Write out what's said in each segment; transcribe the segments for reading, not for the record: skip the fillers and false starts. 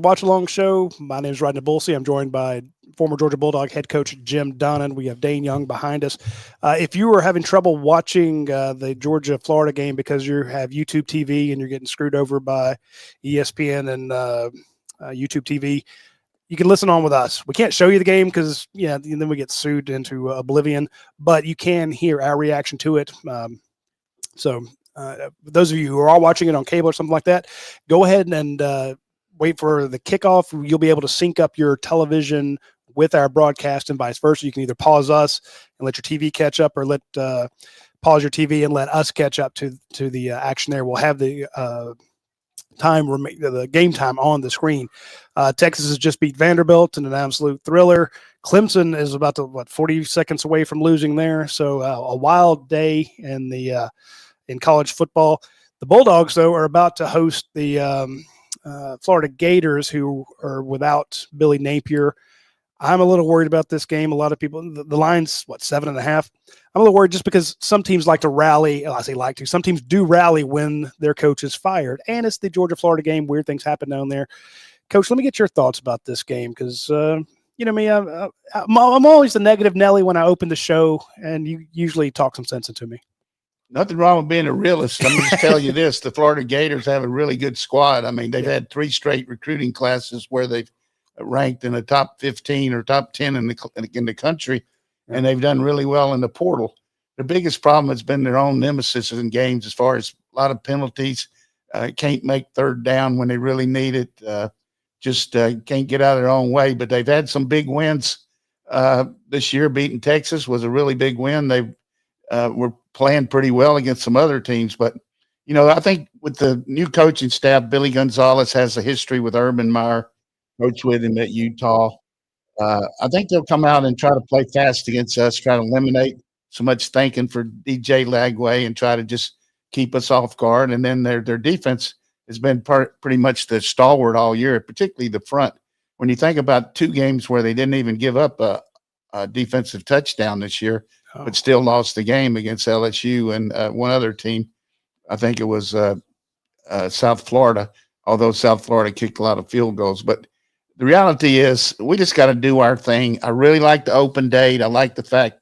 Watch Along Show. My name is Radi Nabulsi. I'm joined by former Georgia Bulldog head coach Jim Donnan. We have Dayne Young behind us. If you are having trouble watching the Georgia-Florida game because you have YouTube TV and you're getting screwed over by ESPN and YouTube TV, you can listen on with us. We can't show you the game because, then we get sued into oblivion, but you can hear our reaction to it. So those of you who are watching it on cable or something like that, go ahead and wait for the kickoff. You'll be able to sync up your television with our broadcast and vice versa. You can either pause us and let your TV catch up, or pause your TV and let us catch up to the action there. We'll have the game time on the screen. Texas has just beat Vanderbilt in an absolute thriller. Clemson is about 40 seconds away from losing there. So a wild day in college football. The Bulldogs, though, are about to host the Florida Gators, who are without Billy Napier. I'm a little worried about this game. A lot of people, the line's 7.5. I'm a little worried just because some teams like to rally. I say like to. Some teams do rally when their coach is fired, and it's the Georgia-Florida game. Weird things happen down there. Coach, let me get your thoughts about this game because you know me, I'm always the negative Nelly when I open the show, and you usually talk some sense into me. Nothing wrong with being a realist. Let me just tell you this: the Florida Gators have a really good squad. I mean, they've had 3 straight recruiting classes where they've ranked in the top 15 or top 10 in the country, and they've done really well in the portal. The biggest problem has been their own nemesis in games, as far as a lot of penalties. Can't make third down when they really need it. Just can't get out of their own way. But they've had some big wins this year. Beating Texas was a really big win. They were playing pretty well against some other teams. But, I think with the new coaching staff, Billy Gonzalez has a history with Urban Meyer, coached with him at Utah. I think they'll come out and try to play fast against us, try to eliminate so much thinking for DJ Lagway and try to just keep us off guard. And then their defense has been pretty much the stalwart all year, particularly the front. When you think about 2 games where they didn't even give up a defensive touchdown this year, but still lost the game against LSU and one other team. I think it was South Florida, although South Florida kicked a lot of field goals. But the reality is we just got to do our thing. I really like the open date. I like the fact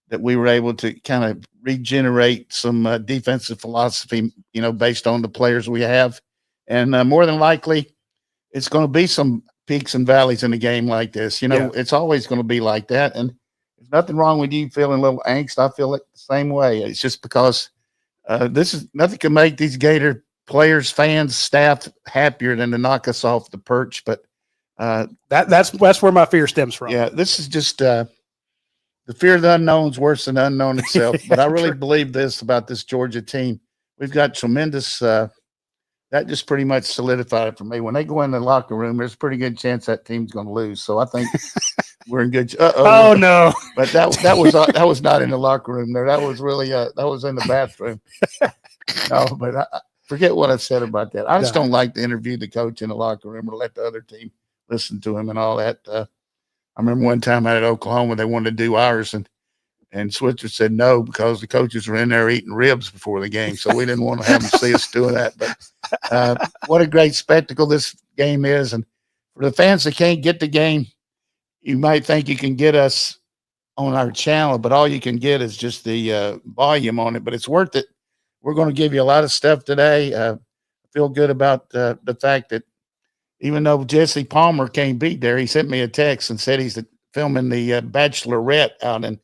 that we were able to kind of regenerate some defensive philosophy, based on the players we have. And more than likely, it's going to be some peaks and valleys in a game like this. It's always going to be like that. And there's nothing wrong with you feeling a little angst. I feel it the same way. It's just because nothing can make these Gator players, fans, staff happier than to knock us off the perch. But that's where my fear stems from. Yeah, this is just the fear of the unknown is worse than the unknown itself. But I really believe this about this Georgia team. We've got tremendous that just pretty much solidified it for me. When they go in the locker room, there's a pretty good chance that team's going to lose. So I think we're in good. Oh no! But that was not in the locker room there. That was really that was in the bathroom. No, but I forget what I said about that. I just don't like to interview the coach in the locker room or let the other team listen to him and all that. I remember one time out at Oklahoma, they wanted to do ours, and Switzer said no because the coaches were in there eating ribs before the game, so we didn't want to have them see us doing that. But what a great spectacle this game is. And for the fans that can't get the game, you might think you can get us on our channel, but all you can get is just the volume on it. But it's worth it. We're going to give you a lot of stuff today. I feel good about the fact that even though Jesse Palmer can't be there, he sent me a text and said he's filming the Bachelorette out in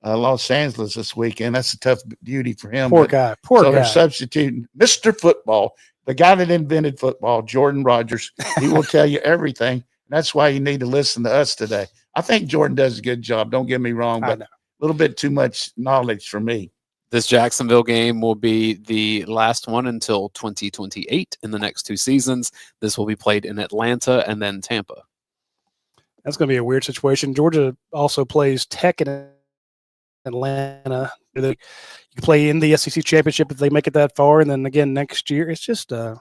Los Angeles this weekend. That's a tough duty for him. Poor guy. So they're substituting Mr. Football, the guy that invented football, Jordan Rogers. He will tell you everything. That's why you need to listen to us today. I think Jordan does a good job. Don't get me wrong, but a little bit too much knowledge for me. This Jacksonville game will be the last one until 2028 in the next 2 seasons. This will be played in Atlanta and then Tampa. That's going to be a weird situation. Georgia also plays Tech in Atlanta. You can play in the SEC championship if they make it that far, and then again next year. It's just I'm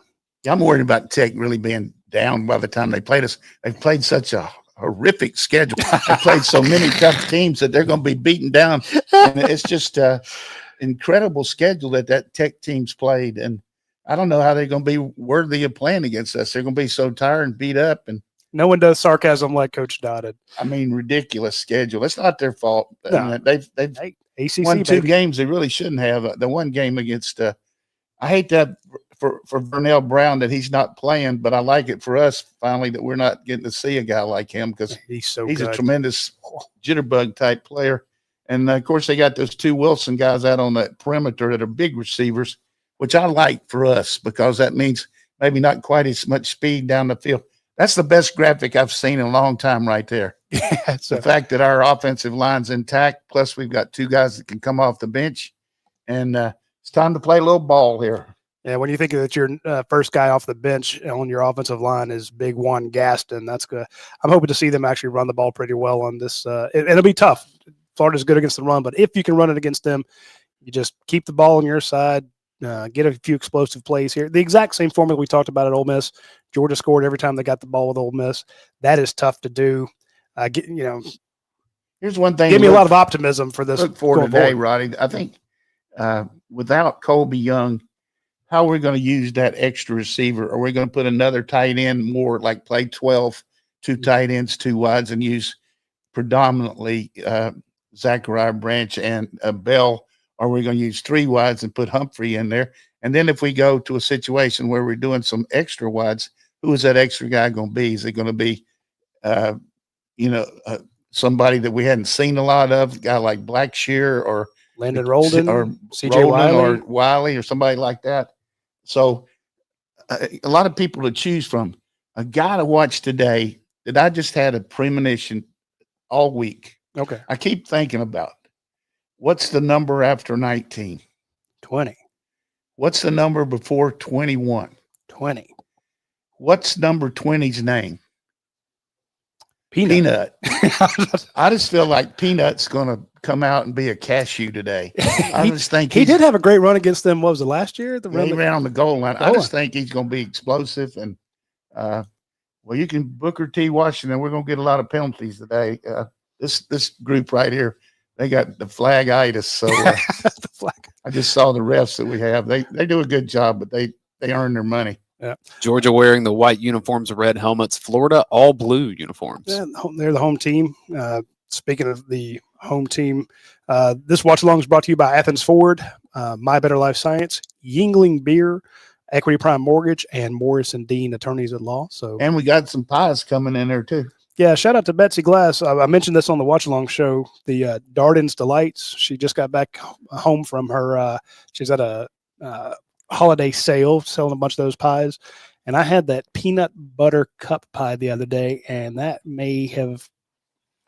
worried about Tech really being down by the time they played us. They've played such a horrific schedule. They played so many tough teams that they're going to be beaten down. And it's just incredible schedule that Tech team's played. And I don't know how they're going to be worthy of playing against us. They're going to be so tired and beat up. And no one does sarcasm like Coach Donnan. I mean, ridiculous schedule. It's not their fault. No. I mean, they've ACC, won two baby. games they really shouldn't have. The one game against I hate that for Vernell Brown that he's not playing, but I like it for us finally that we're not getting to see a guy like him because he's a tremendous jitterbug type player. And of course, they got those two Wilson guys out on that perimeter that are big receivers, which I like for us because that means maybe not quite as much speed down the field. That's the best graphic I've seen in a long time right there. Yeah, the fact that our offensive line's intact, plus we've got two guys that can come off the bench, and it's time to play a little ball here. Yeah, when you think that your first guy off the bench on your offensive line is Big Juan Gaston, that's good. I'm hoping to see them actually run the ball pretty well on this. It'll be tough. Florida's good against the run, but if you can run it against them, you just keep the ball on your side, get a few explosive plays here. The exact same formula we talked about at Ole Miss. Georgia scored every time they got the ball with Ole Miss. That is tough to do. Here's one thing. Give me a lot of optimism for this. Look for today, Roddy. I think without Colby Young, how are we going to use that extra receiver? Are we going to put another tight end more like play 12, two tight ends, two wides, and use predominantly Zachariah Branch and Bell? Or are we going to use three wides and put Humphrey in there? And then if we go to a situation where we're doing some extra wides, who is that extra guy going to be? Is it going to be, somebody that we hadn't seen a lot of, a guy like Blackshear or Landon Rolden or CJ Wiley or Wiley or somebody like that? So a lot of people to choose from. A guy to watch today that I just had a premonition all week. Okay. I keep thinking about what's the number after 19? 20. What's the number before 21? 20. What's number 20's name? Peanut. I just feel like Peanut's going to come out and be a cashew today. I just think he did have a great run against them. What was it, last year? He ran on the goal line. I just think he's going to be explosive. And, you can Booker T. Washington. We're going to get a lot of penalties today. This group right here, they got the flag-itis. So the flag. I just saw the refs that we have. They do a good job, but they earn their money. Yeah. Georgia wearing the white uniforms, red helmets. Florida, all blue uniforms. Yeah, they're the home team. Speaking of the home team, this watch along is brought to you by Athens Ford, My Better Life Science, Yingling Beer, Equity Prime Mortgage, and Morris and Dean Attorneys at Law. And we got some pies coming in there too. Yeah, shout out to Betsy Glass. I mentioned this on the watch along show. The Darden's Delights. She just got back home from her. She's at a holiday sale selling a bunch of those pies, and I had that peanut butter cup pie the other day, and that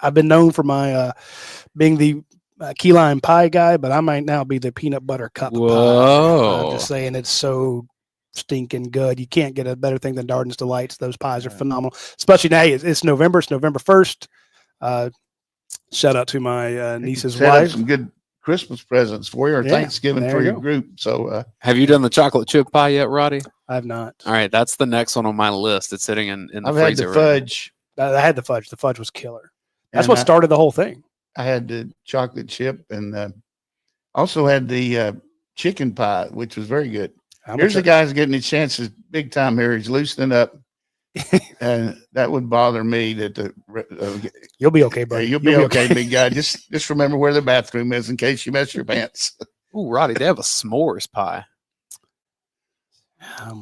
I've been known for my being the key lime pie guy, but I might now be the peanut butter cup pie. I'm just saying, it's so stinking good. You can't get a better thing than Darden's Delights. Those pies are phenomenal, especially now. It's November. It's November 1st. Shout out to my niece's wife. Some good Christmas presents for you or Thanksgiving for your group. So have you done the chocolate chip pie yet, Roddy? I have not. All right, that's the next one on my list. It's sitting in the I've freezer. had the fudge. I had the fudge. The fudge was killer. That's what started the whole thing. I had the chocolate chip and also had the chicken pie, which was very good. Here's the guy's getting his chances big time here. He's loosening up. And that would bother me that you'll be okay, buddy. You'll be okay, big guy. Just remember where the bathroom is in case you mess your pants. Ooh, Roddy, they have a s'mores pie.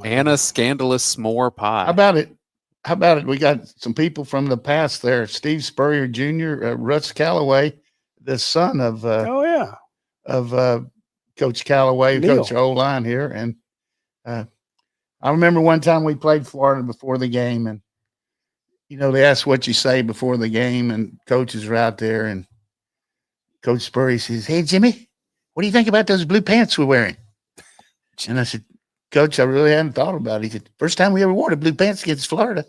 Anna Scandalous s'more pie. How about it? We got some people from the past there. Steve Spurrier Jr., Russ Callaway, the son of Coach Callaway, Coach O-line here. And I remember one time we played Florida before the game, and they asked what you say before the game, and coaches are out there, and Coach Spurrier says, "Hey, Jimmy, what do you think about those blue pants we're wearing?" And I said, "Coach, I really hadn't thought about it." He said, "First time we ever wore the blue pants against Florida."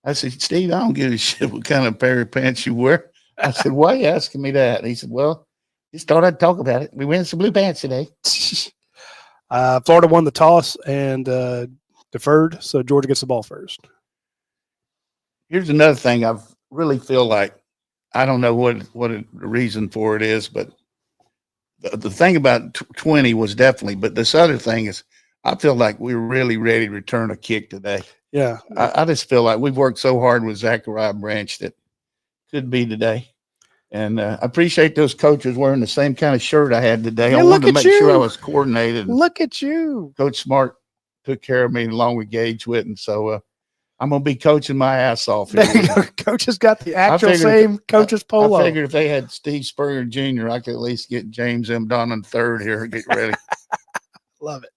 I said, "Steve, I don't give a shit what kind of pair of pants you wear." I said, "Why are you asking me that?" And he said, "Well, just thought I'd talk about it. We wearing some blue pants today." Florida won the toss and deferred, so Georgia gets the ball first. Here's another thing I really feel like, I don't know what the reason for it is, but the thing about 20 was definitely, but this other thing is, I feel like we're really ready to return a kick today. Yeah. I just feel like we've worked so hard with Zachariah Branch that could be today. And I appreciate those coaches wearing the same kind of shirt I had today. Yeah, I look wanted to at make sure I you. was coordinated. Look at you. Coach Smart took care of me along with Gage Witten. So I'm going to be coaching my ass off here. There you go. Coach has got the actual same coach's polo. I figured if they had Steve Spurrier Jr., I could at least get James M. Donnan third here and get ready. Love it.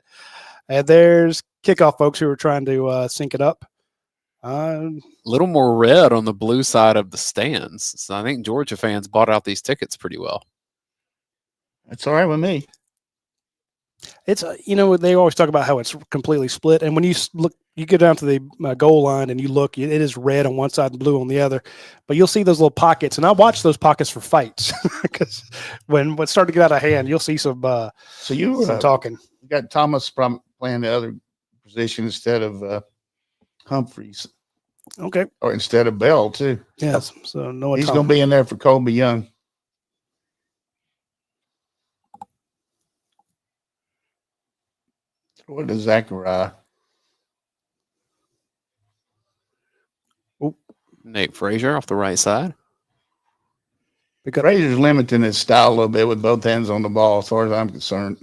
And there's kickoff folks who are trying to sync it up. A little more red on the blue side of the stands. So I think Georgia fans bought out these tickets pretty well. That's all right with me. It's, they always talk about how it's completely split. And when you look, you get down to the goal line and you look, it is red on one side and blue on the other. But you'll see those little pockets. And I watch those pockets for fights because when it's starting to get out of hand, you'll see some some talking. You got Thomas playing the other position instead of Humphreys. Okay. Or instead of Bell, too. Yes. So no, he's going to be in there for Colby Young. Throw it to Zachariah. Nate Frazier off the right side. Frazier's limiting his style a little bit with both hands on the ball, as far as I'm concerned.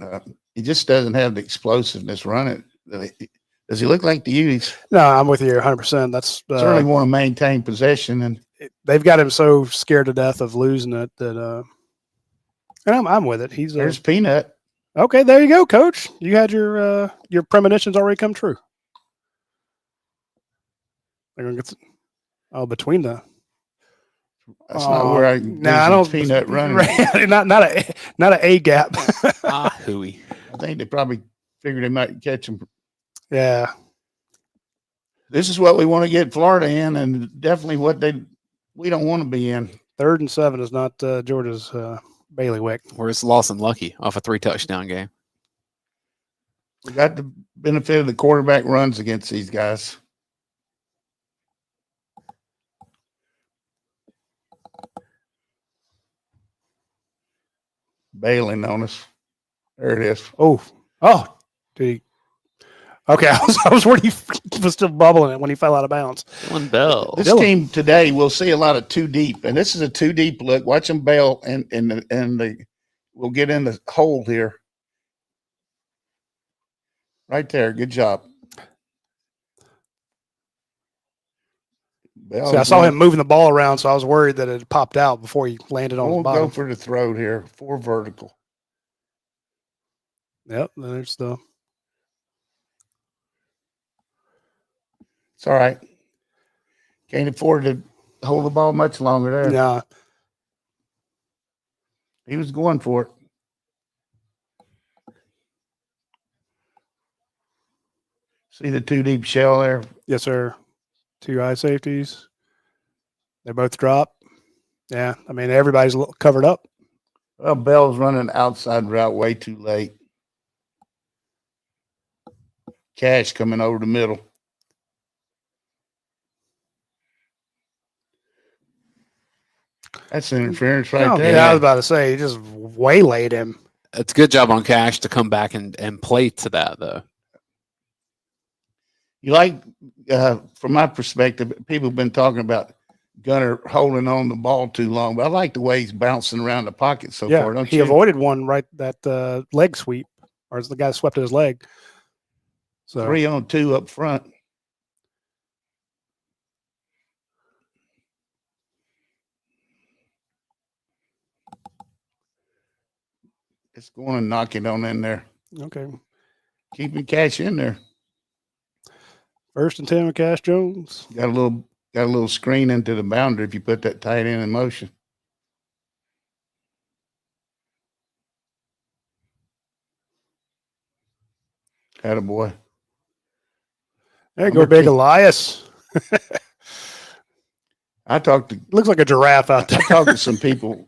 He just doesn't have the explosiveness running. Does he look like the youth? No, I'm with you 100%. That's certainly want to maintain possession, and they've got him so scared to death of losing it that. And I'm with it. There's Peanut. Okay, there you go, Coach. You had your premonitions already come true. They're gonna get between the. That's not where I. I don't. Peanut running. not an A gap. Hooey. I think they probably figured they might catch him. Yeah. This is what we want to get Florida in, and definitely what we don't want to be in. 3rd and 7 is not Georgia's bailiwick. Where's Lawson Lucky off a 3-touchdown game? We got the benefit of the quarterback runs against these guys. Bailing on us. There it is. Oh, did he? Okay, I was worried he was still bubbling it when he fell out of bounds. Dylan Bell. This team today, we'll see a lot of 2 deep, and this is a 2 deep look. Watch them bail, and we'll get in the hole here. Right there, good job. See, I saw him moving the ball around, so I was worried that it popped out before he landed on the bottom. We'll go for the throat here, 4 vertical. Yep, there's the. It's all right. Can't afford to hold the ball much longer there. Yeah. He was going for it. See the 2 deep shell there? Yes, sir. 2 eye safeties. They both drop. Yeah, I mean, everybody's covered up. Well, Bell's running an outside route way too late. Cash coming over the middle. That's interference right there. Yeah, I was about to say, he just waylaid him. It's a good job on Cash to come back and play to that, though. You like, from my perspective, people have been talking about Gunner holding on the ball too long, but I like the way he's bouncing around the pocket so far. Don't he you? Avoided one right that leg sweep, or the guy swept at his leg. So 3-on-2 up front. It's going to knock it on in there. Okay. Keeping Cash in there. 1st and 10 with Cash Jones. Got a little screen into the boundary if you put that tight end in motion. Attaboy. There you go, big Elias. Looks like a giraffe out there. I talked to some people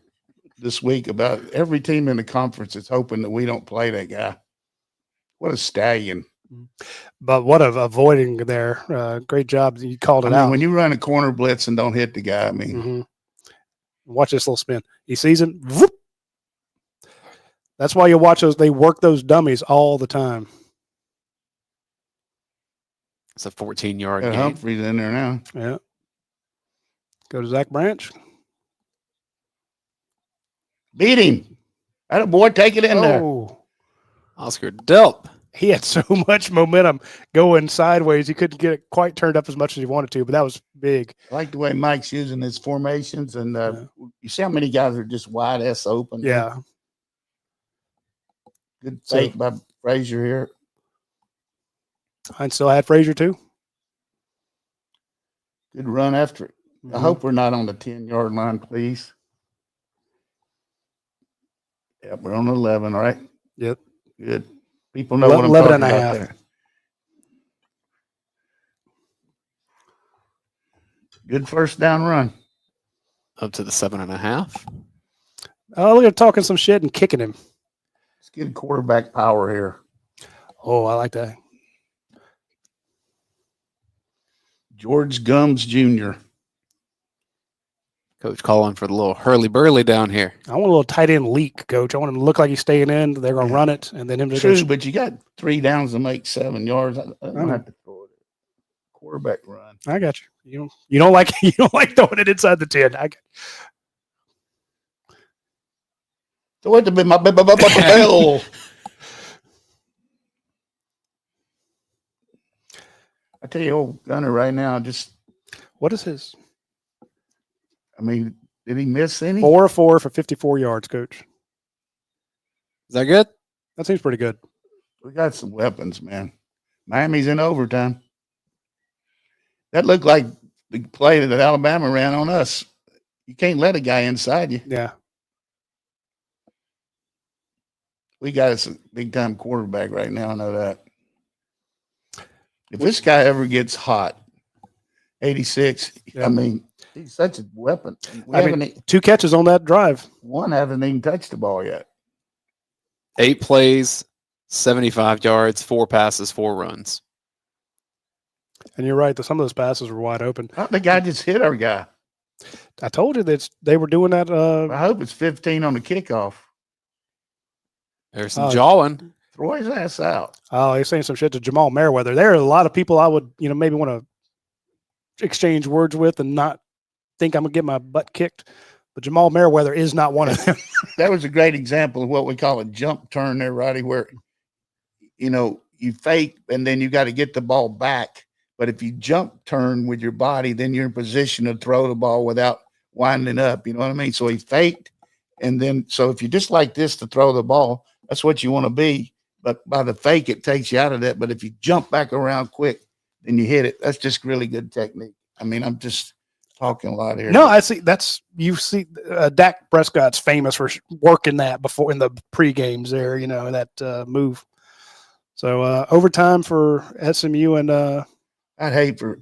this week about every team in the conference is hoping that we don't play that guy. What a stallion. But what avoiding there. Great job. You called it out. When you run a corner blitz and don't hit the guy, I mean. Mm-hmm. Watch this little spin. He sees him. Whoop. That's why you watch those. They work those dummies all the time. It's a 14-yard Got gain. Humphreys in there now. Yeah. Go to Zach Branch. Beat him. That boy, take it in there. Oh, Oscar Delp. he had so much momentum going sideways. He couldn't get it quite turned up as much as he wanted to, but that was big. I like the way Mike's using his formations, and you see how many guys are just wide ass open. Yeah. Good fake by Frazier here. I still had Frazier too. Good run after it. I hope we're not on the 10-yard line, please. Yep, we're on 11, all right? Yep. Good. People know what I'm 11 talking and a about half. there. Good first down run. Up to the 7.5. Oh, look at him talking some shit and kicking him. Let's get quarterback power here. Oh, I like that. George Gums Jr. Coach calling for the little hurly-burly down here. I want a little tight end leak, Coach. I want him to look like he's staying in. They're going to run it, and then him just True, but you got 3 downs to make 7 yards. I I don't know. have to throw it. Quarterback run. I got you. You don't like throwing it inside the 10. So what to be my bell? I tell you, old Gunner right now, What is his? I mean, did he miss any? 4 of 4 for 54 yards, Coach. Is that good? That seems pretty good. We got some weapons, man. Miami's in overtime. That looked like the play that Alabama ran on us. You can't let a guy inside you. Yeah. We got us a big-time quarterback right now. I know that. If this guy ever gets hot, 86, Yeah. I mean, he's such a weapon. I mean, 2 catches on that drive. One hasn't even touched the ball yet. 8 plays, 75 yards, 4 passes, 4 runs. And you're right. Some of those passes were wide open. The guy just hit our guy. I told you that they were doing that. I hope it's 15 on the kickoff. There's some jawing. Throw his ass out. Oh, he's saying some shit to Jamal Merriweather. There are a lot of people I would, maybe want to exchange words with and not think I'm going to get my butt kicked. But Jamal Merriweather is not one of them. That was a great example of what we call a jump turn there, Roddy, where, you fake and then you got to get the ball back. But if you jump turn with your body, then you're in position to throw the ball without winding up. You know what I mean? So he faked. And then, so if you just like this to throw the ball, that's what you want to be. But by the fake, it takes you out of that. But if you jump back around quick, then you hit it. That's just really good technique. I mean, I'm just talking a lot here. No, I see. Dak Prescott's famous for working that before in the pre-games there, that move. So overtime for SMU and I'd hate for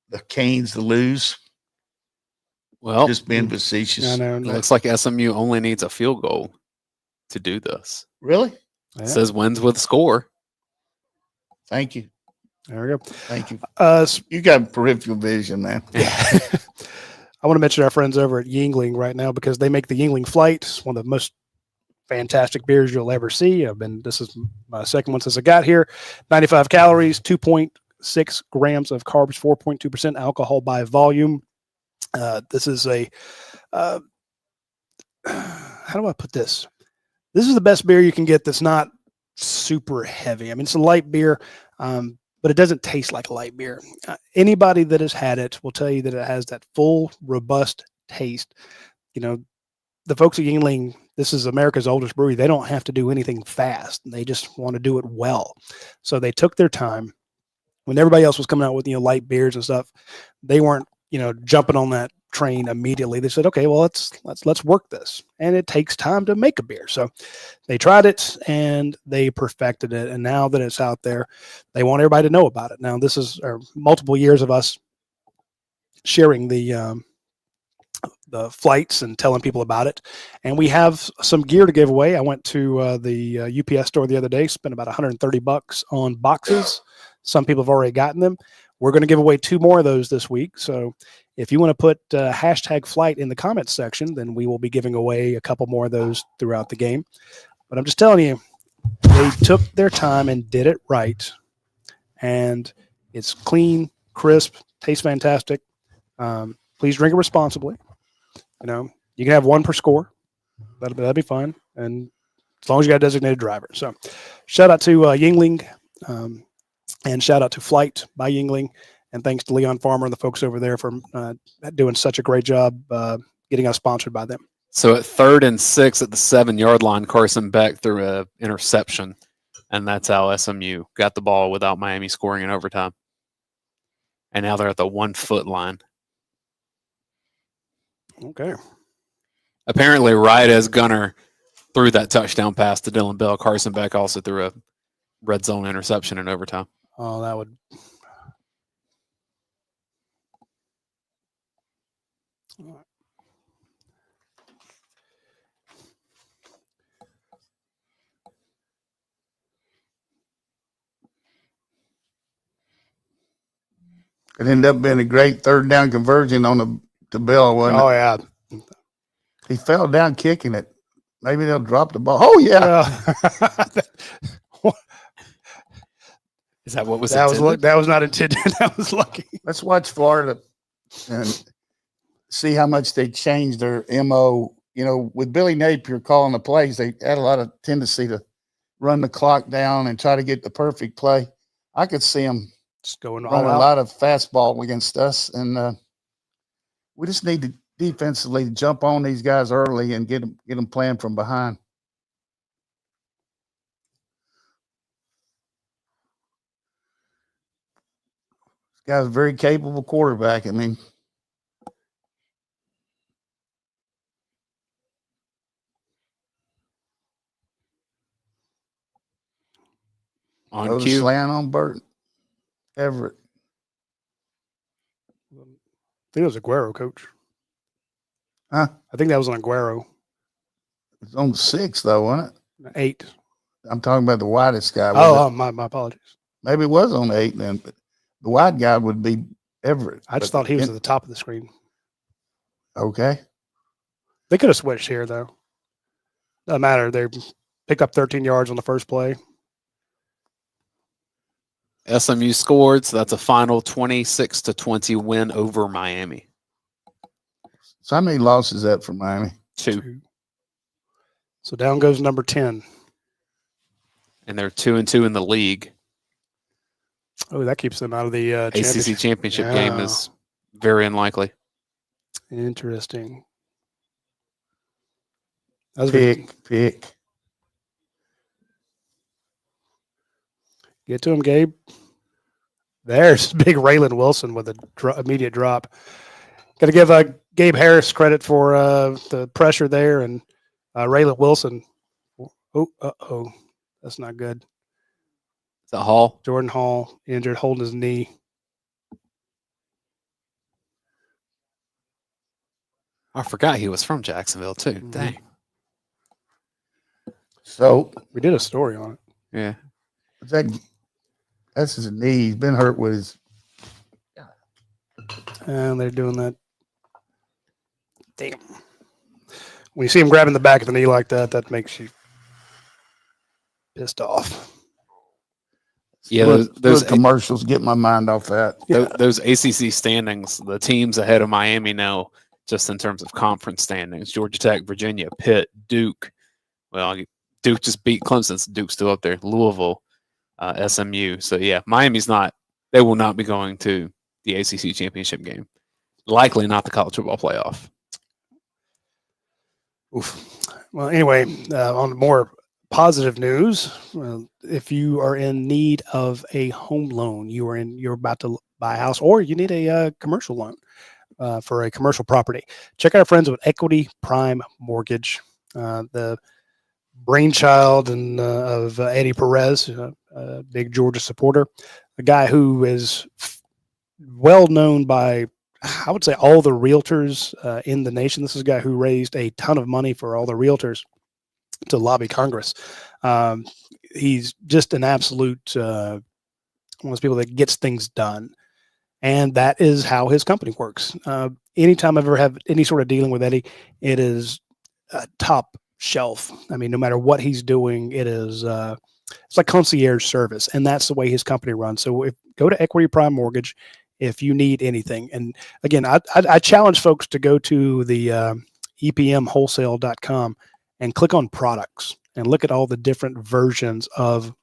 the Canes to lose. Well, Just being facetious. I know. it looks like SMU only needs a field goal to do this. Really? Yeah, It says wins with score. Thank you. there we go. Thank you. Uh, You got peripheral vision, man. I want to mention our friends over at Yingling right now because they make the Yingling Flight. It's one of the most fantastic beers you'll ever see. This is my second one since I got here. 95 calories, 2.6 grams of carbs, 4.2% alcohol by volume. This is how do I put this? This is the best beer you can get that's not super heavy. I mean, it's a light beer, but it doesn't taste like a light beer. Anybody that has had it will tell you that it has that full, robust taste. The folks at Yingling, this is America's oldest brewery. They don't have to do anything fast. They just want to do it well. So they took their time. When everybody else was coming out with, light beers and stuff, they weren't, jumping on that train immediately. They said, okay, well, let's work this. And it takes time to make a beer. So they tried it and they perfected it. And now that it's out there, they want everybody to know about it. Now, this is multiple years of us sharing the flights and telling people about it. And we have some gear to give away. I went to the UPS store the other day, spent about $130 on boxes. Some people have already gotten them. We're going to give away 2 more of those this week. So if you want to put hashtag flight in the comments section, then we will be giving away a couple more of those throughout the game. But I'm just telling you, they took their time and did it right. And It's clean, crisp, tastes fantastic. Please drink it responsibly. You can have one per score. That'd be fun. And as long as you got a designated driver. So shout out to Yingling, and shout out to Flight by Yingling. And thanks to Leon Farmer and the folks over there for doing such a great job getting us sponsored by them. So at 3rd and 6 at the 7-yard line, Carson Beck threw an interception, and that's how SMU got the ball without Miami scoring in overtime. And now they're at the 1-foot line. Okay. Apparently, right as Gunner threw that touchdown pass to Dylan Bell, Carson Beck also threw a red zone interception in overtime. Oh, that would. All right. It ended up being a great 3rd down conversion on the Bell, wasn't it? Oh, yeah. He fell down kicking it. Maybe they'll drop the ball. Oh, yeah. Is that what was that intended? that was not intended. That was lucky. Let's watch Florida and see how much they changed their MO. With Billy Napier calling the plays, they had a lot of tendency to run the clock down and try to get the perfect play. I could see them Just going all running a out. lot of fastball against us, and we just need to defensively jump on these guys early and get them playing from behind. This guy's a very capable quarterback. I mean, On cue. slant on Burton Everett. I think it was Aguero, coach. Huh? I think that was on Aguero. It's on 6, though, wasn't it? 8. I'm talking about the widest guy. My apologies. Maybe it was on 8 then, but the wide guy would be Everett. I just thought he was at the top of the screen. Okay. They could have switched here, though. Doesn't matter. They picked up 13 yards on the first play. SMU scored, so that's a final 26-20 win over Miami. So how many losses is that for Miami? 2. So down goes number 10. And they're 2-2 in the league. Oh, that keeps them out of the ACC championship game Yeah. is very unlikely. Interesting. That was Pick. Get to him, Gabe. There's big Raylan Wilson with an immediate drop. Got to give Gabe Harris credit for the pressure there, and Raylan Wilson. Oh, that's not good. Is that Hall? Jordan Hall injured, holding his knee. I forgot he was from Jacksonville too. Mhm. Dang. So We did a story on it. Yeah. that's his knee. He's been hurt with his. And they're doing that. Damn. When you see him grabbing the back of the knee like that, that makes you pissed off. Yeah, those commercials get my mind off that. those ACC standings, the teams ahead of Miami now, just in terms of conference standings: Georgia Tech, Virginia, Pitt, Duke. Well, Duke just beat Clemson. So Duke's still up there. Louisville, SMU. So yeah, Miami's not. They will not be going to the ACC championship game. Likely not the college football playoff. Oof. Well, anyway, on more positive news, if you are in need of a home loan, you're about to buy a house, or you need a commercial loan for a commercial property, check out our friends with Equity Prime Mortgage, the brainchild of Eddie Perez, a big Georgia supporter, a guy who is well known by, I would say, all the realtors in the nation. This is a guy who raised a ton of money for all the realtors to lobby Congress. He's just an absolute one of those people that gets things done. And that is how his company works. Anytime I've ever have any sort of dealing with Eddie, it is top shelf. I mean, no matter what he's doing, it is it's like concierge service, and that's the way his company runs. So go to Equity Prime Mortgage if you need anything. And again, I challenge folks to go to the epmwholesale.com and click on products and look at all the different versions of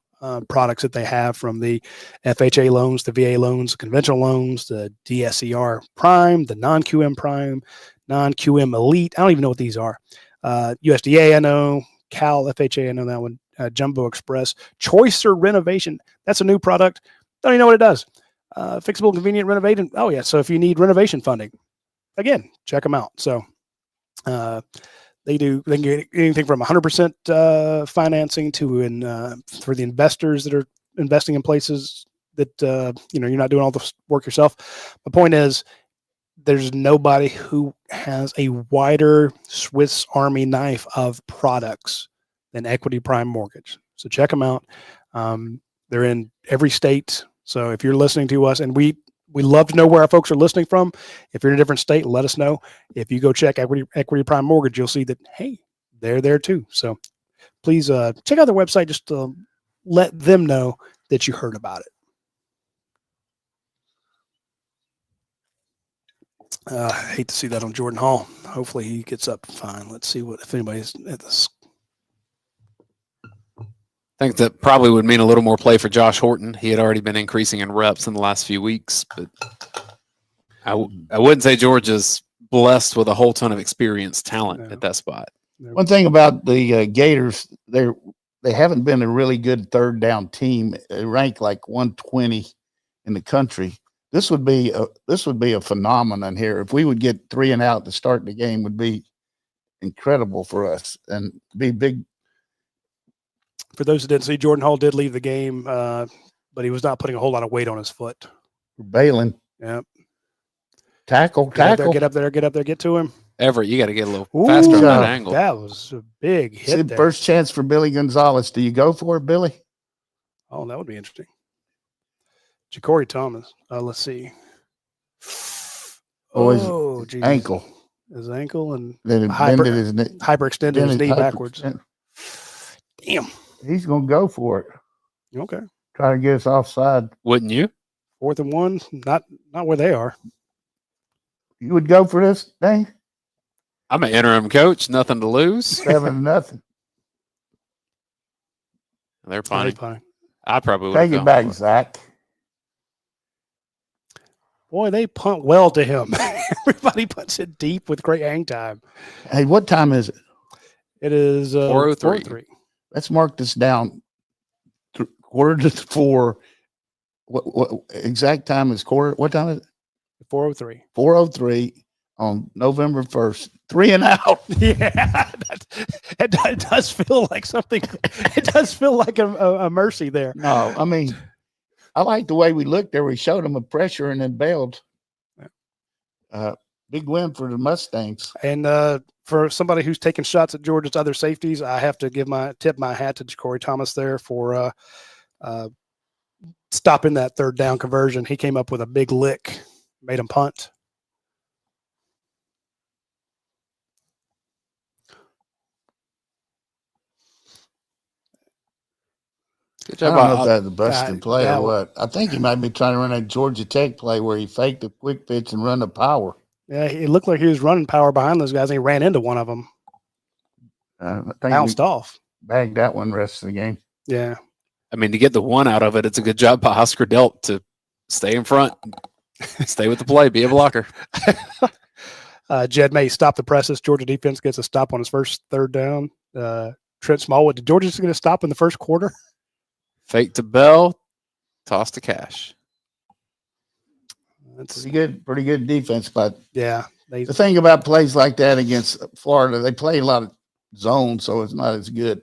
products that they have, from the FHA loans, the VA loans, conventional loans, the DSCR Prime, the non-QM Prime, non-QM Elite. I don't even know what these are. USDA, I know. Cal FHA, I know that one. Jumbo Express. Choicer Renovation. That's a new product. Don't even know what it does. Fixable, convenient renovation. Oh, yeah. So if you need renovation funding, again, check them out. So they can get anything from 100% financing to for the investors that are investing in places that, you're not doing all the work yourself. The point is, there's nobody who has a wider Swiss Army knife of products than Equity Prime Mortgage. So check them out. They're in every state. So if you're listening to us, and we love to know where our folks are listening from. If you're in a different state, let us know. If you go check Equity Prime Mortgage, you'll see that, hey, they're there too. So please check out their website just to let them know that you heard about it. I hate to see that on Jordan Hall. Hopefully he gets up fine. Let's see if anybody's at this. I think that probably would mean a little more play for Josh Horton. He had already been increasing in reps in the last few weeks, but I wouldn't say Georgia's blessed with a whole ton of experienced talent at that spot. One thing about the Gators, they haven't been a really good third down team. They rank like 120 in the country. This would be a phenomenon here. If we would get 3 and out to start the game, would be incredible for us and be big. For those who didn't see, Jordan Hall did leave the game, but he was not putting a whole lot of weight on his foot. Bailing. Yep. Tackle. Get up there, get to him. Everett, you got to get a little faster on that angle. That was a big hit there. First chance for Billy Gonzalez. Do you go for it, Billy? Oh, that would be interesting. Ja'Cory Thomas. Let's see. Oh, geez. Ankle. His ankle, and then hyperextended his knee backwards. Damn. He's going to go for it. Okay. Try to get us offside. Wouldn't you? 4th and 1. Not where they are. You would go for this, Dayne? I'm an interim coach. Nothing to lose. 7-0. They're punting. I probably would take it back, Zach. Boy, they punt well to him. Everybody punts it deep with great hang time. Hey, what time is it? It is 4:03. Let's mark this down. 3:45. What exact time is quarter? What time is it? 4:03. 4:03 on November 1st. 3 and out. Yeah, it does feel like something. It does feel like a mercy there. No, I mean, I like the way we looked there. We showed them a pressure and then bailed. Big win for the Mustangs. And for somebody who's taking shots at Georgia's other safeties, I have to tip my hat to Ja'Cory Thomas there for stopping that 3rd down conversion. He came up with a big lick, made him punt. Good job. I don't know if that's a busted play or what. I think he might be trying to run a Georgia Tech play where he faked the quick pitch and run the power. Yeah, it looked like he was running power behind those guys, and he ran into one of them. Bounced off. Bagged that one rest of the game. Yeah. I mean, to get the one out of it, it's a good job by Oscar Delp to stay in front, stay with the play, be a blocker. Jed May stopped the presses. Georgia defense gets a stop on his first 3rd down. Trent Smallwood. Did Georgia just going to stop in the first quarter? Fake to Bell, toss to Cash. That's pretty good defense, but yeah. The thing about plays like that against Florida, they play a lot of zone, so it's not as good.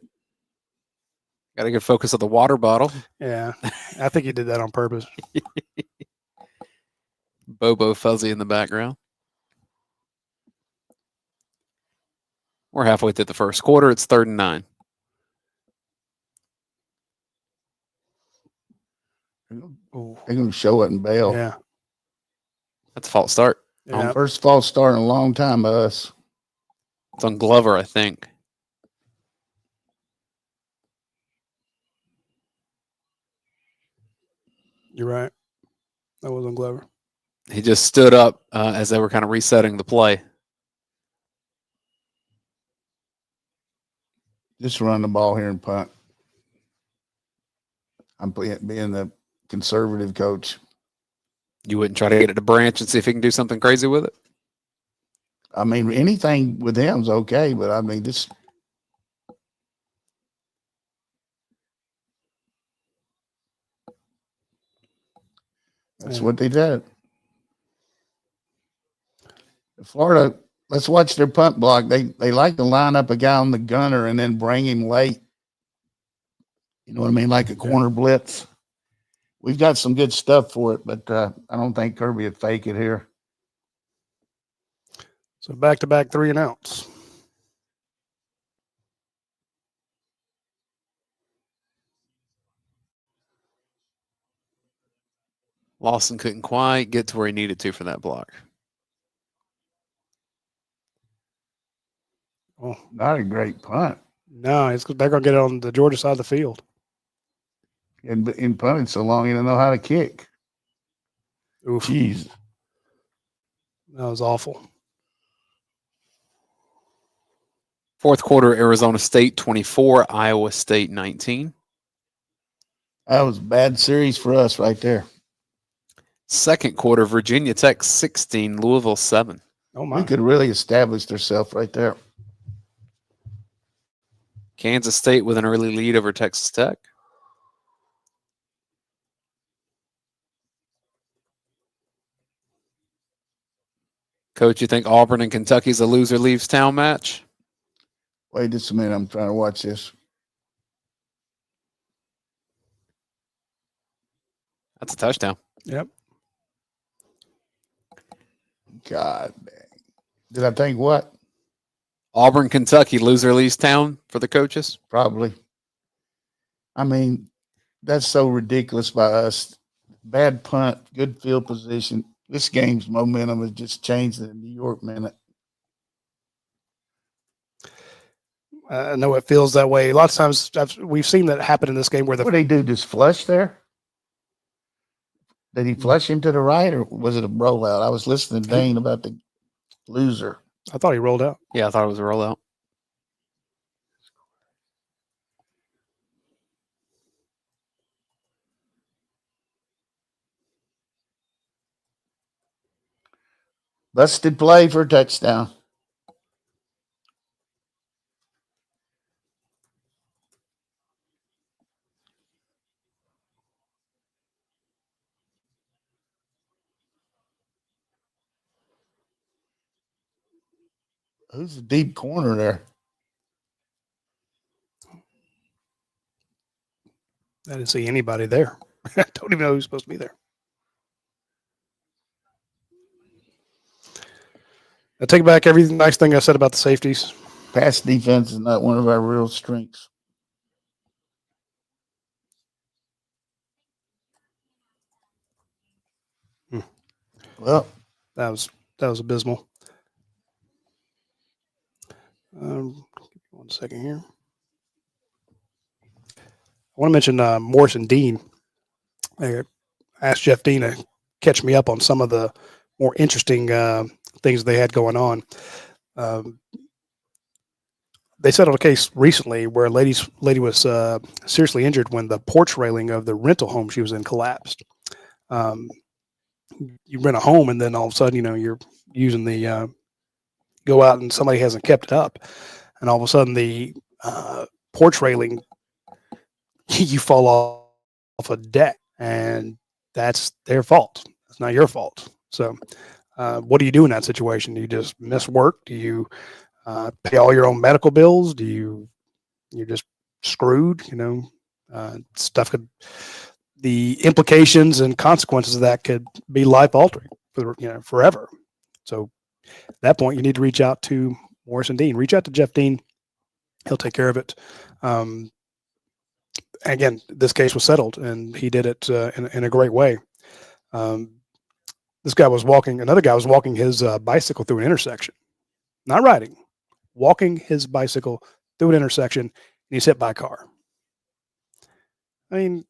Got to get focus on the water bottle. Yeah, I think he did that on purpose. Bobo Fuzzy in the background. We're halfway through the first quarter. It's 3rd and 9. They're going to show it and bail. Yeah. That's a false start. Yeah. First false start in a long time by us. It's on Glover, I think. You're right. That wasn't Glover. He just stood up as they were kind of resetting the play. Just run the ball here and punt. I'm being the conservative coach. You wouldn't try to get it to Branch and see if he can do something crazy with it? I mean, anything with him's okay, but I mean, this. That's what they did. Florida, let's watch their punt block. They like to line up a guy on the gunner and then bring him late. You know what I mean? Like a corner blitz. We've got some good stuff for it, but I don't think Kirby would fake it here. So back-to-back 3-and-outs. Lawson couldn't quite get to where he needed to for that block. Oh, not a great punt. No, they're going to get it on the Georgia side of the field. And in punting so long, you don't know how to kick. Oof. Jeez. That was awful. Fourth quarter, Arizona State 24, Iowa State 19. That was a bad series for us right there. Second quarter, Virginia Tech 16, Louisville 7. Oh, my. We could really establish ourselves right there. Kansas State with an early lead over Texas Tech. Coach, you think Auburn and Kentucky's a loser leaves town match? Wait just a minute. I'm trying to watch this. That's a touchdown. Yep. God dang. Did I think what? Auburn, Kentucky, loser leaves town for the coaches? Probably. I mean, that's so ridiculous by us. Bad punt, good field position. This game's momentum has just changed in the New York minute. I know it feels that way. Lots of times we've seen that happen in this game where What did he do? Just flush there? Did he flush him to the right, or was it a rollout? I was listening to Dayne about the loser. I thought he rolled out. Yeah, I thought it was a rollout. Busted play for a touchdown. Who's the deep corner there? I didn't see anybody there. I don't even know who's supposed to be there. I take back every nice thing I said about the safeties. Pass defense is not one of our real strengths. Well, that was abysmal. 1 second here. I want to mention Morris and Dean. I asked Jeff Dean to catch me up on some of the more interesting things they had going on. They settled a case recently where a lady was seriously injured when the porch railing of the rental home she was in collapsed. You rent a home and then all of a sudden, you're using the go out and somebody hasn't kept it up, and all of a sudden the porch railing you fall off a deck, and that's their fault. It's not your fault. So what do you do in that situation? Do you just miss work? Do you pay all your own medical bills? You're just screwed? Stuff could, the implications and consequences of that could be life altering for forever. So at that point, you need to reach out to Morris and Dean. Reach out to Jeff Dean. He'll take care of it. Again, this case was settled, and he did it in a great way. This guy was walking. Another guy was walking his bicycle through an intersection, not riding, walking his bicycle through an intersection, and he's hit by a car. I mean,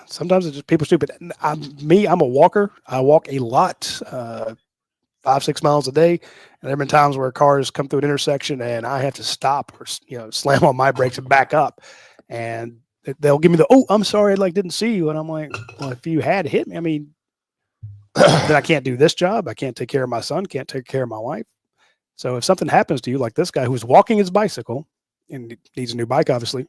sometimes it's just people stupid. I'm a walker. I walk a lot, 5-6 miles a day. And there have been times where cars come through an intersection and I have to stop or, slam on my brakes and back up. And they'll give me the, "Oh, I'm sorry. I didn't see you." And I'm like, well, if you had hit me, I mean, then I can't do this job. I can't take care of my son, can't take care of my wife. So if something happens to you, like this guy who's walking his bicycle and needs a new bike, obviously,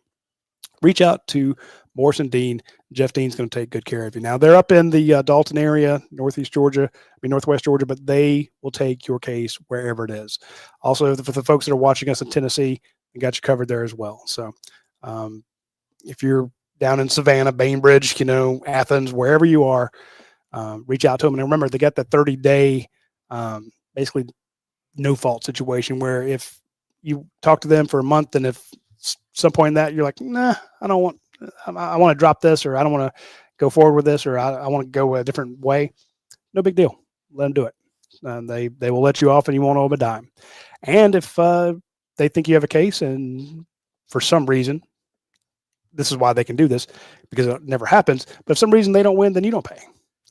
reach out to Morris and Dean. Jeff Dean's going to take good care of you. Now they're up in the Dalton area, northwest Georgia, but they will take your case wherever it is. Also, for the folks that are watching us in Tennessee, we got you covered there as well. So if you're down in Savannah, Bainbridge, Athens, wherever you are, reach out to them. And remember, they got the 30-day, basically no fault situation where if you talk to them for a month and if some point in that you're like, nah, I want to drop this, or I don't want to go forward with this, or I want to go a different way, no big deal. Let them do it. They will let you off and you won't owe them a dime. And if they think you have a case and for some reason, this is why they can do this, because it never happens, but if some reason they don't win, then you don't pay.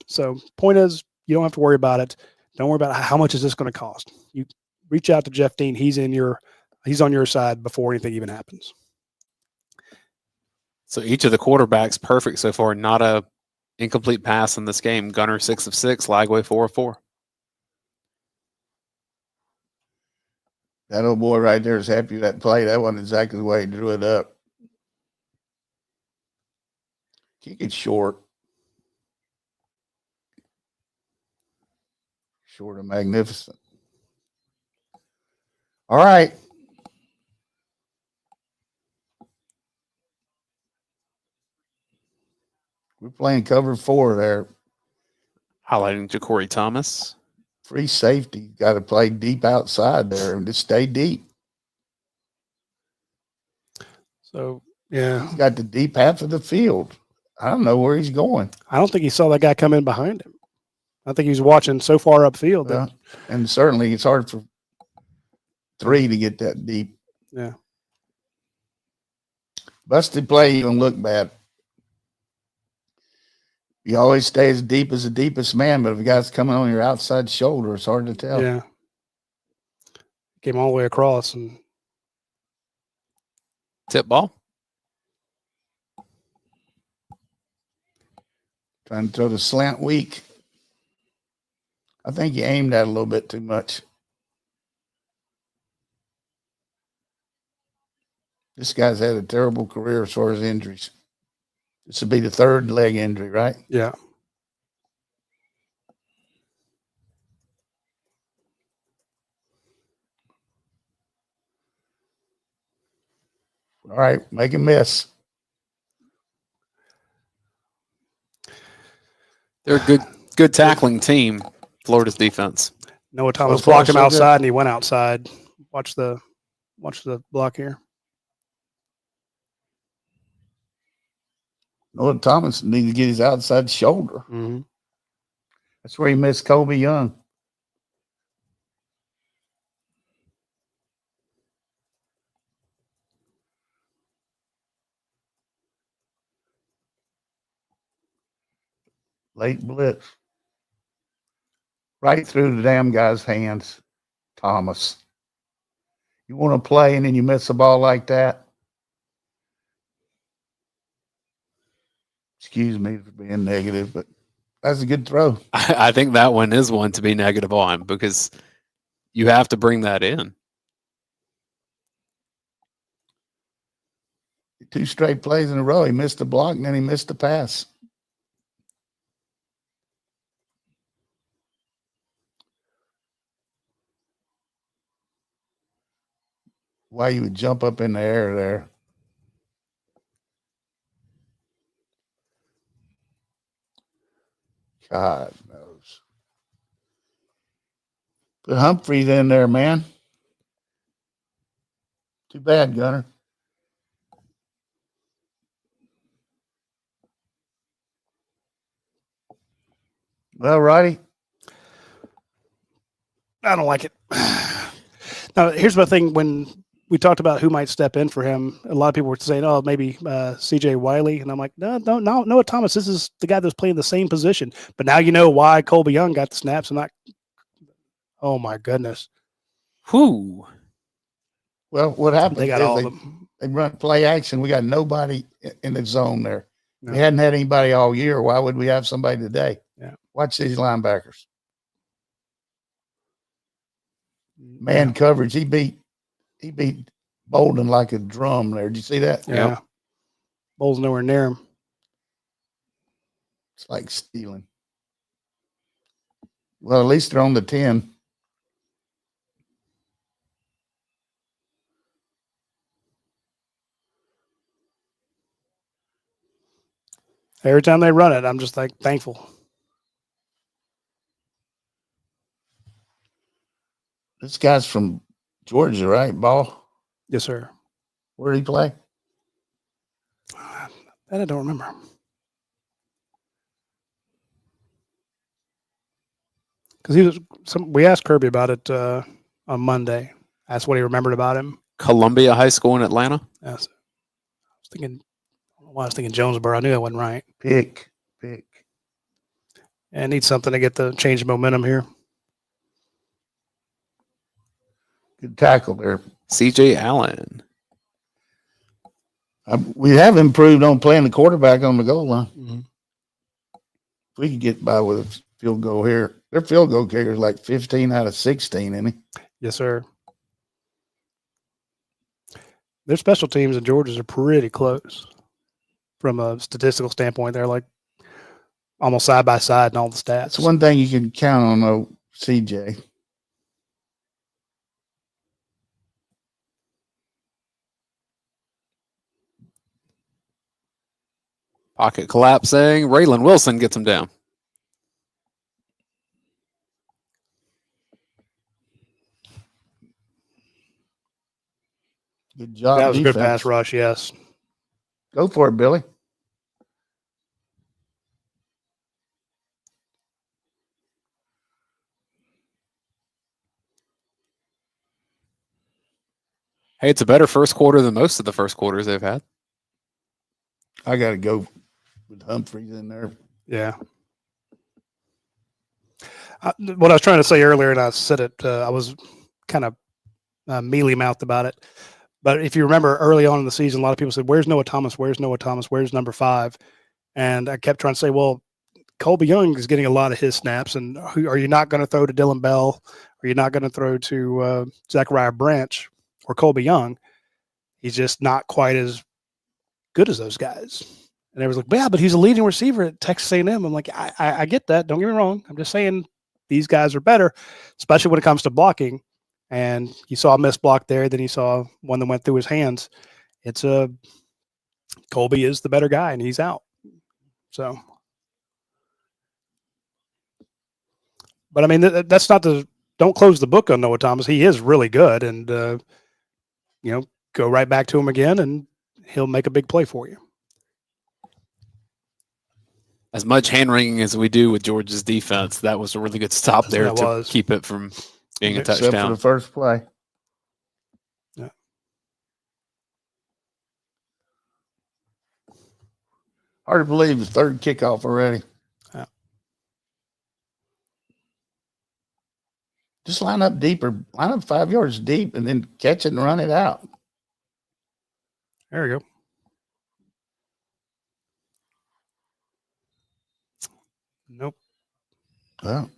So point is, you don't have to worry about it. Don't worry about how much is this going to cost. You reach out to Jeff Dean. He's on your side before anything even happens. So each of the quarterbacks perfect so far. Not a incomplete pass in this game. Gunner 6 of 6, Lagway 4 of 4. That old boy right there is happy with that play. That wasn't exactly the way he drew it up. Kick it short. Short and magnificent. All right. We're playing cover 4 there. Highlighting Ja'Cory Thomas. Free safety. Got to play deep outside there and just stay deep. So, yeah. He's got the deep half of the field. I don't know where he's going. I don't think he saw that guy come in behind him. I think he was watching so far upfield. And certainly it's hard for 3 to get that deep. Yeah. Busted play even look bad. You always stay as deep as the deepest man, but if a guy's coming on your outside shoulder, it's hard to tell. Yeah. Came all the way across and tip ball. Trying to throw the slant weak. I think he aimed at a little bit too much. This guy's had a terrible career as far as injuries. This would be the 3rd leg injury, right? Yeah. All right, make a miss. They're a good tackling team, Florida's defense. Noah Thomas blocked him outside and he went outside. Watch the block here. Noah Thomas needs to get his outside shoulder. Mm-hmm. That's where he missed Kobe Young. Late blitz. Right through the damn guy's hands. Thomas. You want to play and then you miss a ball like that? Excuse me for being negative, but that's a good throw. I think that one is one to be negative on because you have to bring that in. 2 straight plays in a row. He missed the block and then he missed the pass. Why you would jump up in the air there. God knows. Put Humphreys in there, man. Too bad, Gunner. Well, Roddy. I don't like it. Now, here's my thing. When we talked about who might step in for him. A lot of people were saying, "Oh, maybe C.J. Wiley," and I'm like, "No, Noah Thomas. This is the guy that's playing the same position." But now you know why Colby Young got the snaps and not. Oh my goodness! Whew. Well, what happened They got all is of them. they run play action. We got nobody in the zone there. No. We hadn't had anybody all year. Why would we have somebody today? Yeah. Watch these linebackers. Man coverage. He beat Bolden like a drum there. Did you see that? Yeah. Yep. Bowles nowhere near him. It's like stealing. Well, at least they're on the 10. Every time they run it, I'm just like thankful. This guy's from Georgia, right? Ball. Yes, sir. Where did he play? That I don't remember. Because we asked Kirby about it on Monday. Asked what he remembered about him. Columbia High School in Atlanta. Yes. I was thinking Jonesboro. I knew that wasn't right. Pick. And need something to get the change of momentum here. Good tackle there. C.J. Allen. We have improved on playing the quarterback on the goal line. Mm-hmm. If we could get by with a field goal here, their field goal kicker is like 15 out of 16, isn't he? Yes, sir. Their special teams in Georgia are pretty close from a statistical standpoint. They're like almost side by side in all the stats. That's one thing you can count on, though, CJ. Pocket collapsing. Raylan Wilson gets him down. Good job. That was defense. a good pass rush, yes. Go for it, Billy. Hey, it's a better first quarter than most of the first quarters they've had. I got to go with Humphreys in there. Yeah. What I was trying to say earlier, and I said it, I was kind of mealy-mouthed about it. But if you remember early on in the season, a lot of people said, "Where's Noah Thomas? Where's Noah Thomas? Where's number 5?" And I kept trying to say, well, Colby Young is getting a lot of his snaps. And are you not going to throw to Dylan Bell? Are you not going to throw to Zachariah Branch or Colby Young? He's just not quite as good as those guys. And they was like, yeah, but he's a leading receiver at Texas A&M. I'm like, I get that. Don't get me wrong. I'm just saying these guys are better, especially when it comes to blocking. And you saw a missed block there. Then you saw one that went through his hands. It's Colby is the better guy, and he's out. So, but I mean, that's not don't close the book on Noah Thomas. He is really good, and go right back to him again, and he'll make a big play for you. As much hand wringing as we do with Georgia's defense, that was a really good stop there to keep it from being a touchdown. Except for the first play. Yeah. Hard to believe the third kickoff already. Yeah. Just line up deeper. Line up 5 yards deep and then catch it and run it out. There we go. Nope. Well,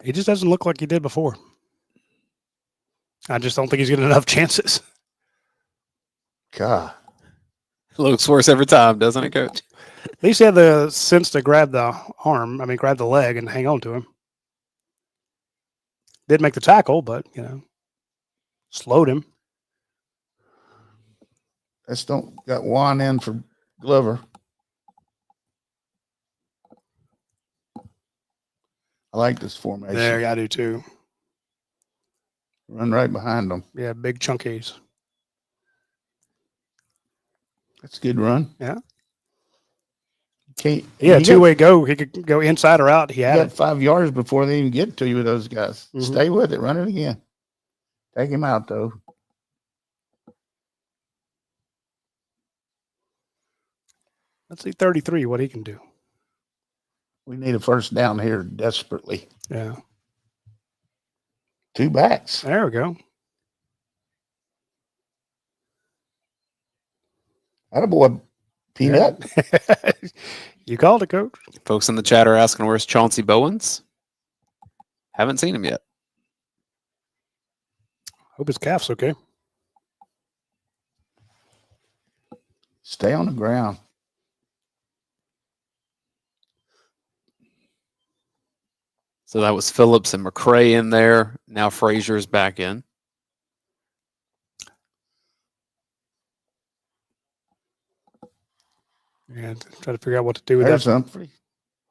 he just doesn't look like he did before. I just don't think he's getting enough chances. God. Looks worse every time, doesn't it, Coach? At least he had the sense to grab the arm. I mean, grab the leg and hang on to him. Did make the tackle, but, slowed him. Let's don't got Juan in for Glover. I like this formation. There, I do too. Run right behind them. Yeah, big chunkies. That's a good run. Yeah. Can't. Yeah, two-way go. He could go inside or out. He You had got it. 5 yards before they even get to you with those guys. Mhm. Stay with it. Run it again. Take him out, though. Let's see 33, what he can do. We need a first down here desperately. Yeah. 2 backs. There we go. Attaboy, Peanut. Yeah. You called it, Coach. Folks in the chat are asking, where's Chauncey Bowens? Haven't seen him yet. Hope his calf's okay. Stay on the ground. So that was Phillips and McCray in there. Now Frazier's back in. Yeah, try to figure out what to do with There's that. Humphrey.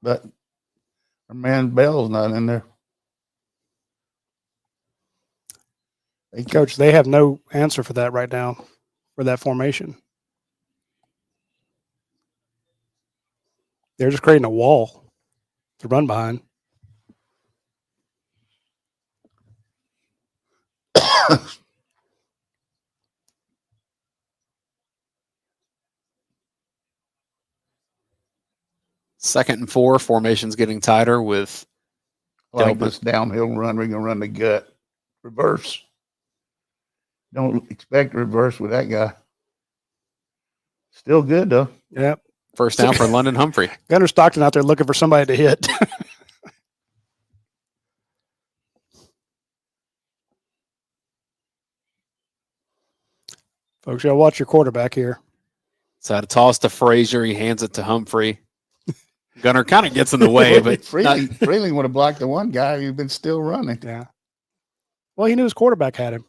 But our man Bell's not in there. Coach, they have no answer for that right now, for that formation. They're just creating a wall to run behind. Second and 4, formation's getting tighter with Like Delpit. this downhill run, we're going to run the gut. Reverse. Don't expect reverse with that guy. Still good, though. Yep. First down for London Humphrey. Gunnar Stockton out there looking for somebody to hit. Folks, y'all watch your quarterback here. So had a toss to Frazier. He hands it to Humphrey. Gunnar kind of gets in the way, but Freeling would have blocked the one guy. He'd been still running. Yeah. Well, he knew his quarterback had him.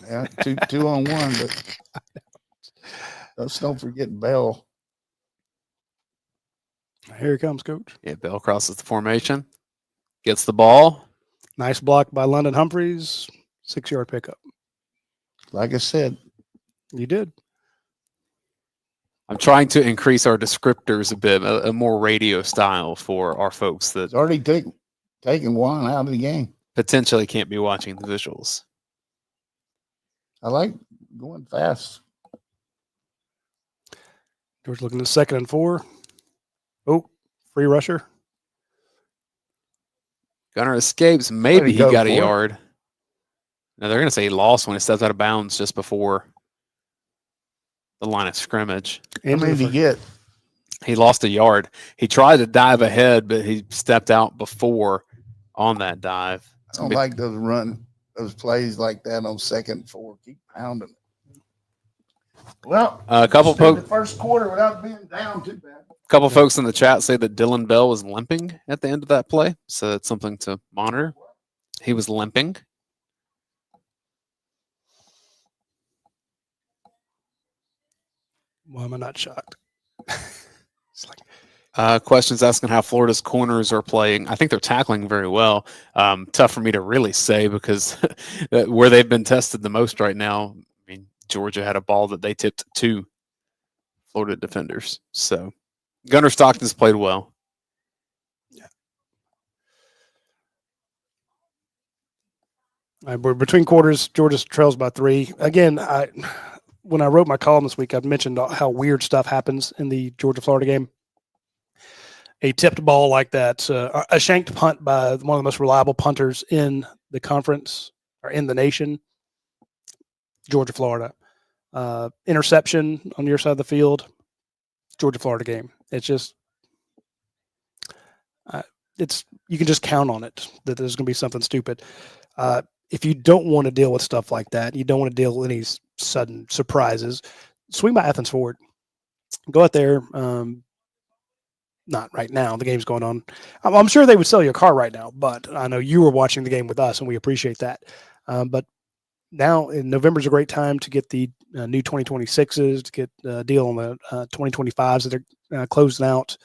Yeah, two on one, but don't forget Bell. Here he comes, Coach. yeah, Bell crosses the formation, gets the ball. Nice block by London Humphreys. 6-yard pickup. Like I said, You did. I'm trying to increase our descriptors a bit, a more radio style for our folks that it's already taken one out of the game. potentially can't be watching the visuals. I like going fast. George looking at 2nd and 4. Oh, free rusher. Gunnar escapes. Maybe he go got a for it. yard. Now they're going to say he lost when he steps out of bounds just before the line of scrimmage. How many did he get? He lost a yard. He tried to dive ahead, but he stepped out before on that dive. I don't like those plays like that on 2nd and 4. Keep pounding it. Well, A couple spend the folks. first quarter without being down too bad. Couple folks in the chat say that Dylan Bell was limping at the end of that play, so it's something to monitor. He was limping. Well, am I not shocked? It's like, Questions asking how Florida's corners are playing. I think they're tackling very well. Tough for me to really say because where they've been tested the most right now, I mean, Georgia had a ball that they tipped to Florida defenders. So Gunnar Stockton's played well. we're between quarters. Georgia trails by 3. Again, when I wrote my column this week, I mentioned how weird stuff happens in the Georgia-Florida game. A tipped ball like that, a shanked punt by one of the most reliable punters in the conference or in the nation, Georgia-Florida. Interception on your side of the field, Georgia-Florida game. It's just, you can just count on it that there's going to be something stupid. If you don't want to deal with stuff like that, you don't want to deal with any sudden surprises, swing by Athens Ford. Go out there. Not right now. The game's going on. I'm sure they would sell you a car right now, but I know you were watching the game with us, and we appreciate that. But now in November is a great time to get the new 2026s, to get a deal on the 2025s that are closing out,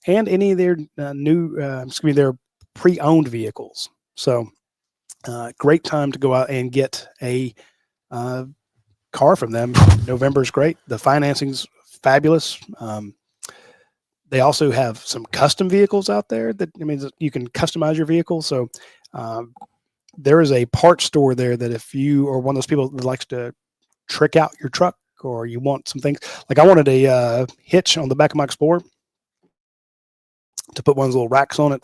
and any of their their pre-owned vehicles. So great time to go out and get a car from them. November is great. The financing's fabulous. They also have some custom vehicles out there that, I mean, you can customize your vehicle. So there is a parts store there that if you are one of those people that likes to trick out your truck, or you want some things, like I wanted a hitch on the back of my Explorer to put one of those little racks on it.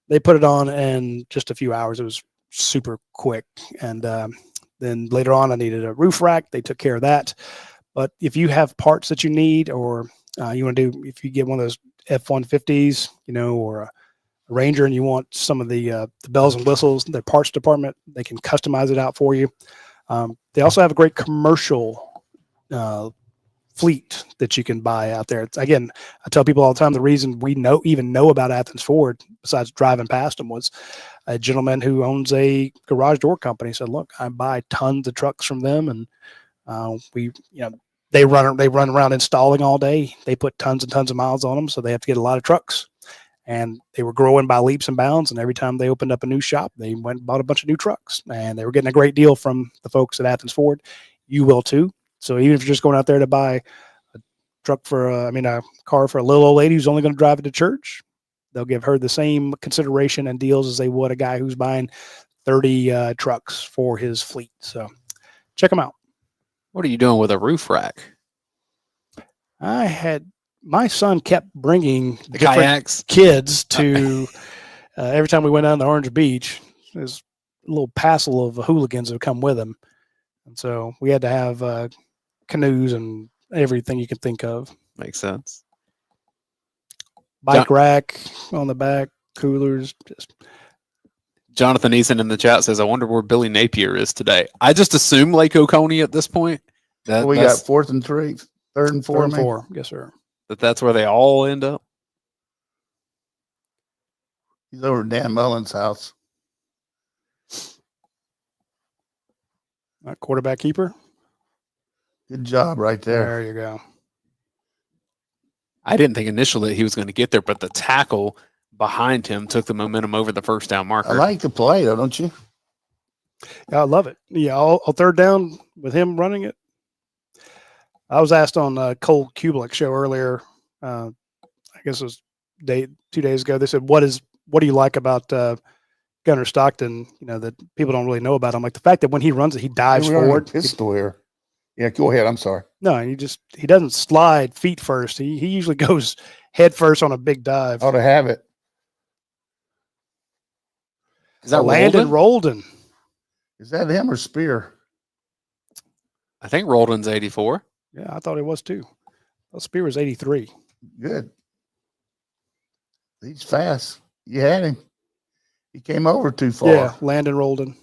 They put it on in just a few hours. It was super quick. And then later on, I needed a roof rack. They took care of that. But if you have parts that you need, or you want to do, if you get one of those F-150s, or a Ranger, and you want some of the bells and whistles, their parts department, they can customize it out for you. They also have a great commercial fleet that you can buy out there. Again, I tell people all the time, the reason we even know about Athens Ford, besides driving past them, was a gentleman who owns a garage door company said, look, I buy tons of trucks from them, and they run around installing all day. They put tons and tons of miles on them, so they have to get a lot of trucks. And they were growing by leaps and bounds. And every time they opened up a new shop, they went and bought a bunch of new trucks. And they were getting a great deal from the folks at Athens Ford. You will too. So even if you're just going out there to buy a truck a car for a little old lady who's only going to drive it to church, they'll give her the same consideration and deals as they would a guy who's buying 30 trucks for his fleet. So check them out. What are you doing with a roof rack? My son kept bringing the kayaks kids to every time we went down to Orange Beach. There's a little passel of hooligans that would come with him. And so we had to have canoes and everything you can think of. Makes sense. Bike rack on the back, coolers. Jonathan Eason in the chat says, I wonder where Billy Napier is today. I just assume Lake Oconee at this point. We got 4th and 3, 3rd and 4. 3rd and 4. Yes, sir. That's where they all end up. He's over at Dan Mullen's house. Quarterback keeper. Good job right there. There you go. I didn't think initially he was going to get there, but the tackle behind him took the momentum over the first down marker. I like the play, though, don't you? Yeah, I love it. Yeah, all 3rd down with him running it. I was asked on Cole Kubelik's show earlier, I guess it was 2 days ago. They said, what do you like about Gunnar Stockton, that people don't really know about him? Like the fact that when he runs it, he dives forward. Pistol here. Yeah, go ahead. I'm sorry. No, he doesn't slide feet first. He usually goes head first on a big dive. Ought to have it. Is that Landon Roldan? Is that him or Spear? I think Roldan's 84. Yeah, I thought it was too. Well, Spear was 83. Good. He's fast. You had him. He came over too far. Yeah, Landon Roldan.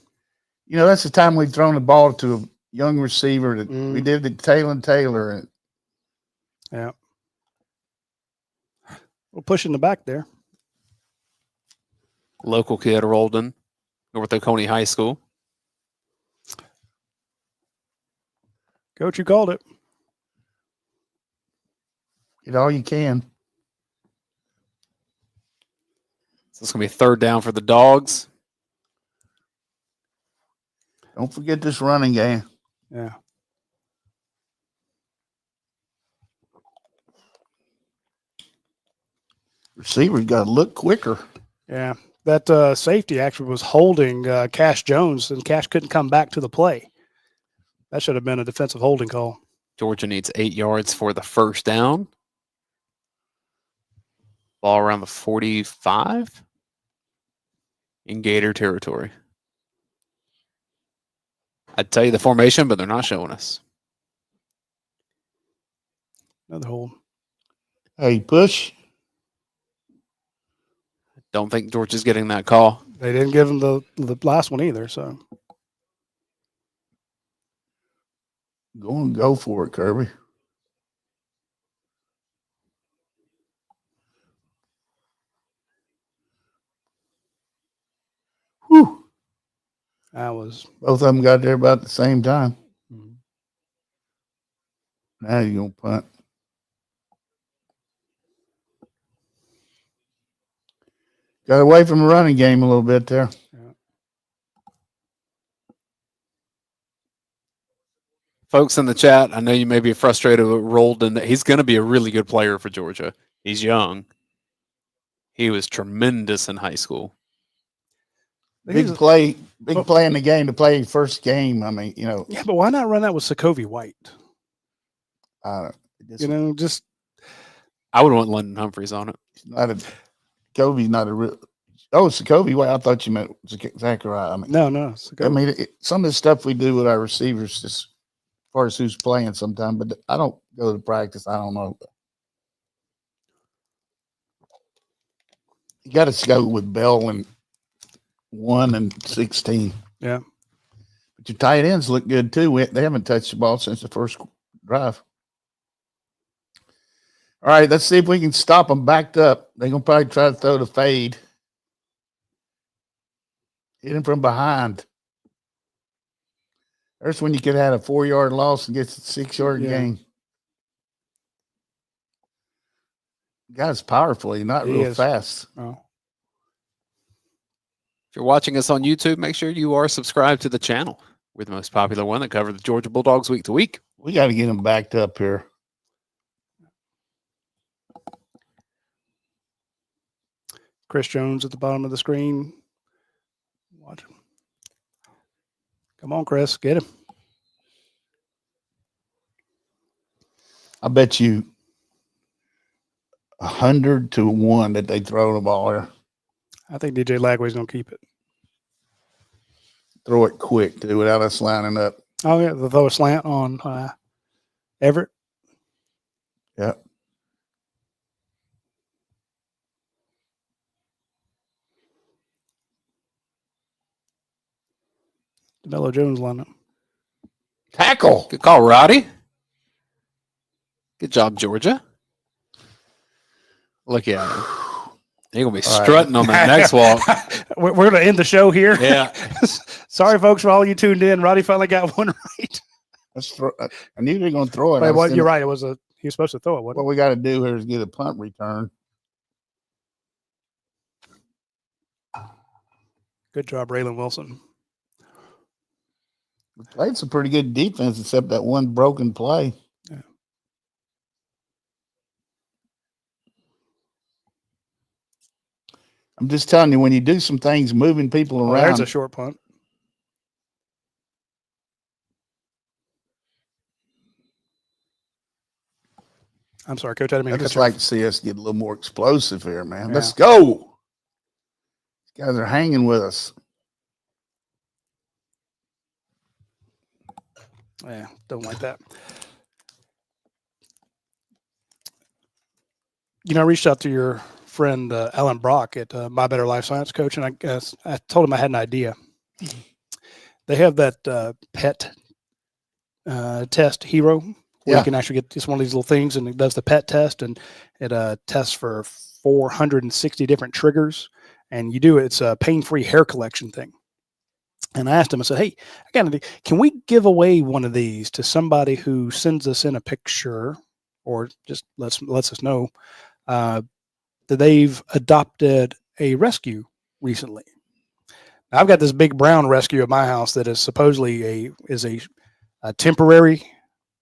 That's the time we've thrown the ball to a young receiver that we did the Taylor. Yeah. We're pushing the back there. Local kid, Roldan, North Oconee High School. Coach, you called it. Get all you can. So it's going to be 3rd down for the Dogs. Don't forget this running game. Yeah. Receiver's got to look quicker. Yeah. That safety actually was holding Cash Jones, and Cash couldn't come back to the play. That should have been a defensive holding call. Georgia needs 8 yards for the 1st down. Ball around the 45 in Gator territory. I'd tell you the formation, but they're not showing us. Another hold. Hey, push. Don't think Georgia's getting that call. They didn't give him the last one either, so. Go for it, Kirby. Whew. Both of them got there about the same time. Mm-hmm. Now you're going to punt. Got away from the running game a little bit there. Yeah. Folks in the chat, I know you may be frustrated with Roldan. He's going to be a really good player for Georgia. He's young. He was tremendous in high school. Big play in the game to play first game. I mean, Yeah, but why not run that with Sokovie White? Just I would want London Humphreys on it. Sokovie's not a real. Oh, Sokovie White. I thought you meant Zachariah. I mean, no. Sokovie. I mean, some of the stuff we do with our receivers, just as far as who's playing, sometimes. But I don't go to practice. I don't know. You got to go with Bell and 1 and 16. Yeah. But your tight ends look good too. They haven't touched the ball since the first drive. All right, let's see if we can stop them backed up. They're going to probably try to throw the fade. Hit him from behind. There's when you could have a 4-yard loss and gets a 6-yard gain. Guy's powerful. He's not real fast. Oh. If you're watching us on YouTube, make sure you are subscribed to the channel. We're the most popular one that covers the Georgia Bulldogs week to week. We got to get them backed up here. Chris Jones at the bottom of the screen. Watch him. Come on, Chris. Get him. I bet you 100 to 1 that they throw the ball there. I think DJ Lagway's going to keep it. Throw it quick, too, without us lining up. Oh, yeah. They'll throw a slant on Everett. Yeah. DeMello Jones line up. Tackle. Good call, Roddy. Good job, Georgia. Look at him. You're going to be strutting on that next walk. We're going to end the show here. Yeah. Sorry, folks, for all you tuned in. Roddy finally got one right. I knew they were going to throw it. Wait, you're right. He was supposed to throw it. What we got to do here is get a punt return. Good job, Raylan Wilson. We played some pretty good defense, except that one broken play. Yeah. I'm just telling you, when you do some things, moving people around. There's a short punt. I'm sorry, Coach. I just like to see us get a little more explosive here, man. Yeah. Let's go. These guys are hanging with us. Yeah, don't like that. I reached out to your friend Alan Brock at My Better Life Science Coach, and I told him I had an idea. They have that pet test hero where you can actually get just one of these little things, and it does the pet test, and it tests for 460 different triggers, and you do it. It's a pain-free hair collection thing. And I asked him, I said, hey, can we give away one of these to somebody who sends us in a picture or just lets us know that they've adopted a rescue recently? Now, I've got this big brown rescue at my house that is supposedly a temporary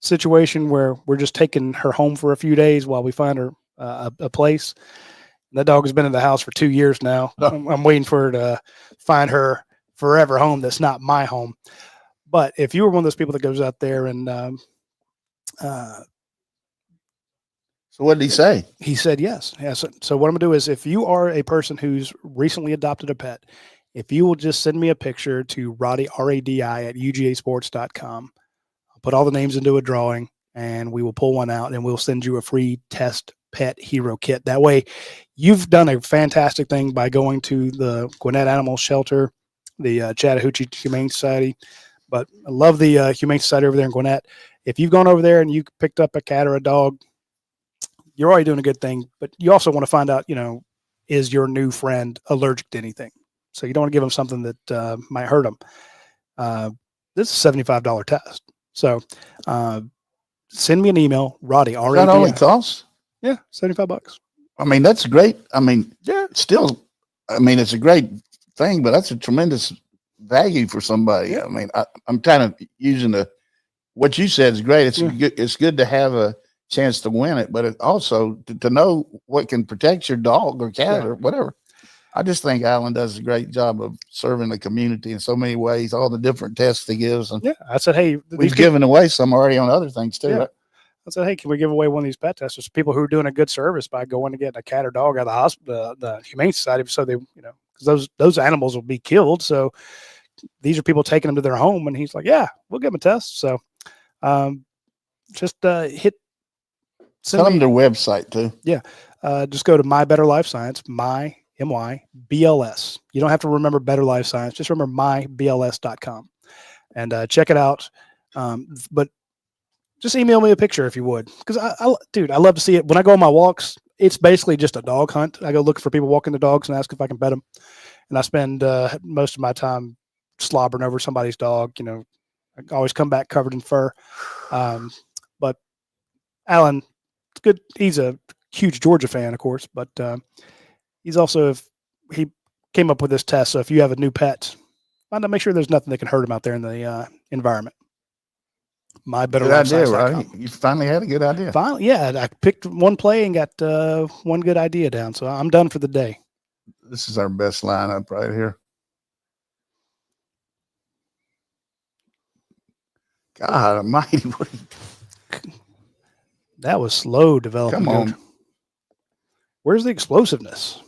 situation where we're just taking her home for a few days while we find her a place. And that dog has been in the house for 2 years now. I'm waiting for her to find her forever home that's not my home. But if you were one of those people that goes out there and so what did he say? He said yes. So what I'm gonna do is, if you are a person who's recently adopted a pet, if you will just send me a picture to Radi, R-A-D-I, at UGAsports.com, I'll put all the names into a drawing and we will pull one out and we'll send you a free test pet hero kit. That way you've done a fantastic thing by going to the Gwinnett Animal Shelter, the Chattahoochee Humane Society, but I love the Humane Society over there in Gwinnett. If you've gone over there and you picked up a cat or a dog, you're already doing a good thing, but you also want to find out, is your new friend allergic to anything? So you don't want to give them something that might hurt them. This is a $75 test. So send me an email, Radi. That only costs? Yeah, $75. I mean, that's great. I mean, yeah, still, it's a great thing, but that's a tremendous value for somebody. Yeah. I mean, I'm kind of using what you said is great. It's good. It's good to have a chance to win it, but it also to know what can protect your dog or cat or whatever. I just think Allen does a great job of serving the community in so many ways, all the different tests he gives. And I said, hey, we've given away some already on other things too. Yeah. Right? I said, hey, can we give away one of these pet tests to people who are doing a good service by going to get a cat or dog out of the hospital, the Humane Society, so they, because those animals will be killed. So these are people taking them to their home, and he's like, yeah, we'll give them a test. So just hit. Tell them their website too. Yeah. Just go to My Better Life Science, MyBLS. You don't have to remember Better Life Science. Just remember mybls.com and check it out. But just email me a picture if you would. Because, I love to see it. When I go on my walks, it's basically just a dog hunt. I go looking for people walking the dogs and ask if I can pet them. And I spend most of my time slobbering over somebody's dog. I always come back covered in fur. But Alan, it's good. He's a huge Georgia fan, of course, but he's also, he came up with this test. So if you have a new pet, find out, make sure there's nothing that can hurt him out there in the environment. My Better Life idea, Science. right? You finally had a good idea. Finally, yeah. I picked one play and got one good idea down. So I'm done for the day. This is our best lineup right here. God almighty. That was slow developing. Come on. Coach. Where's the explosiveness?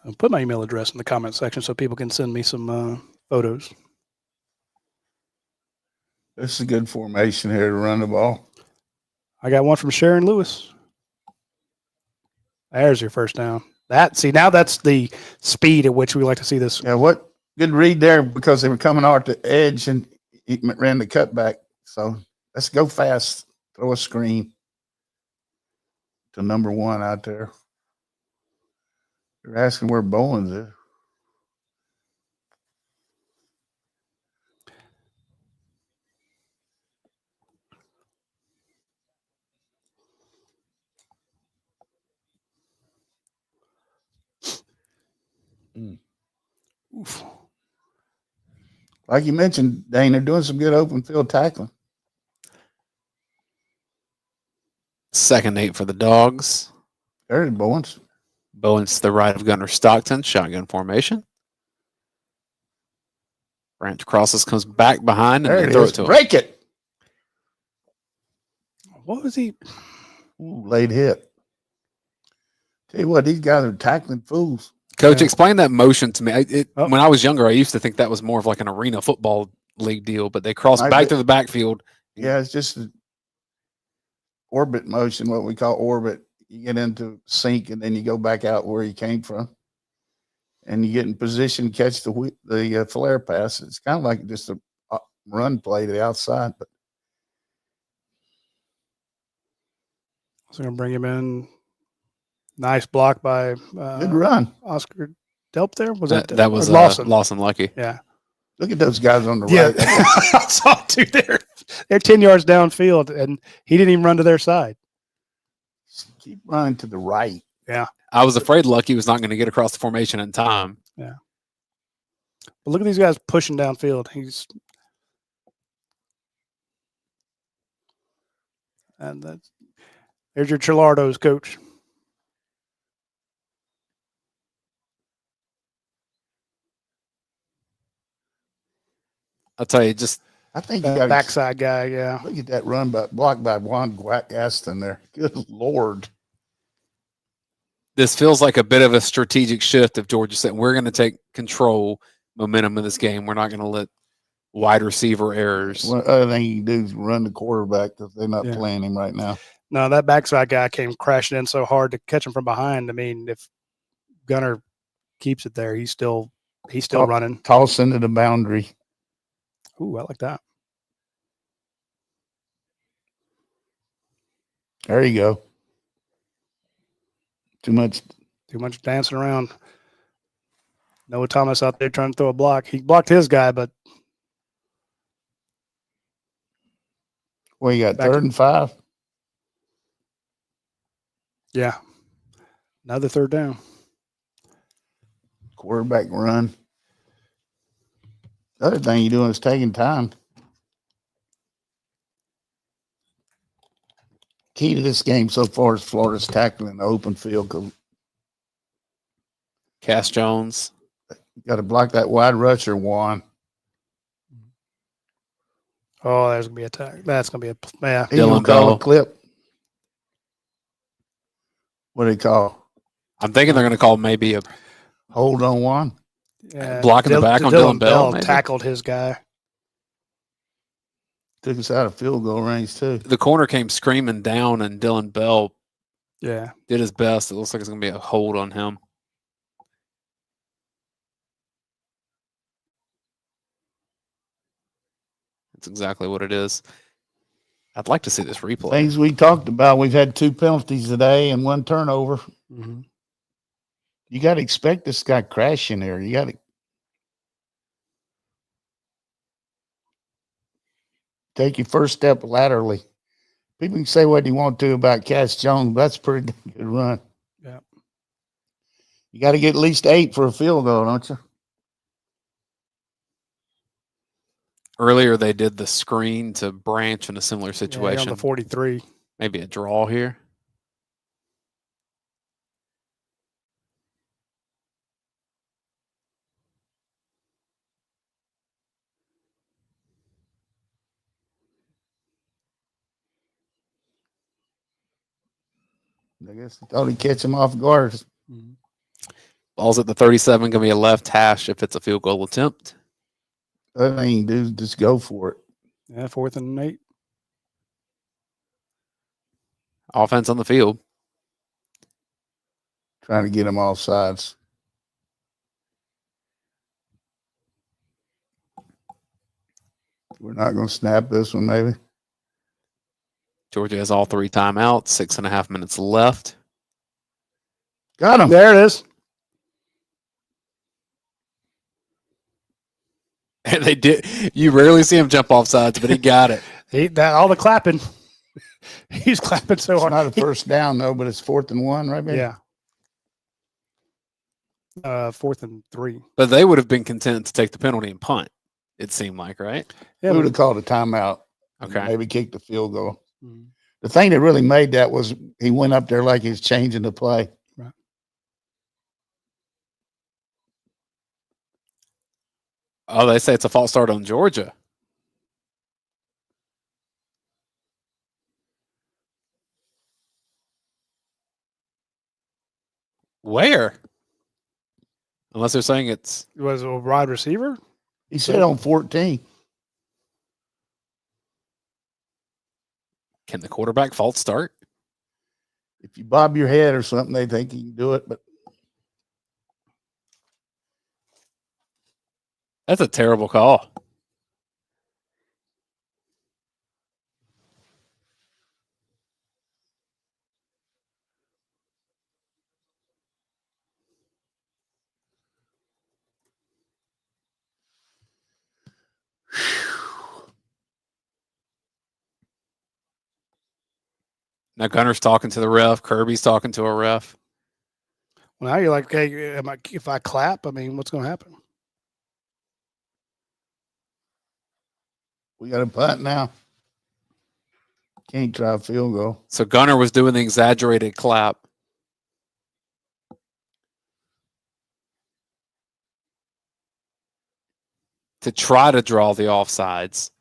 I'll put my email address in the comment section so people can send me some photos. This is a good formation here to run the ball. I got one from Sharon Lewis. There's your first down. Now that's the speed at which we like to see this. Yeah, what good read there because they were coming out the edge and he ran the cutback. So let's go fast. Throw a screen to number 1 out there. You're asking where Bowens is. Oof. Like you mentioned, Dayne, they're doing some good open field tackling. 2nd 8 for the Dogs. There's Bowens. Bowens to the right of Gunner Stockton, shotgun formation. Branch crosses, comes back behind, and they throw it to him. Break it. What was he? Ooh, late hit. Tell you what, these guys are tackling fools. Coach, explain that motion to me. When I was younger, I used to think that was more of like an arena football league deal, but they cross back to the backfield. Yeah, it's just an orbit motion, what we call orbit. You get into sync, and then you go back out where you came from, and you get in position, catch the flare pass. It's kind of like just a run play to the outside. But So going to bring him in. Nice block by good run. Oscar Delp there. Was that was Lawson Lucky. Yeah. Look at those guys on the right. I saw two there. They're 10 yards downfield, and he didn't even run to their side. Keep running to the right. Yeah. I was afraid Lucky was not going to get across the formation in time. Yeah. But look at these guys pushing downfield. There's your Chilardos, coach. I'll tell you, I think you got backside guy. Yeah. Look at that run blocked by Juan Gaston there. Good Lord. this feels like a bit of a strategic shift of Georgia saying we're going to take control momentum of this game. We're not going to let wide receiver errors. One other thing you can do is run the quarterback because they're not playing him right now. No, that backside guy came crashing in so hard to catch him from behind. I mean, if Gunner keeps it there, he's still running. Toss into the boundary. Ooh, I like that. There you go. Too much dancing around. Noah Thomas out there trying to throw a block. He blocked his guy, but well, you got 3rd and 5. Yeah. Another 3rd down. Quarterback run. The other thing you're doing is taking time. Key to this game so far is Florida's tackling the open field. Cause Cass Jones. got to block that wide rusher, Juan. Oh, there's gonna be a tag. That's gonna be a yeah. He gonna Dylan call Bell. a clip. What do they call? I'm thinking they're going to call maybe a Hold on, Juan. Yeah, Blocking the back on Dylan Bell, maybe? tackled his guy. Took us out of field goal range too. the corner came screaming down, and Dylan Bell Yeah, did his best. It looks like it's going to be a hold on him. That's exactly what it is. I'd like to see this replay. Things we talked about. We've had 2 penalties today and 1 turnover. mm-hmm. You got to expect this guy crashing there. You got to take your first step laterally. People can say what you want to about Cass Jones, but that's a pretty good run. Yeah. You got to get at least 8 for a field goal, don't you? Earlier, they did the screen to Branch in a similar Yeah, situation. on the 43. Maybe a draw here. I guess he thought he'd catch him off guard. Mm-hmm. Ball's at the 37, going to be a left hash if it's a field goal attempt. Other thing you can do is just go for it. Yeah, 4th and 8. Offense on the field. Trying to get him off sides. We're not going to snap this one, maybe. Georgia has all 3 timeouts, 6.5 minutes left. Got him. There it is. And they did. You rarely see him jump off sides, but he got it. All the clapping. He's clapping so It's hard. not a first down, though, but it's 4th and 1, right, baby? Yeah. 4th and 3. But they would have been content to take the penalty and punt, it seemed like, right? Yeah, We would have called a timeout. Okay. Maybe kicked the field goal. Mhm. The thing that really made that was he went up there like he's changing the play. Right. Oh, they say it's a false start on Georgia. Where? Unless they're saying it's Was it a wide receiver? He said on 14. can the quarterback false start? If you bob your head or something, they think you can do it. But That's a terrible call. Now Gunner's talking to the ref. Kirby's talking to a ref. Well, now you're like, okay, if I clap, I mean, what's going to happen? we got a punt now. Can't try a field goal. So Gunner was doing the exaggerated clap. To try to draw the offsides.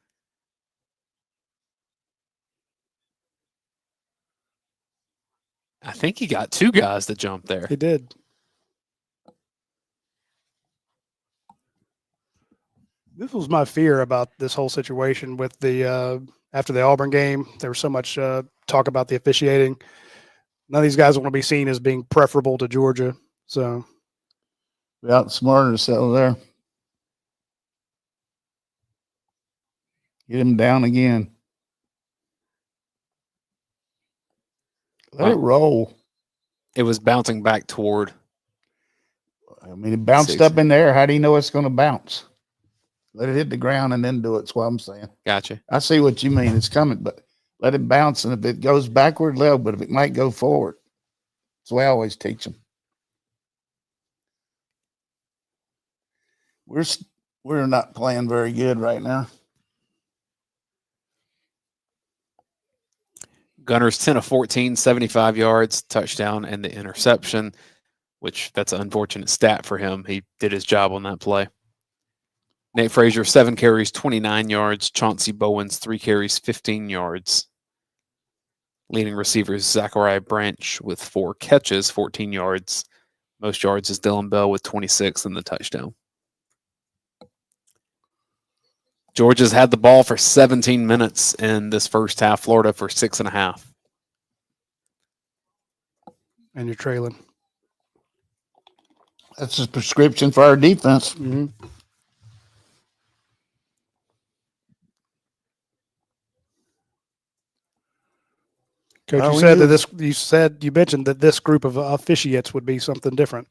I think he got 2 guys to jump there. He did. This was my fear about this whole situation with the after the Auburn game. There was so much talk about the officiating. None of these guys want to be seen as being preferable to Georgia. So We outsmarted ourselves there. Get him down again. Let it roll. It was bouncing back toward. I mean, it bounced 60. up in there. How do you know it's going to bounce? Let it hit the ground and then do it. That's what I'm saying. Gotcha. I see what you mean. It's coming, but let it bounce. And if it goes backward, let it, but if it might go forward. That's the way I always teach them. we're not playing very good right now. Gunners 10 of 14, 75 yards, touchdown, and the interception, which that's an unfortunate stat for him. He did his job on that play. Nate Frazier, 7 carries, 29 yards. Chauncey Bowens, 3 carries, 15 yards. Leading receivers, Zachariah Branch with 4 catches, 14 yards. Most yards is Dylan Bell with 26 and the touchdown. Georgia's had the ball for 17 minutes in this first half. Florida for 6.5. And you're trailing. That's a prescription for our defense. Mm-hmm. Coach, Well, you mentioned that this group of officiates would be something different.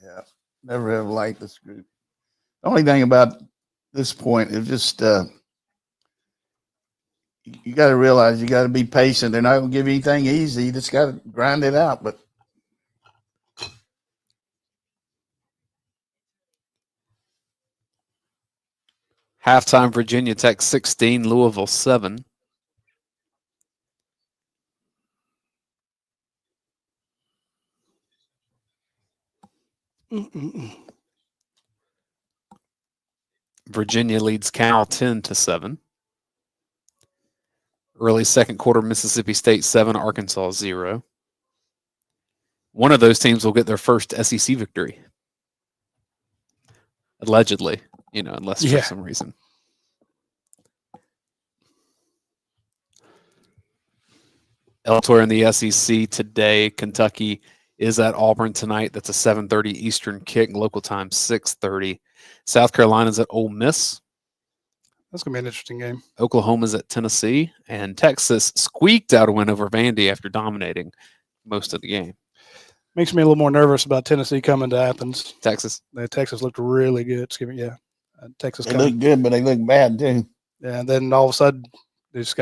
Yeah, never have liked this group. The only thing about this point is just you got to realize you got to be patient. They're not going to give you anything easy. You just got to grind it out. But Halftime, Virginia Tech 16, Louisville 7. Virginia leads Cal 10-7. Early second quarter, Mississippi State 7, Arkansas 0. One of those teams will get their first SEC victory. Allegedly, unless for some reason. Elsewhere in the SEC today, Kentucky is at Auburn tonight. That's a 7:30 Eastern kick, local time 6:30. South Carolina's at Ole Miss. That's going to be an interesting game. Oklahoma's at Tennessee. And Texas squeaked out a win over Vandy after dominating most of the game. Makes me a little more nervous about Tennessee coming to Athens. Texas looked really good. Texas. they look good, but they look bad too. Yeah, and then all of a sudden they just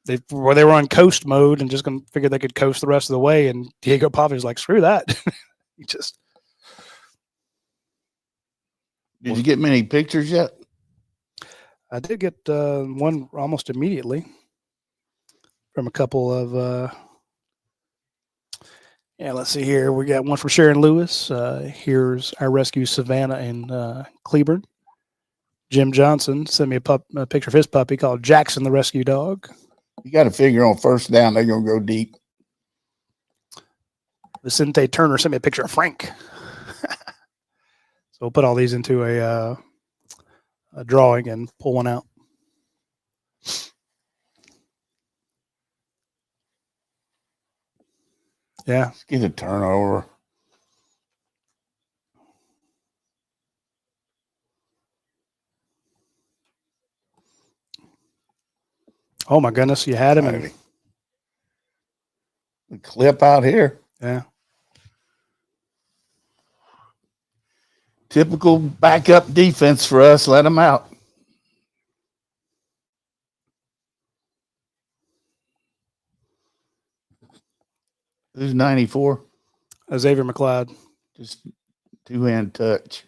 they were on coast mode and just going to figure they could coast the rest of the way. And Diego Pavia was like, screw that. He just. Did you get many pictures yet? I did get one almost immediately from a couple of. Let's see here. We got one from Sharon Lewis. Here's our rescue Savannah in Cleburne. Jim Johnson sent me a picture of his puppy called Jackson, the rescue dog. You got to figure on first down, they're going to go deep. Vicente Turner sent me a picture of Frank. So we'll put all these into a drawing and pull one out. Yeah. Let's get a turnover. Oh, my goodness. You had him. The clip out here. Yeah. Typical backup defense for us. Let them out. Who's 94? Xavier McLeod. Just two-hand touch.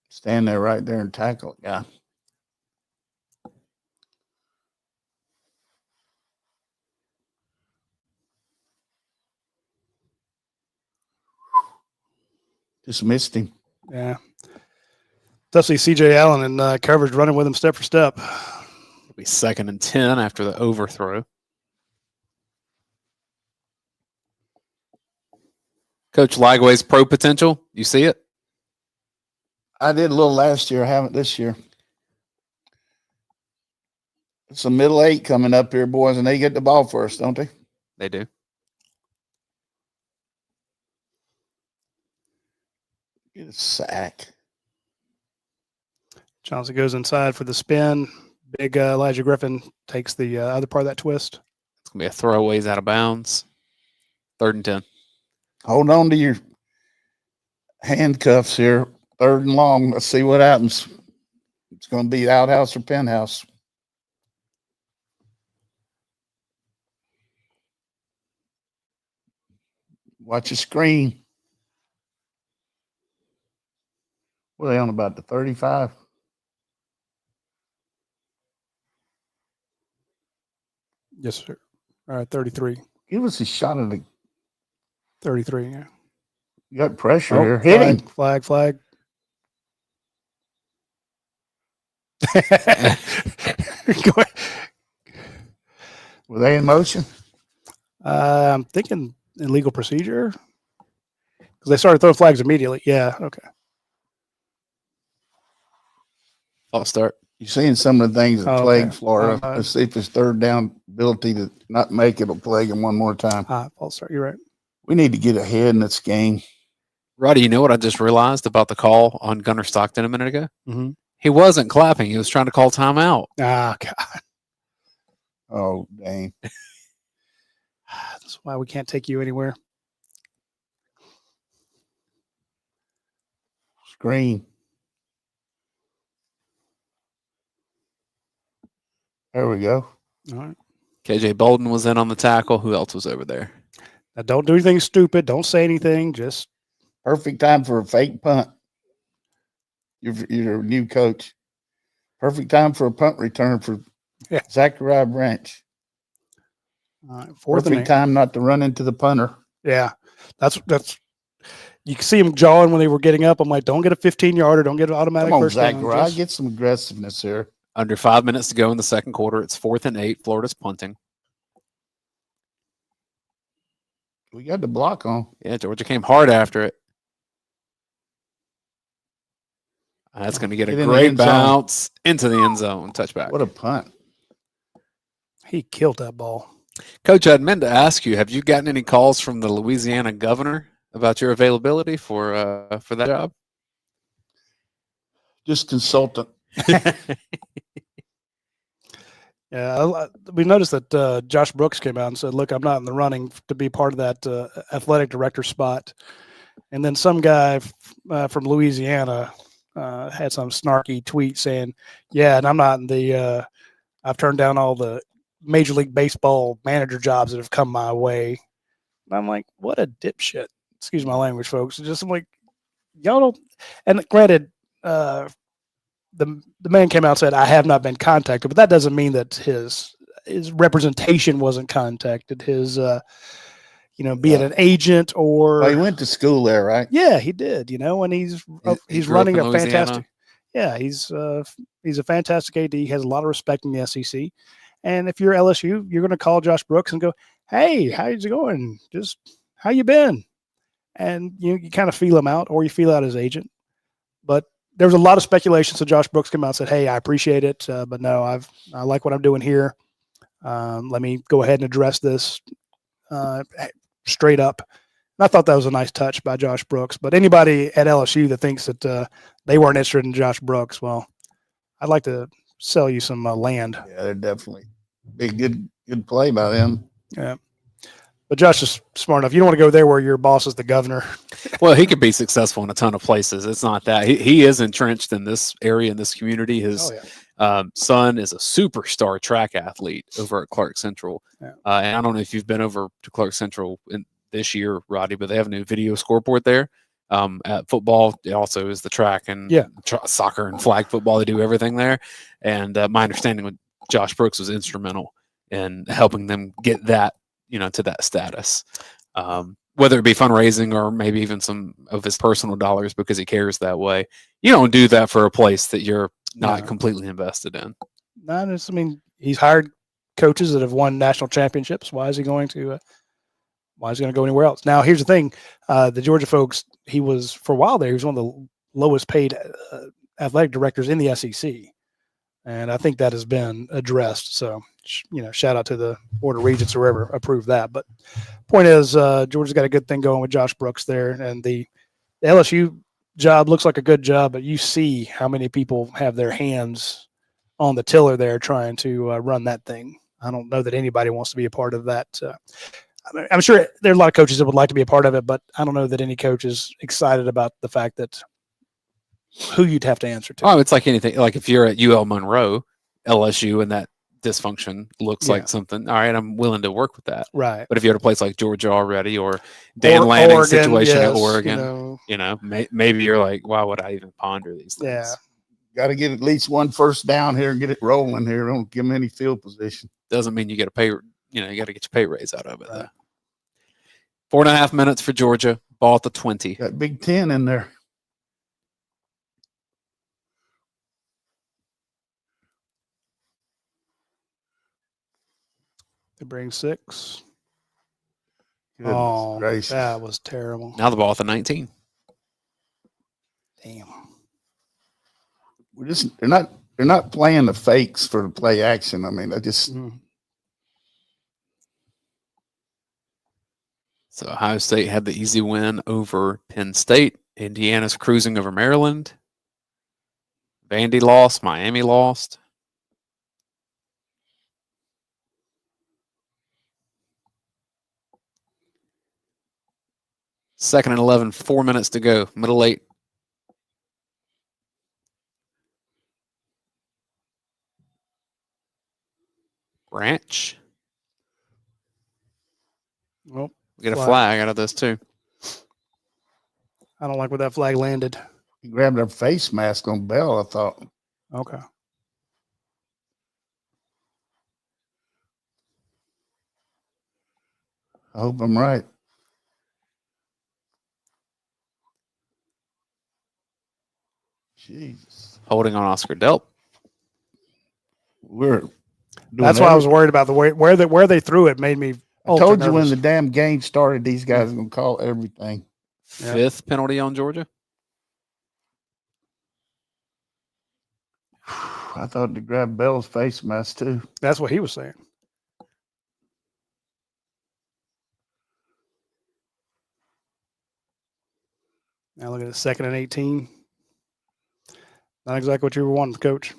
Stand there right there and tackle it, guy. Just missed him. Yeah. Especially C.J. Allen in coverage running with him step for step. It'll be 2nd and 10 after the overthrow. Coach Lagway's pro potential, you see it? I did a little last year. I haven't this year. It's a middle 8 coming up here, boys, and they get the ball first, don't they? They do. Get a sack. Johnson goes inside for the spin. Big Elijah Griffin takes the other part of that twist. It's going to be a throwaways out of bounds. 3rd and 10. Hold on to your handcuffs here. 3rd and long. Let's see what happens. It's going to be outhouse or penthouse. Watch your screen. What are they on, about the 35? Yes, sir. All right, 33. Give us a shot at the. 33, yeah. You got pressure Oh, here. Hit him. Flag. Go ahead. Were they in motion? I'm thinking illegal procedure because they started throwing flags immediately. Yeah, okay. False start. You're seeing some of the things that Oh, plague okay. Florida. Let's see if his third down ability to not make it will plague him one more time. False start. You're right. We need to get ahead in this game. Roddy, you know what I just realized about the call on Gunnar Stockton a minute ago? Mm-hmm. He wasn't clapping. He was trying to call timeout. Ah, God. Oh, dang. That's why we can't take you anywhere. Screen. There we go. All right. KJ Bolden was in on the tackle. Who else was over there? Now, don't do anything stupid. Don't say anything. Just Perfect time for a fake punt. You're a new coach. Perfect time for a punt return for Zachariah Branch. all right, fourth and Perfect 8. time not to run into the punter. Yeah, that's. You can see him jawing when they were getting up. I'm like, don't get a 15-yarder. Don't get an automatic Come on, first down. Zachariah. Just- Get some aggressiveness here. Under 5 minutes to go in the second quarter. It's 4th and 8. Florida's punting. We got the block on. Yeah, Georgia came hard after it. That's going to get a Get in the great end zone. bounce into the end zone. Touchback. What a punt. He killed that ball. Coach, I'd meant to ask you, have you gotten any calls from the Louisiana governor about your availability for that job? Just consultant. Yeah, we noticed that Josh Brooks came out and said, look, I'm not in the running to be part of that athletic director spot. And then some guy from Louisiana had some snarky tweet saying, yeah, and I'm not in the I've turned down all the Major League Baseball manager jobs that have come my way. And I'm like, what a dipshit. Excuse my language, folks. Just I'm like, y'all don't. And granted, the man came out and said, I have not been contacted, but that doesn't mean that his representation wasn't contacted. His, be it an agent or. Well, he went to school there, right? Yeah, he did, and he's running a fantastic. Yeah, he's a fantastic AD. He has a lot of respect in the SEC. And if you're LSU, you're going to call Josh Brooks and go, hey, how's it going? Just how you been? And you kind of feel him out, or you feel out his agent. But there was a lot of speculation. So Josh Brooks came out and said, hey, I appreciate it. But no, I like what I'm doing here. Let me go ahead and address this straight up. And I thought that was a nice touch by Josh Brooks. But anybody at LSU that thinks that they weren't interested in Josh Brooks, well, I'd like to sell you some land. Yeah, they're definitely big, good play by them. Yeah. But Josh is smart enough. You don't want to go there where your boss is the governor. Well, he could be successful in a ton of places. It's not that. He is entrenched in this area, in this community. His son is a superstar track athlete over at Clark Central. Yeah. And I don't know if you've been over to Clark Central this year, Roddy, but they have a new video scoreboard there. At football, it also is the track and soccer and flag football. They do everything there. And my understanding with Josh Brooks was instrumental in helping them get that, to that status, whether it be fundraising or maybe even some of his personal dollars because he cares that way. You don't do that for a place that you're not completely invested in. He's hired coaches that have won national championships. Why is he going to go anywhere else? Now, here's the thing. The Georgia folks, he was, for a while there, he was one of the lowest paid athletic directors in the SEC. And I think that has been addressed. So, shout out to the Board of Regents, whoever approved that. But point is, Georgia's got a good thing going with Josh Brooks there. And the LSU job looks like a good job, but you see how many people have their hands on the tiller there trying to run that thing. I don't know that anybody wants to be a part of that. I'm sure there are a lot of coaches that would like to be a part of it, but I don't know that any coach is excited about the fact that who you'd have to answer to. Oh, it's like anything. Like if you're at UL Monroe, LSU, and that dysfunction looks Yeah. like something. All right, I'm willing to work with that. Right. But if you're at a place like Georgia already, or Dan Lanning's Oregon, situation at yes, Oregon, maybe you're like, why would I even ponder these things? Yeah. Got to get at least one first down here and get it rolling here. Don't give them any field position. Doesn't mean you get a pay. You got to get your pay raise out of it, Right. though. 4.5 minutes for Georgia. Ball at the 20. Got Big 10 in there. They bring 6. Goodness gracious. That was terrible. Now the ball at the 19. Damn. They're not playing the fakes for the play action. I mean, So Ohio State had the easy win over Penn State. Indiana's cruising over Maryland. Vandy lost. Miami lost. Second and 11, 4 minutes to go. Middle 8. Branch. Well, Get a flag out of this, too. I don't like where that flag landed. he grabbed their face mask on Bell, I thought. Okay. I hope I'm right. Jesus. Holding on Oscar Delp. That's why I was worried about the way where they threw it made me. I told you when the damn game started, these guys are going to call everything. Yeah. 5th penalty on Georgia. I thought to grab Bell's face mask too. That's what he was saying. Now look at it, 2nd and 18. Not exactly what you were wanting, Coach.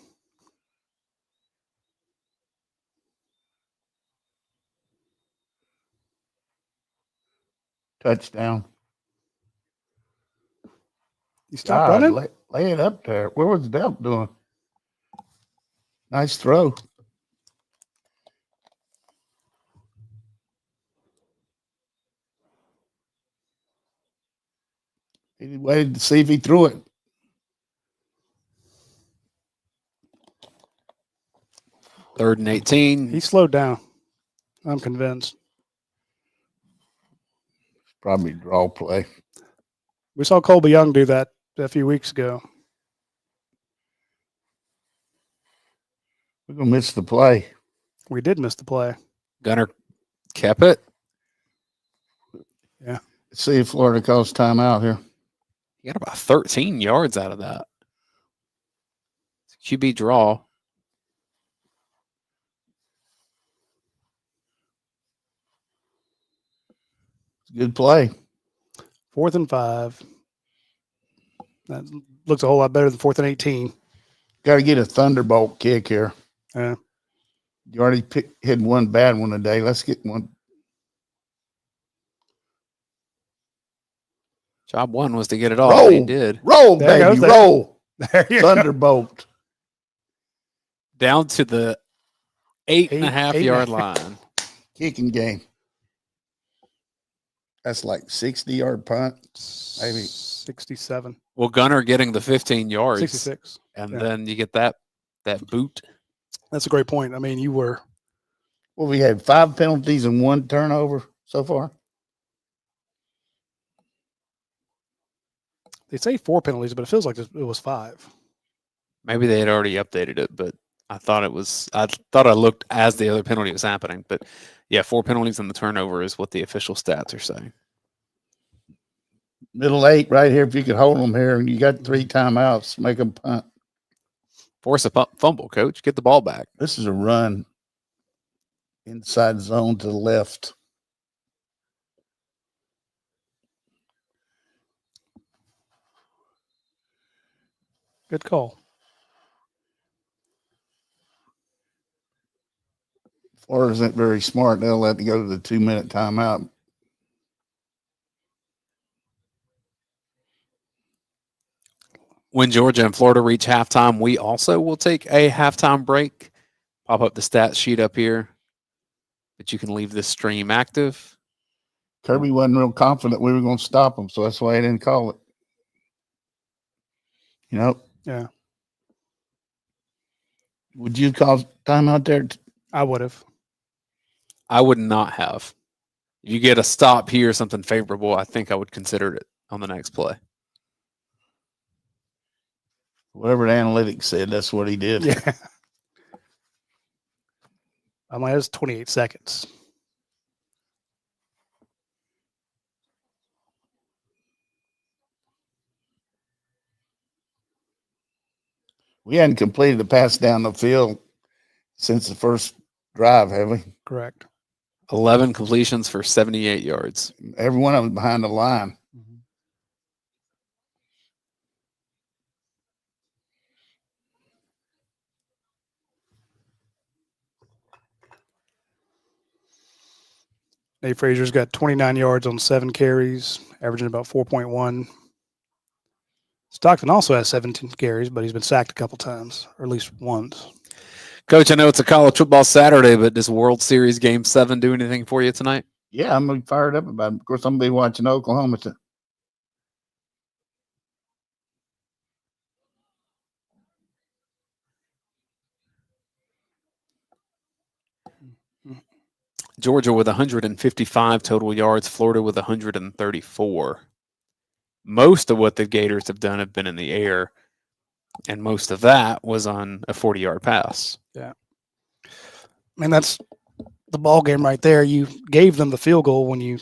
Touchdown. You stopped running? Lay it up there. Where was Delp doing? Nice throw. He waited to see if he threw it. Third and 18. He slowed down. I'm convinced. Probably draw play. We saw Colby Young do that a few weeks ago. We're going to miss the play. We did miss the play. Gunner kept it. Yeah. Let's see if Florida calls timeout here. He got about 13 yards out of that. It's a QB draw. It's a good play. 4th and 5. That looks a whole lot better than 4th and 18. Got to get a thunderbolt kick here. Yeah. You already hit one bad one today. Let's get one. Job 1 was to get it off. Roll. He did. Roll, There baby, goes roll. There you Thunderbolt. Down to the 8.5 yard eight. line. Kicking game. That's like 60-yard punt. Maybe 67. Well, Gunner getting the 15 yards. 66. And Yeah. then you get that boot. That's a great point. I mean, you were. Well, we had 5 penalties and 1 turnover so far. They say 4 penalties, but it feels like it was 5. Maybe they had already updated it, but I thought I looked as the other penalty was happening. But yeah, 4 penalties and the turnover is what the official stats are saying. Middle 8 right here. If you could hold them here, and you got 3 timeouts, make them punt. Force a fumble, coach. Get the ball back. This is a run inside zone to the left. Good call. Florida isn't very smart. They'll let it go to the 2-minute timeout. When Georgia and Florida reach halftime, we also will take a halftime break. pop up the stats sheet up here, but you can leave the stream active. Kirby wasn't real confident we were going to stop him, so that's why he didn't call it. You know? Yeah. Would you call timeout there? I would have. I would not have. If you get a stop here, something favorable, I think I would consider it on the next play. Whatever the analytics said, that's what he did. Yeah. I'm like, it's 28 seconds. We hadn't completed a pass down the field since the first drive, have we? Correct. 11 completions for 78 yards. Every one of them behind the line. Mm-hmm. Nate Frazier's got 29 yards on 7 carries, averaging about 4.1. Stockton also has 17 carries, but he's been sacked a couple times, or at least once. Coach, I know it's a college football Saturday, but does World Series Game 7 do anything for you tonight? Yeah, I'm gonna be fired up about it. Of course, I'm gonna be watching Oklahoma. Georgia with 155 total yards, Florida with 134. Most of what the Gators have done have been in the air, and most of that was on a 40-yard pass. Yeah. I mean, that's the ball game right there. You gave them the field goal when you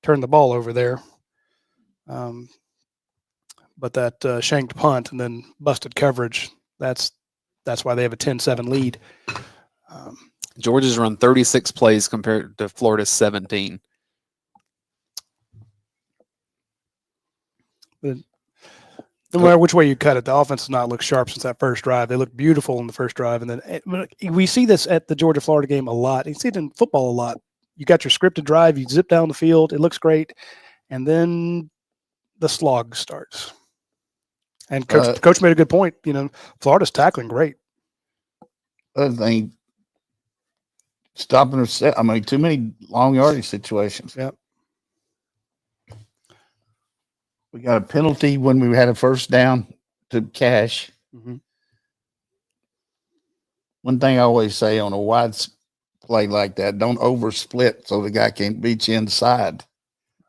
turned the ball over there. But that shanked punt and then busted coverage, that's why they have a 10-7 lead. Georgia's run 36 plays compared to Florida's 17. But no matter which way you cut it, the offense has not looked sharp since that first drive. They looked beautiful in the first drive. And then we see this at the Georgia-Florida game a lot. You see it in football a lot. You got your scripted drive, you zip down the field, it looks great, and then the slog starts. And Coach made a good point. You know, Florida's tackling great. Other thing, stopping or set. I mean, too many long yardage situations. Yep. We got a penalty when we had a first down to Cash. Mm-hmm. One thing I always say on a wide play like that, don't oversplit so the guy can't beat you inside.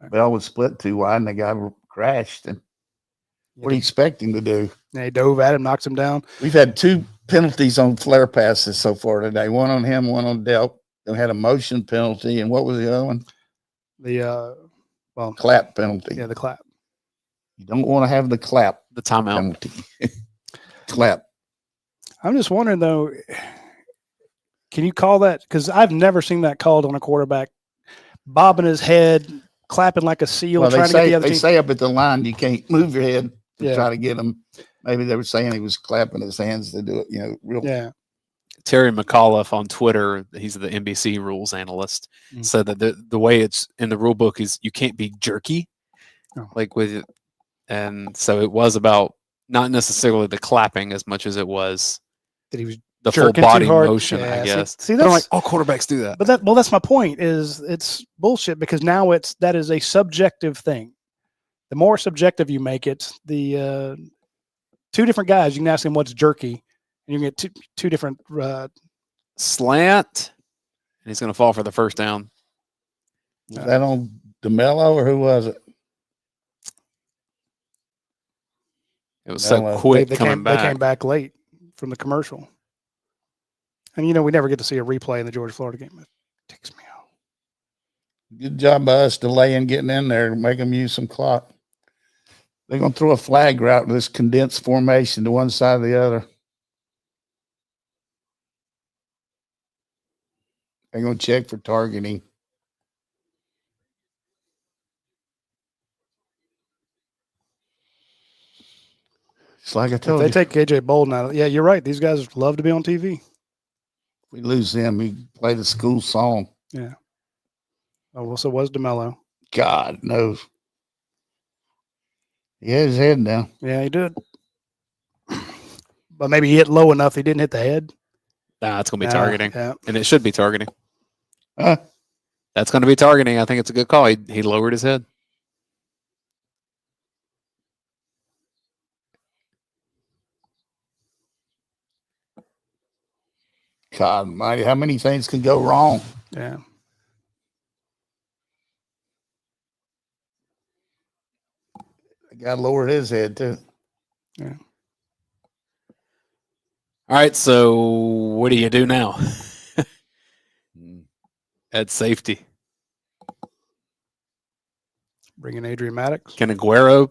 They always split too wide and the guy crashed. And what do you expect him to do? Yeah, he dove at him, knocks him down. We've had 2 penalties on flare passes so far today. One on him, one on Delp. Then we had a motion penalty, and what was the other one? The clap penalty. Yeah, the clap. You don't want to have the clap. The timeout penalty. Clap. I'm just wondering though, can you call that? Because I've never seen that called on a quarterback, bobbing his head, clapping like a seal, well, trying to get the other they team. say up at the line you can't move your head to Yeah. try to get him. Maybe they were saying he was clapping his hands to do it. You know, real. Yeah. Terry McAuliffe on Twitter, he's the NBC rules analyst, said that the way it's in the rule book is you can't be jerky, like with it. And so it was about not necessarily the clapping as much as it was that he was the full jerking body too hard. motion, Yeah, I guess. See, But I'm that's like, all quarterbacks do that. But that's my point. Is it's bullshit because now that is a subjective thing. The more subjective you make it, the 2 different guys you can ask them what's jerky, and you can get two different slant, and he's going to fall for the first down. Was that on DeMello or who was it? It was so quick coming back. They came back late from the commercial. And, you know, we never get to see a replay in the Georgia-Florida game. It ticks me off. Good job by us delaying getting in there to make them use some clock. They're going to throw a flag route with this condensed formation to one side or the other. They're going to check for targeting. It's like I told you. If they take KJ Bolden out, yeah, you're right. These guys love to be on TV. If we lose him, we play the school song. Yeah. Oh, well, so was DeMello. God knows. He had his head down. Yeah, he did. But maybe he hit low enough he didn't hit the head. Nah, it's going to be Nah, targeting. yeah. And it should be targeting. Huh? That's going to be targeting. I think it's a good call. He lowered his head. God almighty, how many things can go wrong? Yeah. The guy lowered his head too. Yeah. All right, so what do you do now? At safety. Bring in Adrian Maddox. Can Aguero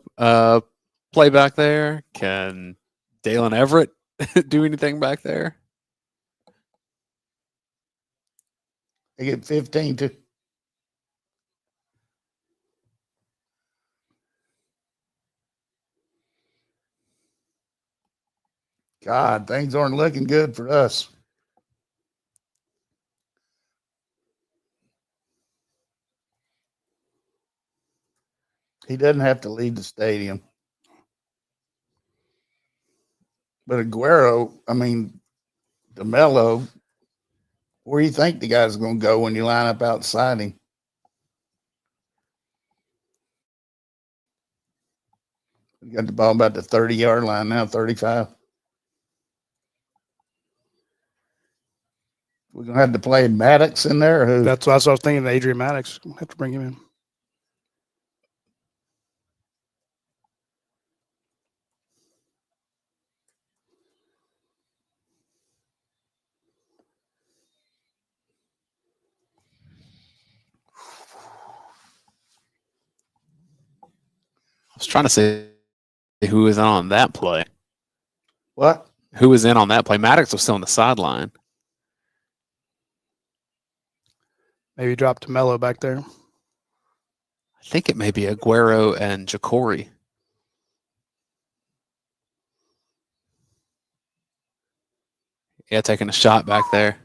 play back there? Can Dalen Everett do anything back there? They get 15 to. God, things aren't looking good for us. He doesn't have to leave the stadium. But Aguero, I mean, DeMello, where do you think the guy's going to go when you line up outside him? We got the ball about the 30-yard line now, 35. We're going to have to play Maddox in there or who? That's what I was thinking. Adrian Maddox. Have to bring him in. I was trying to say who was in on that play. What? Who was in on that play? Maddox was still on the sideline. Maybe drop to Mello back there. I think it may be Aguero and Ja'Cory. Yeah, taking a shot back there.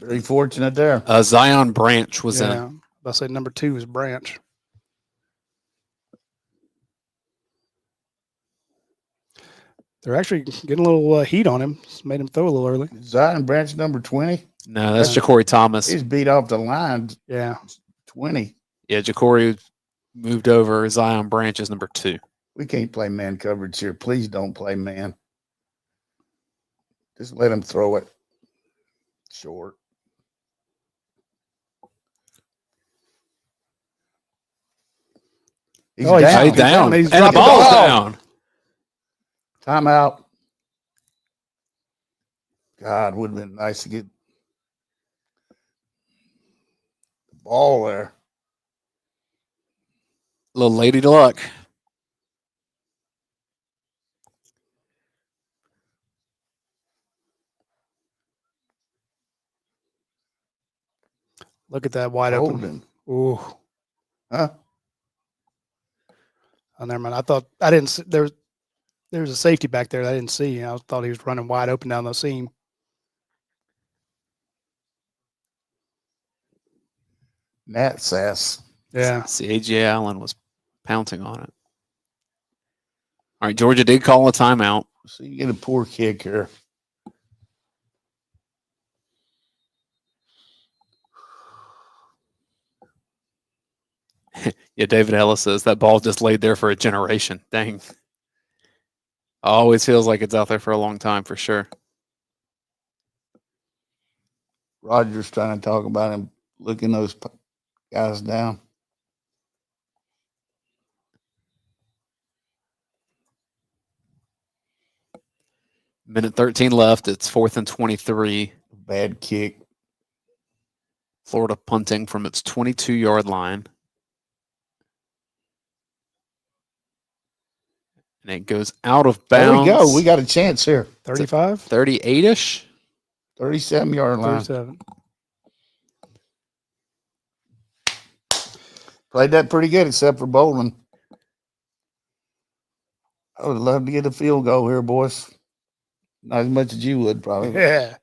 Very fortunate there. Zion Branch was Yeah. in. I say number 2 is Branch. They're actually getting a little heat on him. It's made him throw a little early. Zion Branch number 20. No, that's Yeah. Ja'Cory Thomas. He's beat off the line Yeah. 20. Yeah, Ja'Cory moved over. Zion Branch is number 2. We can't play man coverage here. Please don't play man. Just let him throw it short. He's Oh, down. He's down. He's And the dropping the ball's ball. down. Timeout. God, would have been nice to get the ball there. Little lady to luck. Look at that wide Holding. open. Ooh. Huh? Oh, never mind. I didn't see, there was a safety back there that I didn't see. I thought he was running wide open down the seam. Nat Sass. Yeah. See, A.J. Allen was pouncing on it. All right, Georgia did call a timeout. So you get a poor kick here. Yeah, David Ellis says that ball just laid there for a generation. Dang. Always feels like it's out there for a long time for sure. Roger's trying to talk about him looking those guys down. Minute 13 left. It's 4th and 23. Bad kick. Florida punting from its 22-yard line. And it goes out of bounds. There we go. We got a chance here. 35? 38-ish. 37-yard line. 37. Played that pretty good, except for bowling. I would love to get a field goal here, boys. Not as much as you would, probably. Yeah.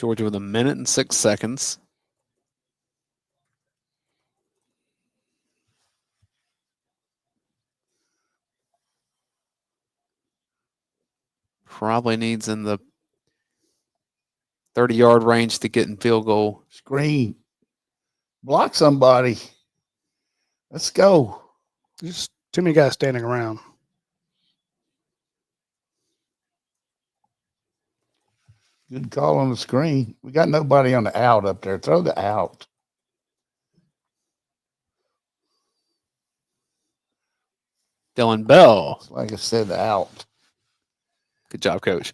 Georgia with 1 minute and 6 seconds. Probably needs in the 30-yard range to get in field goal. Screen. Block somebody. Let's go. Just too many guys standing around. Good call on the screen. We got nobody on the out up there. Throw the out. Dylan Bell. Like I said, the out. Good job, Coach.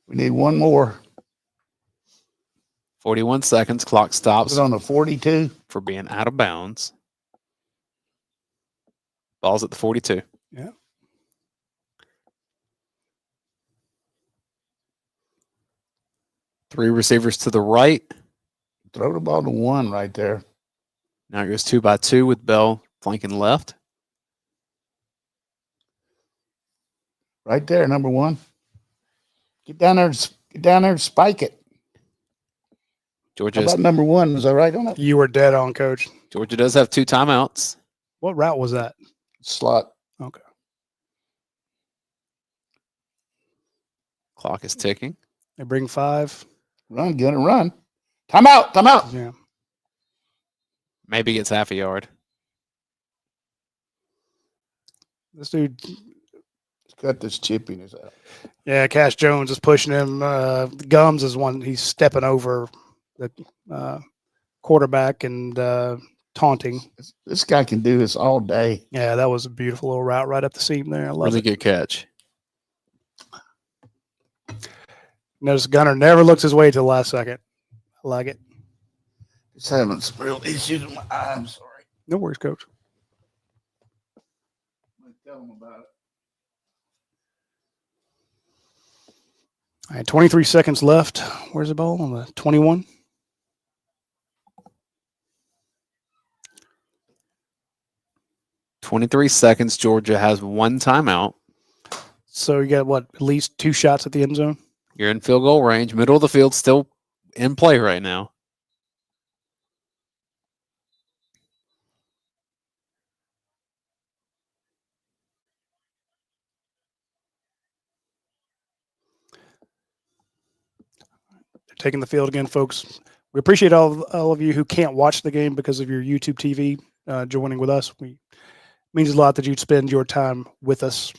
We need one more. 41 seconds. Clock stops. Put it on the 42. For being out of bounds. Ball's at the 42. Yeah. Three receivers to the right. Throw the ball to one right there. Now it goes 2-by-2 with Bell flanking left. Right there, number one. Get down there and spike it. Georgia. How about number one? Was I right on that? You were dead on, Coach. Georgia does have 2 timeouts. What route was that? Slot. Okay. Clock is ticking. They bring 5. Run, gonna run. Timeout. Timeout. Yeah. Maybe gets half a yard. This dude. Let's cut this chippiness out. Yeah, Cash Jones is pushing him. Gums is one. He's stepping over the quarterback and taunting. This guy can do this all day. Yeah, that was a beautiful little route right up the seam there. I love Really it. good catch. Notice Gunner never looks his way to the last second. I like it. Just having some real issues with my eye. I'm sorry. No worries, Coach. Tell him about it. All right, 23 seconds left. Where's the ball? On the 21. .23 Georgia has 1 timeout. So you got, what, at least 2 shots at the end zone? You're in field goal range. Middle of the field still in play right now. They're taking the field again, folks. We appreciate all of you who can't watch the game because of your YouTube TV joining with us. It means a lot that you'd spend your time with us.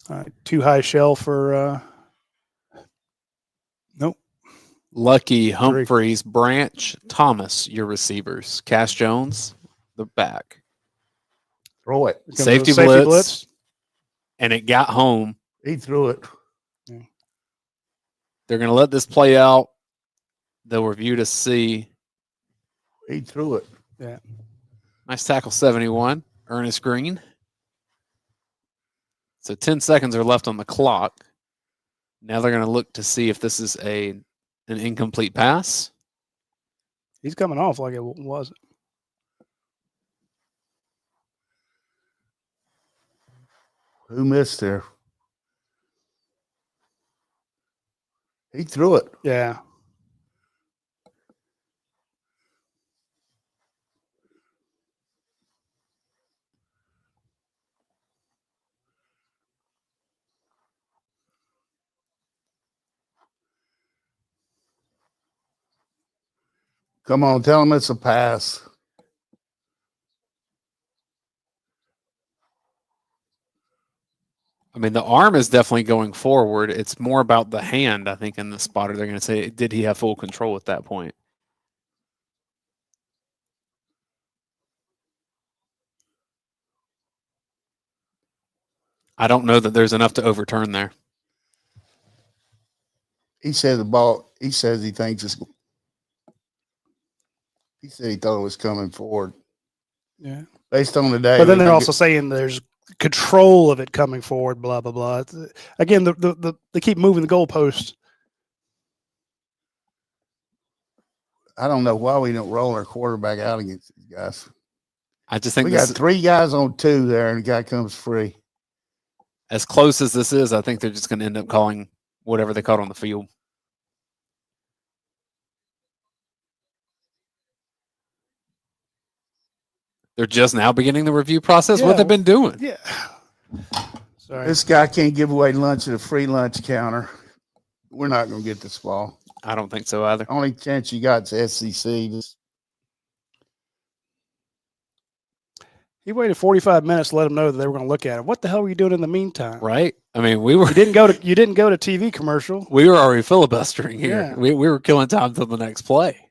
All right, too high shell for nope. Lucky, Humphreys, Branch, Thomas, your receivers. Cash Jones, the back. Throw it. Safety blitz. And it got home. He threw it. Yeah. They're going to let this play out. They'll review to see. He threw it. Yeah. Nice tackle, 71. Ernest Green. So 10 seconds are left on the clock. Now they're going to look to see if this is an incomplete pass. He's coming off like it wasn't. Who missed there? He threw it. Yeah. Come on, tell him it's a pass. I mean, the arm is definitely going forward. It's more about the hand, I think, in the spotter. They're going to say, did he have full control at that point? I don't know that there's enough to overturn there. He said the ball, he says he thinks it's, he said he thought it was coming forward. Yeah. Based on the day. But then they're also saying there's control of it coming forward, blah, blah, blah. Again, they keep moving the goalposts. I don't know why we don't roll our quarterback out against these guys. I just think we got 3 guys on 2 there, and the guy comes free. as close as this is, I think they're just going to end up calling whatever they called on the field. They're just now beginning the review process. What they've been doing. Yeah. Sorry. This guy can't give away lunch at a free lunch counter. We're not going to get this ball. I don't think so either. Only chance you got is SEC. He waited 45 minutes to let them know that they were going to look at it. What the hell were you doing in the meantime? Right? I mean, You didn't go to TV commercial. we were already filibustering here. Yeah. We were killing time till the next play.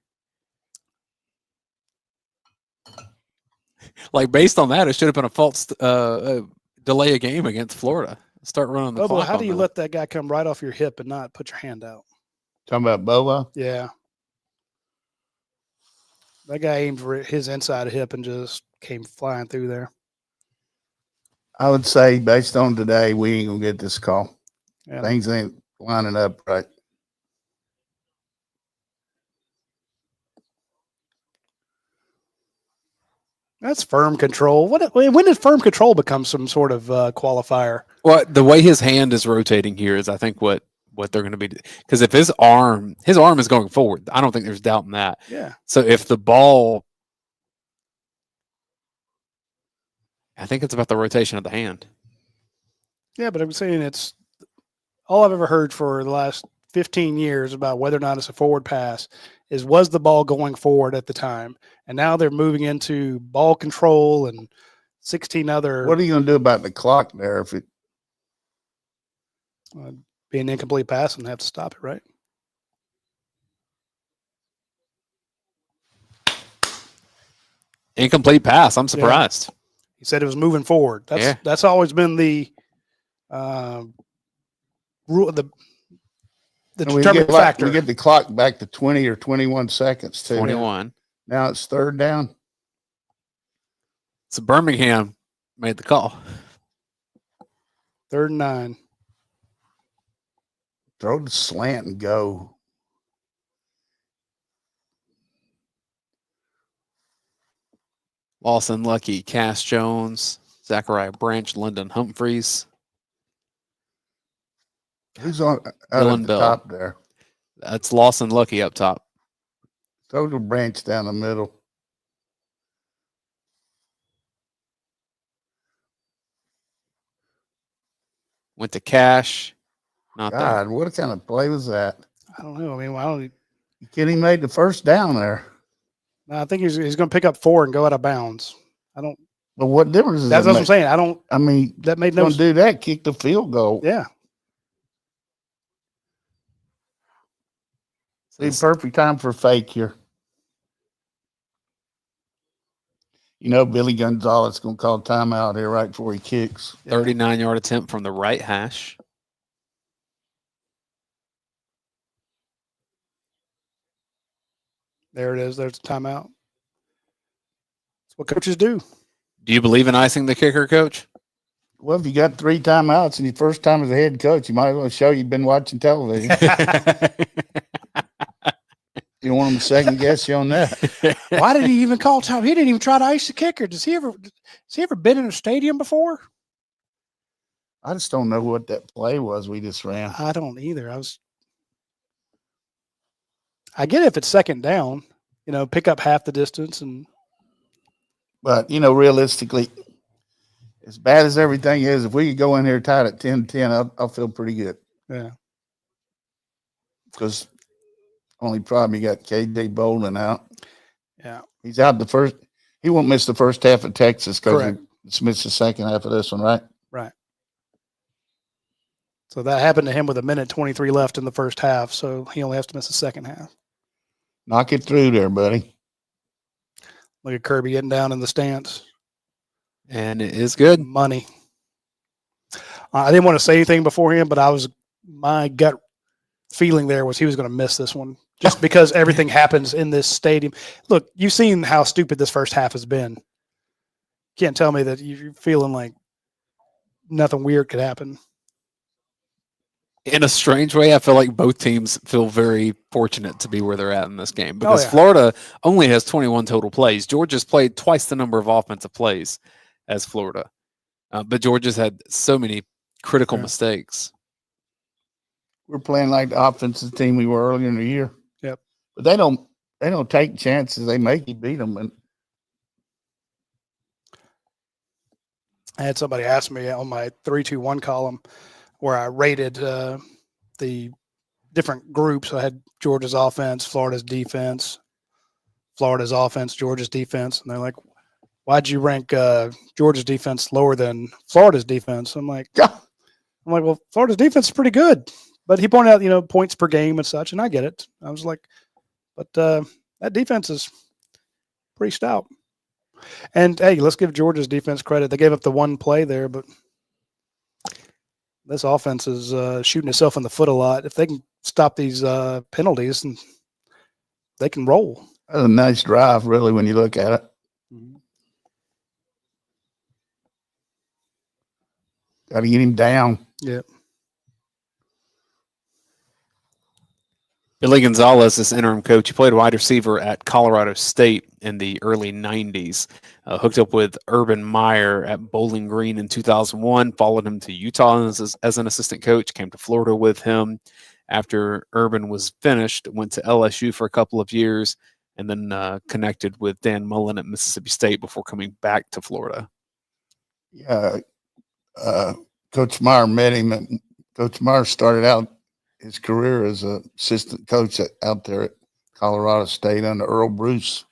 Like, based on that, it should have been a false delay a game against Florida. Start running the clock. How do you on let that guy come right off your hip and not put your hand out? Talking about Bobo? Yeah. That guy aimed for his inside hip and just came flying through there. I would say, based on today, we ain't going to get this call. Yeah. Things ain't lining up right. That's firm control. When did firm control become some sort of qualifier? Well, the way his hand is rotating here is, I think, what they're going to be. Because if his arm is going forward, I don't think there's doubt in that. Yeah. So if the ball, I think it's about the rotation of the hand. Yeah, but I'm saying it's all I've ever heard for the last 15 years about whether or not it's a forward pass is, was the ball going forward at the time? And now they're moving into ball control and 16 other. What are you going to do about the clock there if it be an incomplete pass and have to stop it, right? Incomplete pass. I'm surprised. Yeah. He said it was moving forward. That's always been the rule. The determining factor. We get the clock back to 20 or 21 seconds too. 21. Now it's third down. So Birmingham made the call. 3rd and 9. Throw the slant and go. Lawson Lucky, Cass Jones, Zachariah Branch, Lyndon Humphreys. Who's on Dylan at the Bell. top there? That's Lawson Lucky up top. Throw the Branch down the middle. Went to Cash. Not there. God, what kind of play was that? I don't know. I mean, You kidding? He made the first down there. I think he's going to pick up 4 and go out of bounds. I don't. But what difference does That's that what make? I'm saying. I don't. I mean, That made no don't do that. Kick the field goal. Yeah. See, perfect time for a fake here. You know, Billy Gonzalez going to call timeout here right before he kicks. 39-yard attempt from the right hash. There it is. There's a timeout. That's what coaches do. Do you believe in icing the kicker, Coach? Well, if you got 3 timeouts and your first time as a head coach, you might as well show you've been watching television. You don't want them to second guess you on that. Why did he even call time? He didn't even try to ice the kicker. Has he ever been in a stadium before? I just don't know what that play was we just ran. I don't either. I get it if it's second down, pick up half the distance But, realistically, as bad as everything is, if we could go in here tied at 10-10, I'll feel pretty good. Yeah. Because only problem, you got KJ Bolden out. Yeah. He's out the first. He won't miss the first half of Texas because Correct. he's missed the second half of this one, right? Right. So that happened to him with 1:23 left in the first half, so he only has to miss the second half. Knock it through there, buddy. Look at Kirby getting down in the stance. And it is good. Money. I didn't want to say anything beforehand, but my gut feeling there was he was going to miss this one just because everything happens in this stadium. Look, you've seen how stupid this first half has been. Can't tell me that you're feeling like nothing weird could happen. In a strange way, I feel like both teams feel very fortunate to be where they're at in this game because yeah. Florida only has 21 total plays. Georgia's played twice the number of offensive plays as Florida. But Georgia's had so many critical Yeah. mistakes. We're playing like the offensive team we were earlier in the year. Yep. But they don't take chances. They make you beat them. And I had somebody ask me on my 3-2-1 column where I rated the different groups. I had Georgia's offense, Florida's defense, Georgia's defense, and they're like, "Why'd you rank Georgia's defense lower than Florida's defense?" I'm like, well, Florida's defense is pretty good, but he pointed out, points per game and such, and I get it. I was like, but that defense is pretty stout. And hey, let's give Georgia's defense credit. They gave up the one play there, but this offense is shooting itself in the foot a lot. If they can stop these penalties, and they can roll. that's a nice drive, really, when you look at it. Mm-hmm. Got to get him down. Yeah. Billy Gonzalez is interim coach. He played wide receiver at Colorado State in the early 90s. Hooked up with Urban Meyer at Bowling Green in 2001. Followed him to Utah as an assistant coach. Came to Florida with him. After Urban was finished, went to LSU for a couple of years, and then connected with Dan Mullen at Mississippi State before coming back to Florida. Yeah, Coach Meyer met him. And Coach Meyer started out his career as an assistant coach out there at Colorado State under Earl Bruce.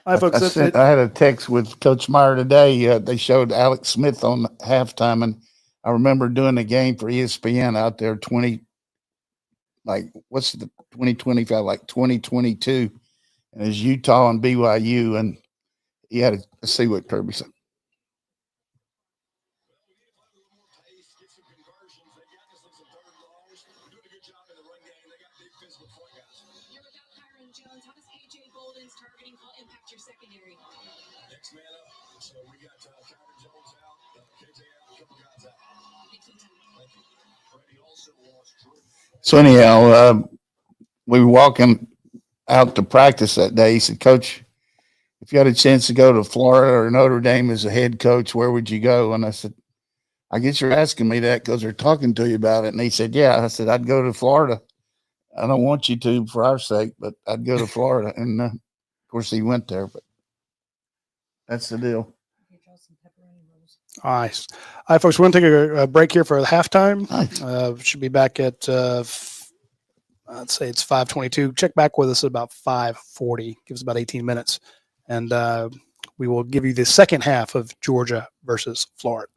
Hi, folks. I had a text with Coach Meyer today. They showed Alex Smith on halftime, and I remember doing the game for ESPN out there. What's the 2025? Like 2022, and it's Utah and BYU, and he had let's see what Kirby said. So anyhow, we were walking out to practice that day. He said, "Coach, if you had a chance to go to Florida or Notre Dame as a head coach, where would you go?" And I said, "I guess you're asking me that because they're talking to you about it." And he said, "Yeah." I said, "I'd go to Florida. I don't want you to for our sake, but I'd go to Florida." And of course, he went there. But that's the deal. Nice. All right, folks, we're going to take a break here for halftime. Nice. Should be back at, let's say it's 5:22. Check back with us at about 5:40. Give us about 18 minutes. And we will give you the second half of Georgia versus Florida.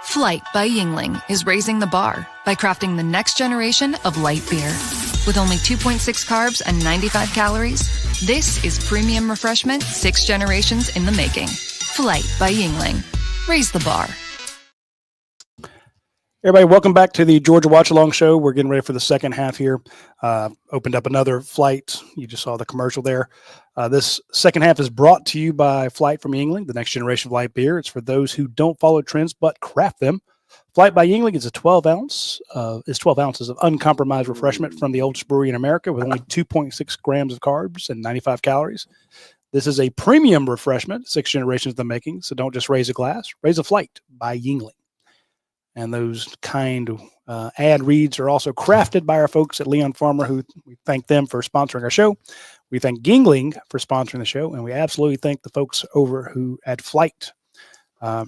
Flight by Yingling is raising the bar by crafting the next generation of light beer. With only 2.6 carbs and 95 calories, this is premium refreshment 6 generations in the making. Flight by Yingling. Raise the bar. Everybody, welcome back to the Georgia Watch Along Show. We're getting ready for the second half here. Opened up another flight. You just saw the commercial there. This second half is brought to you by Flight from Yingling, the next generation of light beer. It's for those who don't follow trends but craft them. Flight by Yingling is 12 ounces of uncompromised refreshment from the oldest brewery in America with only 2.6 grams of carbs and 95 calories. This is a premium refreshment, 6 generations in the making. So don't just raise a glass, raise a flight by Yingling. And those kind ad reads are also crafted by our folks at Leon Farmer, who we thank them for sponsoring our show. We thank Yingling for sponsoring the show, and we absolutely thank the folks over who at Flight.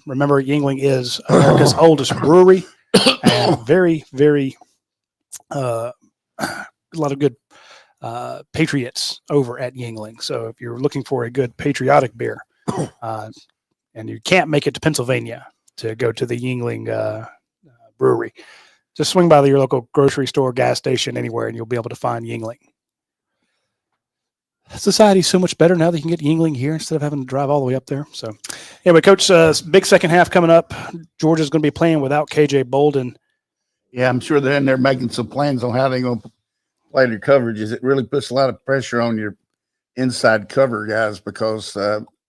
Remember, Yingling is America's oldest brewery, and very, very a lot of good patriots over at Yingling. So if you're looking for a good patriotic beer, and you can't make it to Pennsylvania to go to the Yingling brewery, just swing by your local grocery store, gas station, anywhere, and you'll be able to find Yingling. Society's so much better now that you can get Yingling here instead of having to drive all the way up there. So anyway, Coach, big second half coming up. Georgia's going to be playing without KJ Bolden. Yeah, I'm sure they're in there making some plans on how they're going to play their coverages. It really puts a lot of pressure on your inside cover guys because,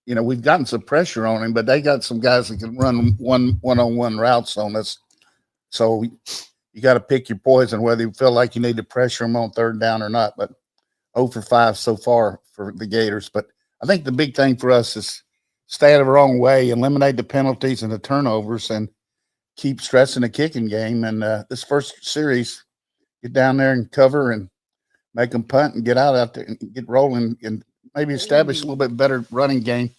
we've gotten some pressure on him, but they got some guys that can run one-on-one routes on us. So you got to pick your poison, whether you feel like you need to pressure them on third down or not. But 0 for 5 so far for the Gators. But I think the big thing for us is stay out of our own way, eliminate the penalties and the turnovers, and keep stressing the kicking game. And this first series, get down there and cover and make them punt and get out there and get rolling and maybe establish a little bit better running game,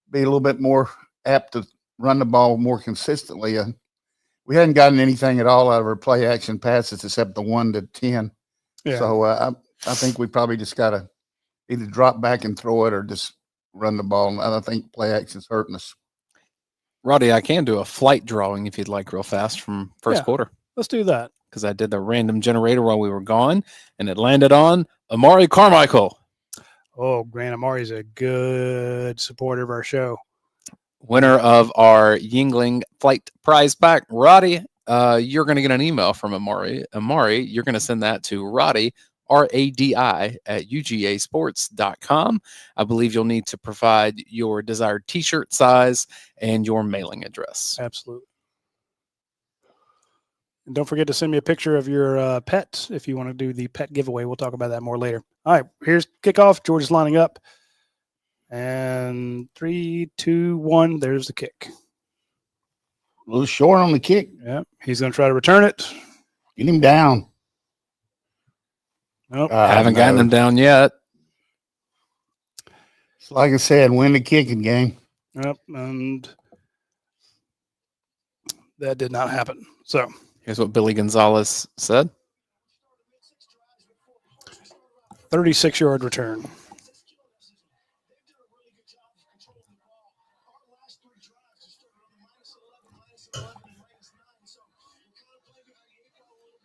be a little bit more apt to run the ball more consistently. We hadn't gotten anything at all out of our play action passes except the 1 to 10. Yeah. So I think we probably just got to either drop back and throw it or just run the ball. And I think play action's hurting us. Roddy, I can do a flight drawing if you'd like real fast from first quarter. Let's do that. Because I did the random generator while we were gone, and it landed on Amari Carmichael. Oh, Grant Amari's a good supporter of our show. Winner of our Yingling flight prize pack. Roddy, you're going to get an email from Amari. Amari, you're going to send that to Roddy, RADI, at UGASports.com. I believe you'll need to provide your desired T-shirt size and your mailing address. Absolutely. And don't forget to send me a picture of your pet if you want to do the pet giveaway. We'll talk about that more later. All right, here's kickoff. Georgia's lining up. And 3, 2, 1. There's the kick. A little short on the kick. Yeah, he's going to try to return it. Get him down. Nope. Haven't gotten him down yet. It's like I said, win the kicking game. Yep, and that did not happen. So here's what Billy Gonzalez said. 36-yard return.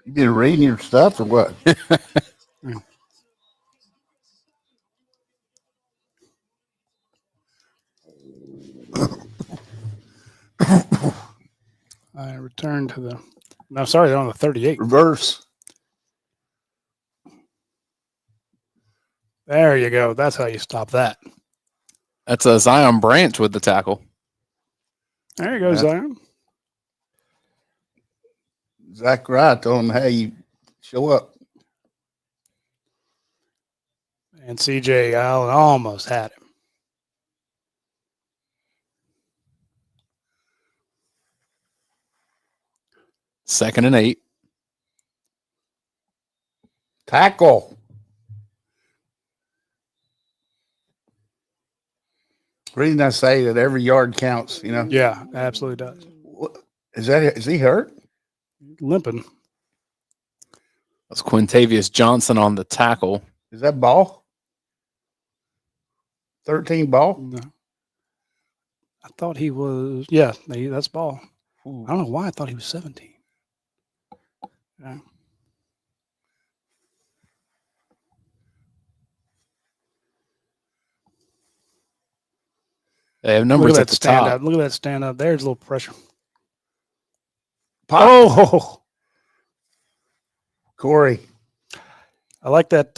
You been reading your stuff or what? I returned to the. No, sorry, they're on the 38. Reverse. There you go. That's how you stop that. That's a Zion Branch with the tackle. There you go, Zion. Zach Wright told him, hey, you show up. And CJ Allen almost had him. Second and 8. Tackle. The reason I say that every yard counts, you know. Yeah, absolutely does. Is he hurt? Limping. That's Quintavious Johnson on the tackle. Is that ball? 13 ball? No. I thought he was. Yeah, that's ball. I don't know why I thought he was 17. Yeah. They have numbers at the stand top. up. Look at that stand up. There's a little pressure. Pop. Oh, Corey. I like that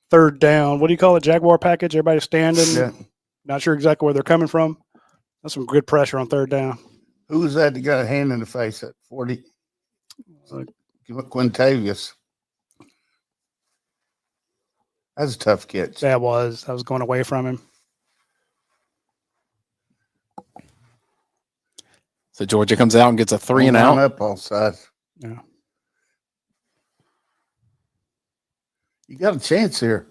third down. What do you call it? Jaguar package. Everybody standing. Yeah. Not sure exactly where they're coming from. That's some good pressure on third down. Who was that got a hand in the face at 40? Quintavious. That's a tough catch. That was going away from him. So Georgia comes out and gets a 3 and Line out. up all sides. Yeah. You got a chance here.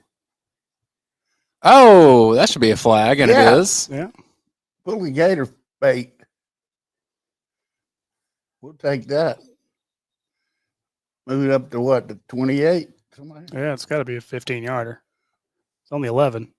Oh, that should be a flag, and Yeah. it is. Yeah. Pull the gator bait. We'll take that. Move it up to what? The 28? Yeah, it's got to be a 15-yarder. It's only 11.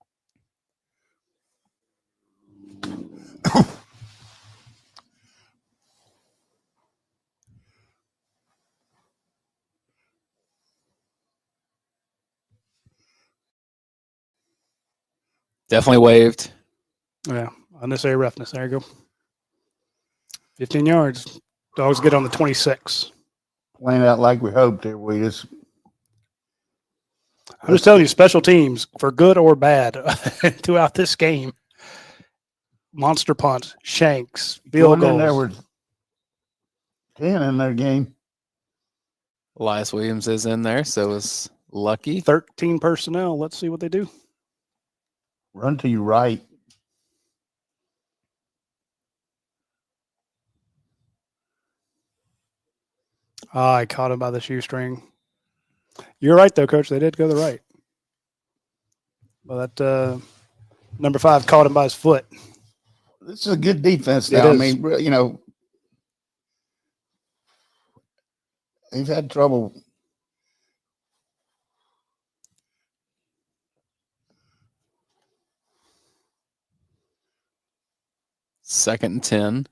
Definitely waved. Yeah, unnecessary roughness. There you go. 15 yards. Dogs get on the 26. Playing out like we hoped here. I'm just telling you, special teams, for good or bad, throughout this game. Monster punts, shanks, field going in there goals. with 10 in their game. Elias Williams is in there, so is Lucky. 13 personnel. Let's see what they do. Run to your right. I caught him by the shoestring. You're right, though, Coach. They did go to the right. Well, that number 5 caught him by his foot. This is a good defense It now. I is. mean, you know, they've had trouble. Second and 10.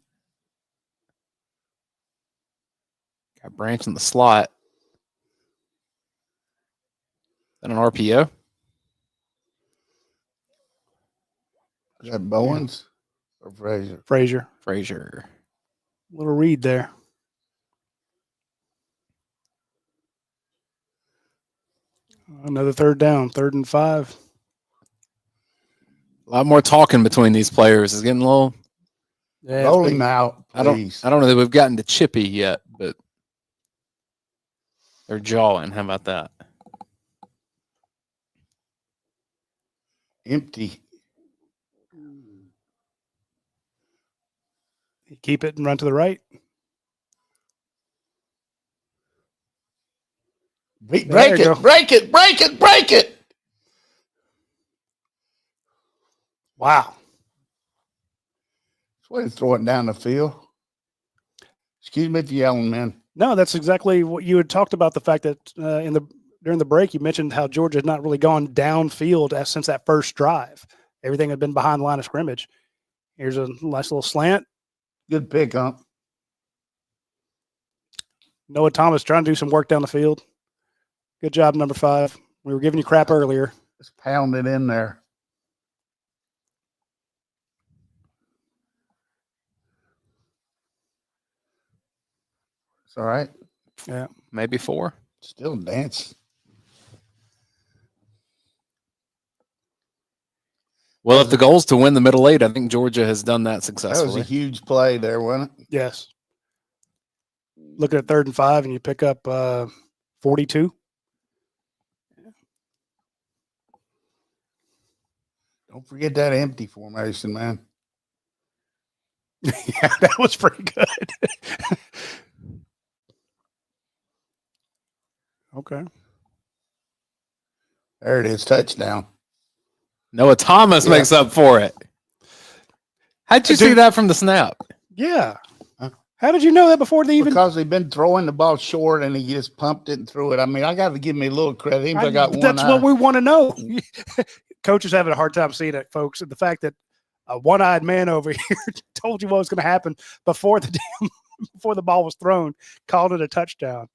Got Branch in the slot. Then an RPO. Is that Bowens or Frazier? Frazier. Little read there. Another third down, 3rd and 5. A lot more talking between these players. It's getting a little. Yeah, Roll him out, I don't please. know that we've gotten to chippy yet, but they're jawing. How about that? Empty. Keep it and run to the right. Break There you go. it, break it, break it, break it. Wow. That's way to throw it down the field. Excuse me if you're yelling, man. No, that's exactly what you had talked about. The fact that during the break, you mentioned how Georgia had not really gone downfield since that first drive. Everything had been behind the line of scrimmage. Here's a nice little slant. Good pick, huh? Noah Thomas trying to do some work down the field. Good job, number 5. We were giving you crap earlier. Let's pound it in there. It's all right. Yeah. Maybe 4. Still dance. Well, if the goal is to win the middle 8, I think Georgia has done that That was successfully. a huge play there, wasn't it? Yes. Looking at 3rd and 5, and you pick up 42. Don't forget that empty formation, man. Yeah, that was pretty good. Okay. There it is, touchdown. Noah Thomas Yeah. makes up for it. How'd you see that from the snap? Yeah. Huh? How did you know that before they even? Because they've been throwing the ball short and he just pumped it and threw it. I mean, I got to give me a little credit. I got one That's eye. what we want to know. Coach is having a hard time seeing it, folks. And the fact that a one-eyed man over here told you what was going to happen before the ball was thrown, called it a touchdown.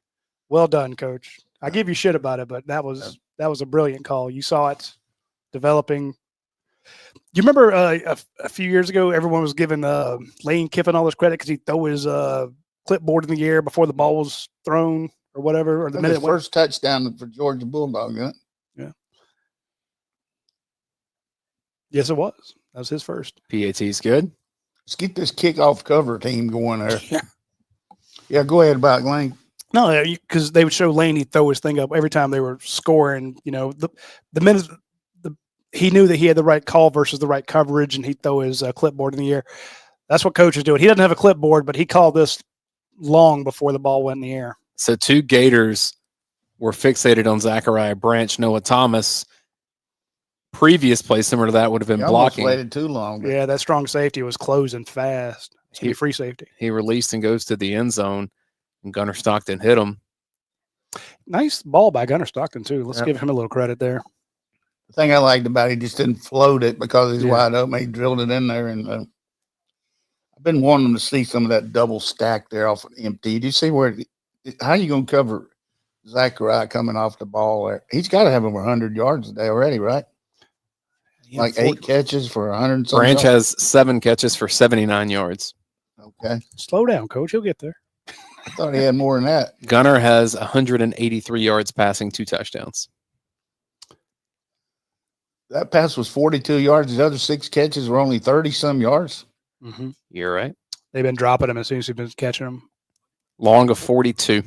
Well done, Coach. I give you shit about it, but that was a brilliant call. You saw it developing. You remember a few years ago, everyone was giving Lane Kiffin all this credit because he threw his clipboard in the air before the ball was thrown or whatever, or the minute first touchdown for Georgia Bulldogs, isn't it? Yeah. Yes, it was. That was his first. PAT's good. Let's get this kickoff cover team going there. Yeah, go ahead about Lane. No, because they would show Lane, he'd throw his thing up every time they were scoring. You know, the minute he knew that he had the right call versus the right coverage, and he'd throw his clipboard in the air. That's what Coach is doing. He doesn't have a clipboard, but he called this long before the ball went in the air. So 2 Gators were fixated on Zachariah Branch, Noah Thomas. Previous play similar to that would have been blocking. Waited too long. Yeah, that strong safety was closing fast. He free safety. He released and goes to the end zone, and Gunnar Stockton hit him. Nice ball by Gunnar Stockton too. Let's give him a little credit there. The thing I liked about it, he just didn't float it because he's wide open. He drilled it in there, and I've been wanting to see some of that double stack there off of empty. Did you see how you going to cover Zachariah coming off the ball there? He's got to have over 100 yards today already, right? Yeah, like 8 catches for 100. Branch has 7 catches for 79 yards. Okay. Slow down, Coach. He'll get there. I thought he had more than that. Gunnar has 183 yards passing, 2 touchdowns. That pass was 42 yards. The other 6 catches were only 30-some yards. Mm-hmm. You're right. They've been dropping him as soon as he's been catching them. Long of 42.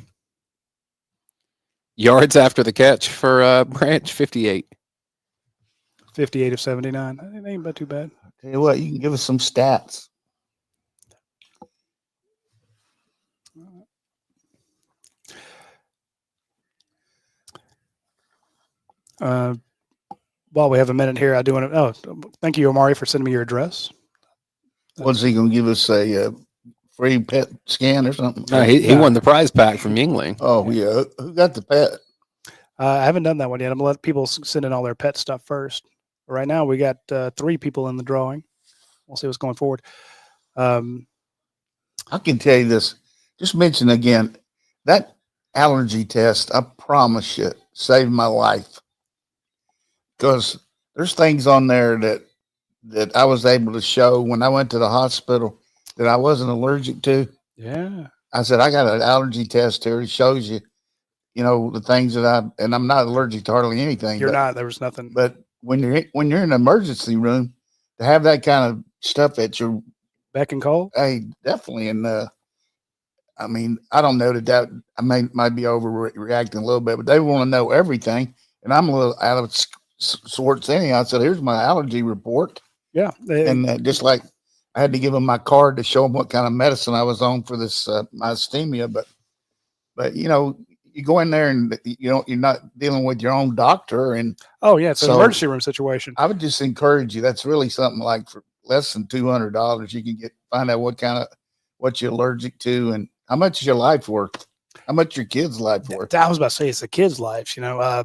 Yards after the catch for Branch, 58. 58 of 79. It ain't but too bad. Tell you what, you can give us some stats. While we have a minute here, I do want to. Oh, thank you, Omari, for sending me your address. What's he going to give us, a free pet scan or something? No, he won the prize pack from Yingling. Oh, yeah. Who got the pet? I haven't done that one yet. I'm going to let people send in all their pet stuff first. Right now, we got 3 people in the drawing. We'll see what's going forward. I can tell you this. Just mention again, that allergy test, I promise you, saved my life. Because there's things on there that I was able to show when I went to the hospital that I wasn't allergic to. Yeah. I said, I got an allergy test here. It shows you, the things that and I'm not allergic to hardly anything. You're not. There was nothing. But when you're in an emergency room, to have that kind of stuff at your beck and call, hey, definitely. And I mean, I don't know that I might be overreacting a little bit, but they want to know everything, and I'm a little out of sorts anyhow. I said, "Here's my allergy report." Yeah, and just like I had to give them my card to show them what kind of medicine I was on for this myasthenia, but you go in there and you're not dealing with your own doctor, and it's an emergency room situation. I would just encourage you. That's really something like for less than $200, you can find out what you're allergic to and how much is your life worth, how much your kid's life worth. I was about to say it's the kids' lives. I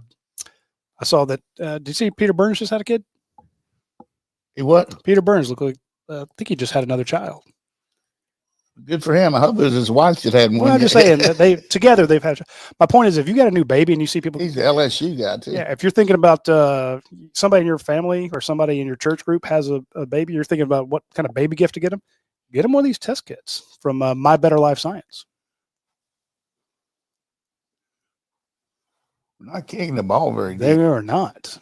saw that. Did you see Peter Burns just had a kid? He what? Peter Burns looked like I think he just had another child. Good for him. I hope it was his wife that had one. Well, I'm just saying that they've had. My point is, if you got a new baby and you see people, he's the LSU guy too. Yeah, if you're thinking about somebody in your family or somebody in your church group has a baby, you're thinking about what kind of baby gift to get them. Get them one of these test kits from My Better Life Science. We're not kicking the ball very deep. They are not.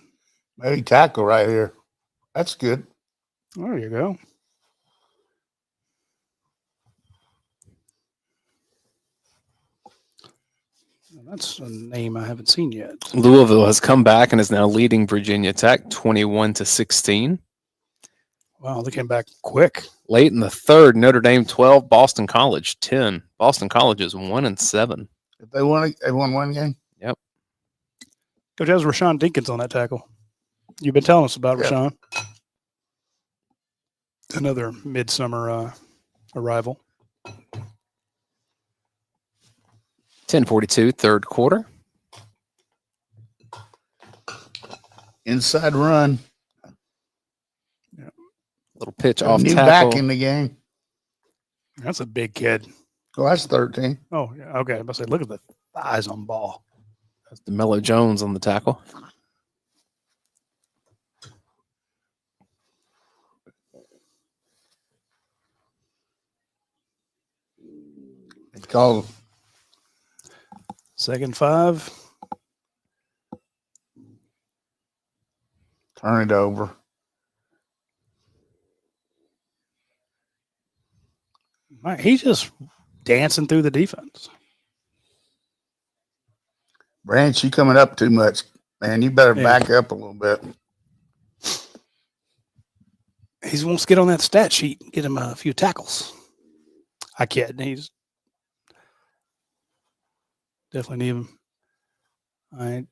Maybe tackle right here. That's good. There you go. That's a name I haven't seen yet. Louisville has come back and is now leading Virginia Tech 21-16. Wow, they came back quick. Late in the third, Notre Dame 12, Boston College 10. Boston College is 1-7. If they won one game. Yep. Coach, that was Rashawn Dinkins on that tackle. You've been telling us about Rashawn. Another midsummer arrival. 10:42, third quarter. Inside run. Yeah. Little pitch A off new tackle. back in the game. That's a big kid. Oh, that's 13. Oh, yeah, okay. I must say, look at the thighs on ball. That's DeMello Jones on the tackle. They called 2nd 5. turn it over. Man, he's just dancing through the defense. Branch, you coming up too much, man. You better Yeah. back up a little bit. He wants to get on that stat sheet and get him a few tackles. I kid. He's definitely need him. All right.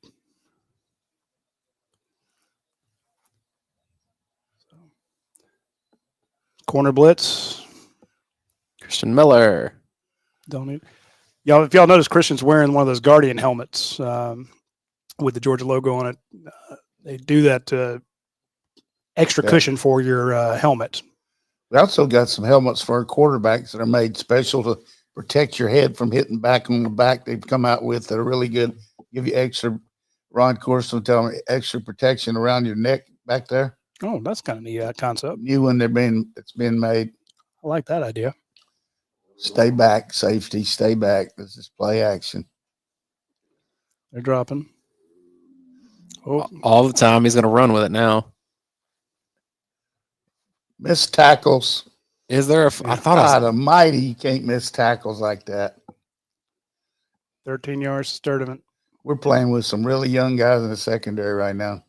Corner blitz. Christian Miller. Don't need. Y'all, if y'all notice, Christian's wearing one of those Guardian helmets with the Georgia logo on it. They do that extra Yeah. cushion for your helmet. We also got some helmets for our quarterbacks that are made special to protect your head from hitting back on the back. They've come out with that are really good. Give you extra, Ron Corson tell me, extra protection around your neck back there. Oh, that's kind of neat concept. New one it's been made. I like that idea. Stay back, safety, stay back. This is play action. They're dropping. Oh, All the time. He's going to run with it now. Miss tackles. Is there a? I thought I God almighty, you can't miss tackles like that. 13 yards to Sturdivant. We're playing with some really young guys in the secondary right now.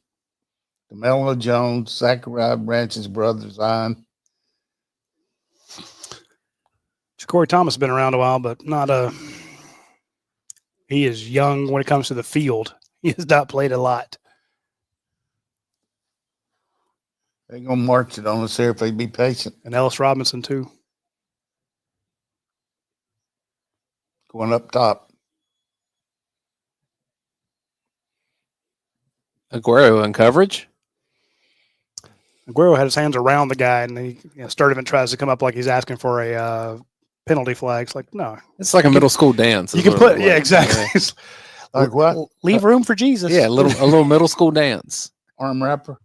DeMello Jones, Zachariah Branch's brother, Zion. Corey Thomas has been around a while, but not he is young when it comes to the field. He has not played a lot. They're going to march it on us here if they be patient. And Ellis Robinson, too. Going up top. Aguero in coverage. Aguero had his hands around the guy, and Sturdivant tries to come up like he's asking for a penalty flag. It's like, no. It's like a middle school dance. You is can what it put, looked like. exactly. Like what? Leave room for Jesus. Yeah, a little middle school dance. Arm wrapper.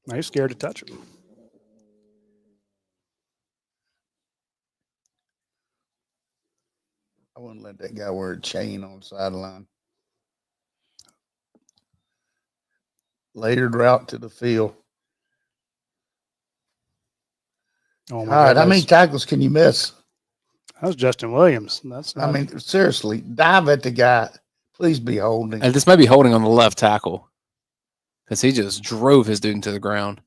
No, he's scared to touch him. I wouldn't let that guy wear a chain on the sideline. Layered route to the field. Oh, my All right, how goodness. many tackles can you miss? That was Justin Williams. That's not, I mean, seriously, dive at the guy. Please be holding. And this may be holding on the left tackle because he just drove his dude into the ground.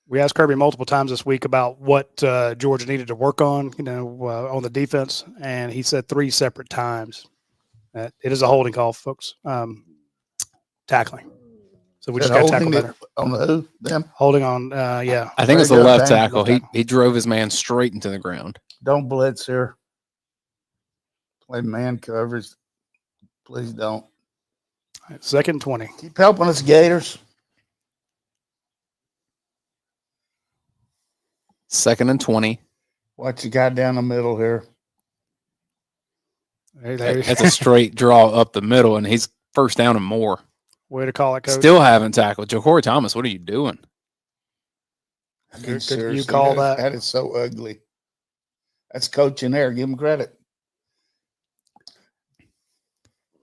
we asked Kirby multiple times this week about what Georgia needed to work on, on the defense, and he said 3 separate times. It is a holding call, folks. Tackling. So we just got to tackle better. On the who? Them? Holding on, yeah. I think it's the Very good, left Dan. tackle. He drove his man straight into the ground. Don't blitz here. Play man coverage. Please don't. 2nd and 20. Keep helping us, Gators. 2nd and 20. Watch the guy down the middle here. It's a straight draw up the middle, and he's first down and more. Way to call it, Coach. Still haven't tackled. Corey Thomas, what are you doing? I Could you seriously, call that? That is so ugly. That's coaching there. Give him credit.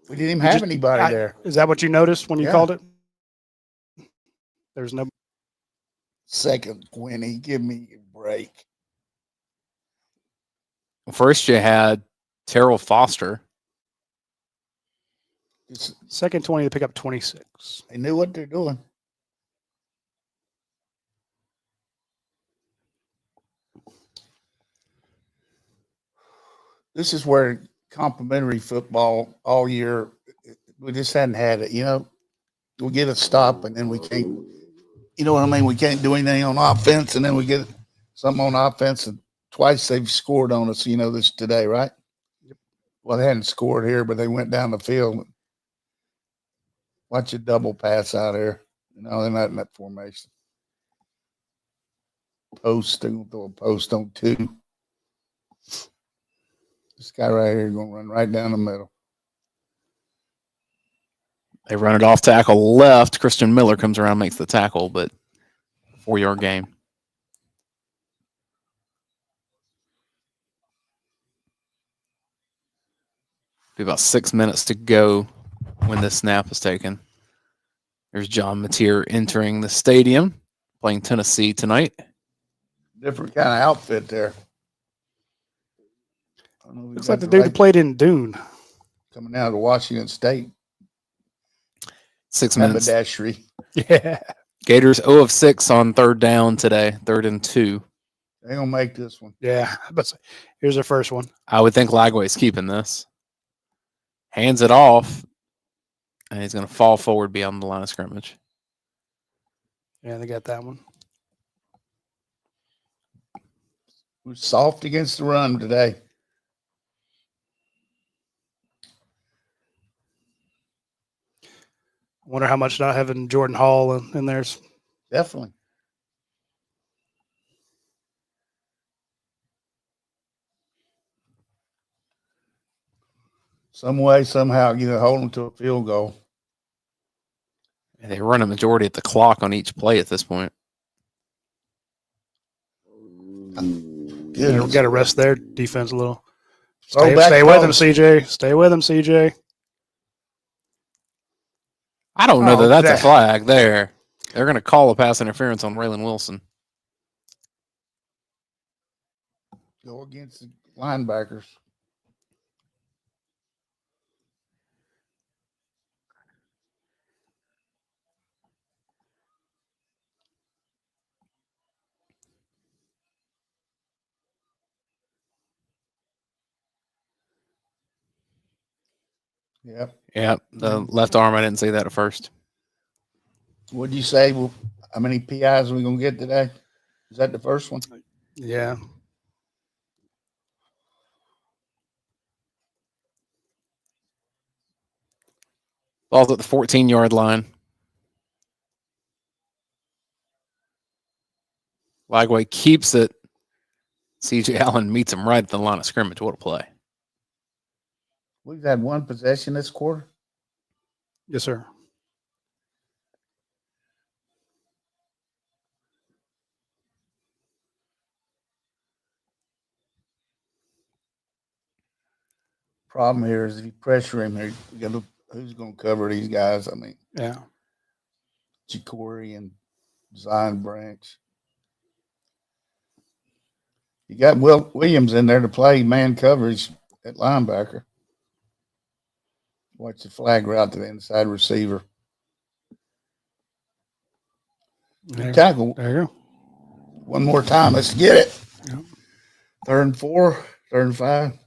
We didn't even have anybody there. Is that what you noticed when you Yeah. called it? There's no. 2nd, 20. Give me a break. First, you had Terrell Foster. It's, 2nd 20 to pick up 26. they knew what they're doing. This is where complimentary football all year, we just hadn't had it. We get a stop and then we can't, you know what I mean? We can't do anything on offense and then we get something on offense. And twice they've scored on us, this today, right? Well, they hadn't scored here, but they went down the field. Watch a double pass out there. No, they're not in that formation. Post, they're going to throw a post on 2. This guy right here is going to run right down the middle. They run it off tackle left. Christian Miller comes around, makes the tackle, but 4-yard gain. Be about 6 minutes to go when this snap is taken. There's John Mateer entering the stadium, playing Tennessee tonight. Different kind of outfit there. Looks like the dude that played in Dune. Coming out of Washington State. 6 minutes. Haberdashery. Yeah. Gators 0 of 6 on 3rd down today, 3rd and 2. They're going to make this one. Yeah. But here's their first one. I would think Lagway's keeping this. Hands it off, and he's going to fall forward beyond the line of scrimmage. Yeah, they got that one. We're soft against the run today. I wonder how much not having Jordan Hall in there's. Definitely. Some way, somehow, hold them to a field goal. And they run a majority at the clock on each play at this point. Good. Got to rest their defense a little. Stay with them, CJ. Stay with them, CJ. I don't know that that's a flag there. They're going to call a pass interference on Raylan Wilson. Go against the linebackers. Yep. Yeah, the left arm, I didn't see that at first. What did you say? Well, how many PIs are we going to get today? Is that the first one? Yeah. Ball's at the 14-yard line. Lagway keeps it. C.J. Allen meets him right at the line of scrimmage. What a play. We've had one possession this quarter. Yes, sir. Problem here is if you pressure him, you got to, who's going to cover these guys? I mean, Yeah. Jacory and Zion Branch. You got Williams in there to play man coverage at linebacker. Watch the flag route to the inside receiver. Good tackle. There you go. One more time. Let's get it. Yep. 3rd and 4, 3rd and 5.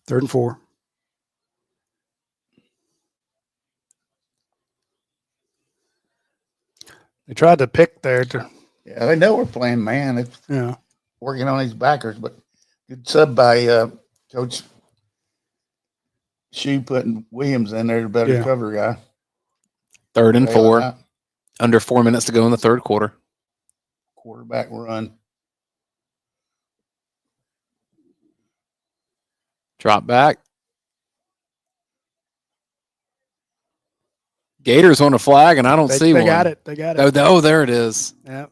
3rd and 4. They tried to pick there. Yeah, they know we're playing man. It's working on these backers, but good sub by Coach Shue putting Williams in there, the better cover guy. 3rd and 4. Under 4 minutes to go in the 3rd quarter. Quarterback run. Drop back. Gators on a flag, and I don't see one. They got it. They got it. Oh, there it is. Yep.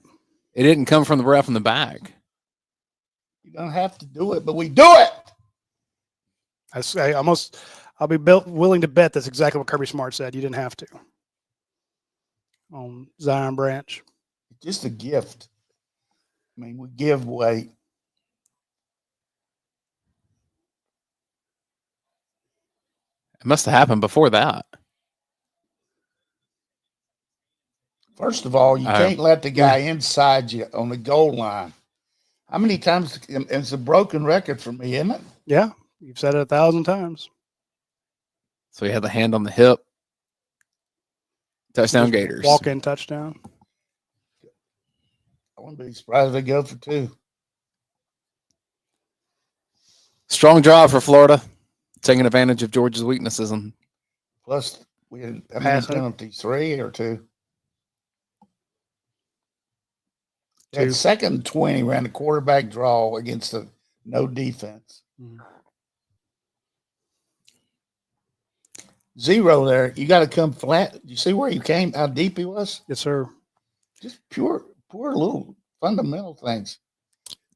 It didn't come from the ref in the back. You don't have to do it, but we do it. I'll be willing to bet that's exactly what Kirby Smart said. You didn't have to. On Zion Branch. Just a gift. I mean, we give away. It must have happened before that. First of all, you can't let the guy inside you on the goal line. How many times? It's a broken record for me, isn't it? Yeah. You've said it 1,000 times. So he had the hand on the hip. Touchdown Gators. Walk-in touchdown. I wouldn't be surprised if they go for 2. Strong drive for Florida. Taking advantage of Georgia's weaknesses and plus we had how many Passing. penalties? 3 or 2? Two. That second and 20 ran a quarterback draw against the no defense. Mm. 0 there. You got to come flat. You see where he came? How deep he was? Yes, sir. Just poor little fundamental things.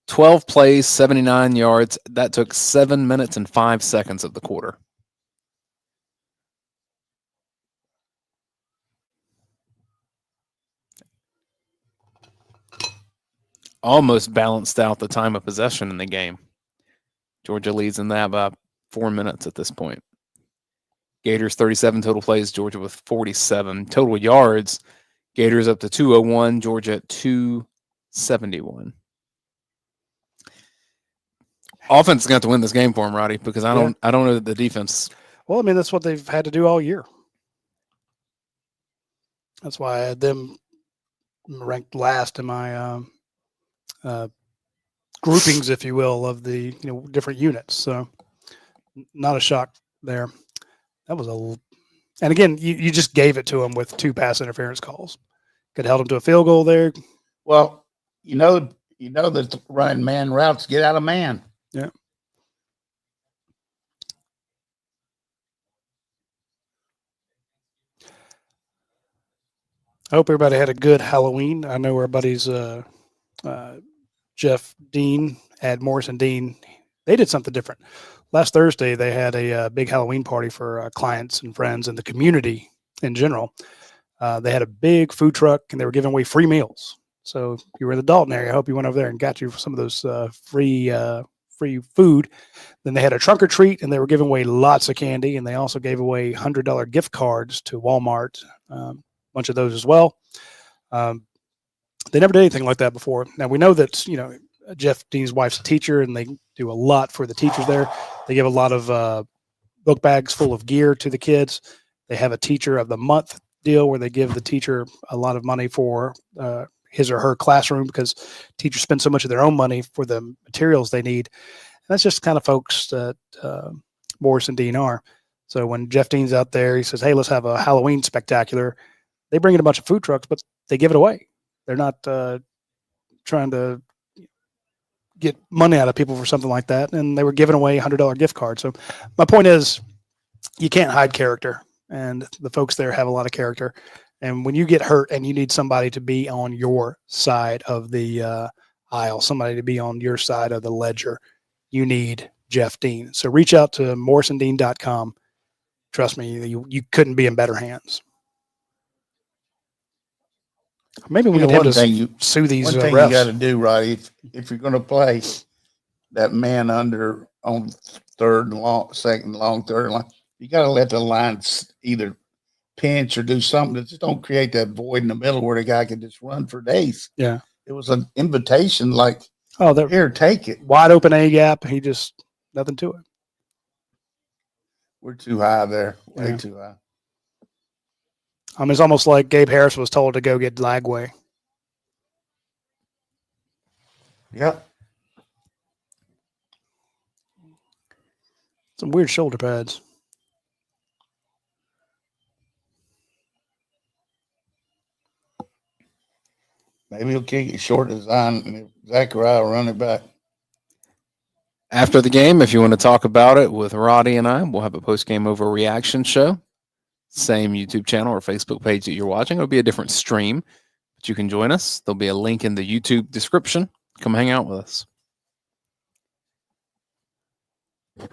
12 plays, 79 yards. That took 7 minutes and 5 seconds of the quarter. Almost balanced out the time of possession in the game. Georgia leads in that by 4 minutes at this point. Gators 37 total plays, Georgia with 47 total yards. Gators up to 201, Georgia at 271. Offense is going to have to win this game for him, Roddy, because I don't know that the defense. Well, I mean, that's what they've had to do all year. That's why I had them ranked last in my groupings, if you will, of the different units. So not a shock there. That was and again, you just gave it to them with 2 pass interference calls. Could have held them to a field goal there. Well, you know that running man routes get out of man. Yeah. I hope everybody had a good Halloween. I know our buddies Jeff Dean at Morrison Dean, they did something different. Last Thursday, they had a big Halloween party for clients and friends and the community in general. They had a big food truck, and they were giving away free meals. So if you were in the Dalton area, I hope you went over there and got you some of those free food. Then they had a trunk or treat, and they were giving away lots of candy, and they also gave away $100 gift cards to Walmart, a bunch of those as well. They never did anything like that before. Now, we know that, Jeff Dean's wife's a teacher, and they do a lot for the teachers there. They give a lot of book bags full of gear to the kids. They have a teacher of the month deal where they give the teacher a lot of money for his or her classroom, because teachers spend so much of their own money for the materials they need. And that's just kind of folks that Morris and Dean are. So when Jeff Dean's out there, he says, hey, let's have a Halloween spectacular. They bring in a bunch of food trucks, but they give it away. They're not trying to get money out of people for something like that. And they were giving away $100 gift cards. So my point is, you can't hide character. And the folks there have a lot of character. And when you get hurt and you need somebody to be on your side of the aisle, somebody to be on your side of the ledger, you need Jeff Dean. So reach out to morrisondean.com. Trust me, you couldn't be in better hands. Maybe we can have to sue these refs. One thing refs. you got to do, Roddy, if you're going to play that man under on third and long, second long, third line, you got to let the lines either pinch or do something that just don't create that void in the middle where the guy can just run for days. Yeah. It was an invitation like, here, take it. Wide open A gap. He just, nothing to it. We're too high there. Way too high. It's almost like Gabe Harris was told to go get Lagway. Yep. Some weird shoulder pads. Maybe he'll kick it short design and Zachariah will run it back. After the game, if you want to talk about it with Roddy and I, we'll have a post-game overreaction show. Same YouTube channel or Facebook page that you're watching. It'll be a different stream, but you can join us. There'll be a link in the YouTube description. Come hang out with us. He's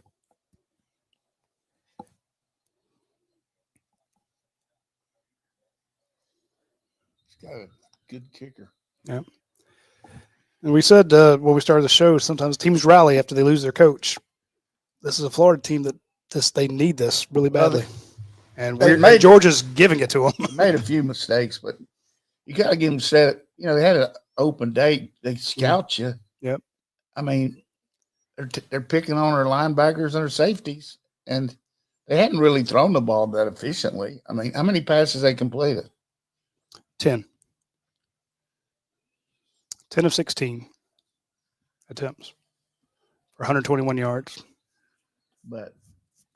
got a good kicker. Yeah. And we said when we started the show, sometimes teams rally after they lose their coach. This is a Florida team that they need this really badly. And Georgia's giving it to them. Made a few mistakes, but you got to give them set. They had an open date. They scout you. Yep. I mean, they're picking on their linebackers and their safeties, and they hadn't really thrown the ball that efficiently. I mean, how many passes they completed? 10. 10 of 16 attempts for 121 yards. But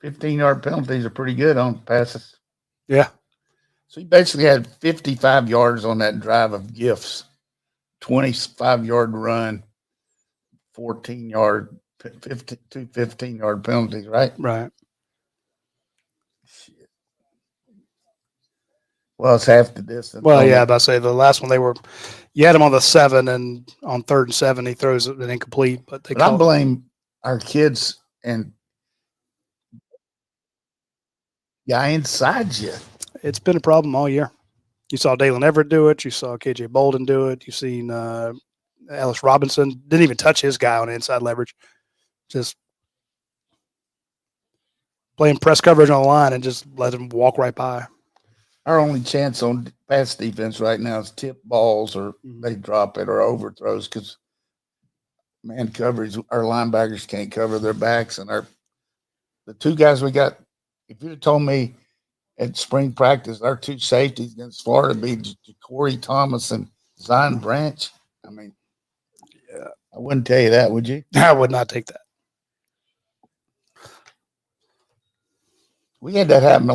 15-yard penalties are pretty good on passes. Yeah. So he basically had 55 yards on that drive of gifts, 25-yard run, 14-yard, 15-yard penalties, right? Right. Shit. Well, it's half the distance. Well, only. yeah, but I say the last one you had him on the 7, and on 3rd and 7 he throws it incomplete. But I blame our kids and guy inside you. It's been a problem all year. You saw Dalen Everett do it. You saw KJ Bolden do it. You've seen Ellis Robinson didn't even touch his guy on inside leverage. Just playing press coverage on the line and just let him walk right by. Our only chance on pass defense right now is tip balls, or they drop it, or overthrows, because man coverage, our linebackers can't cover their backs, and the two guys we got. If you'd have told me at spring practice our two safeties against Florida be Corey Thomas and Zion Branch, I mean, yeah, I wouldn't tell you that, would you? I would not take that. We had that happen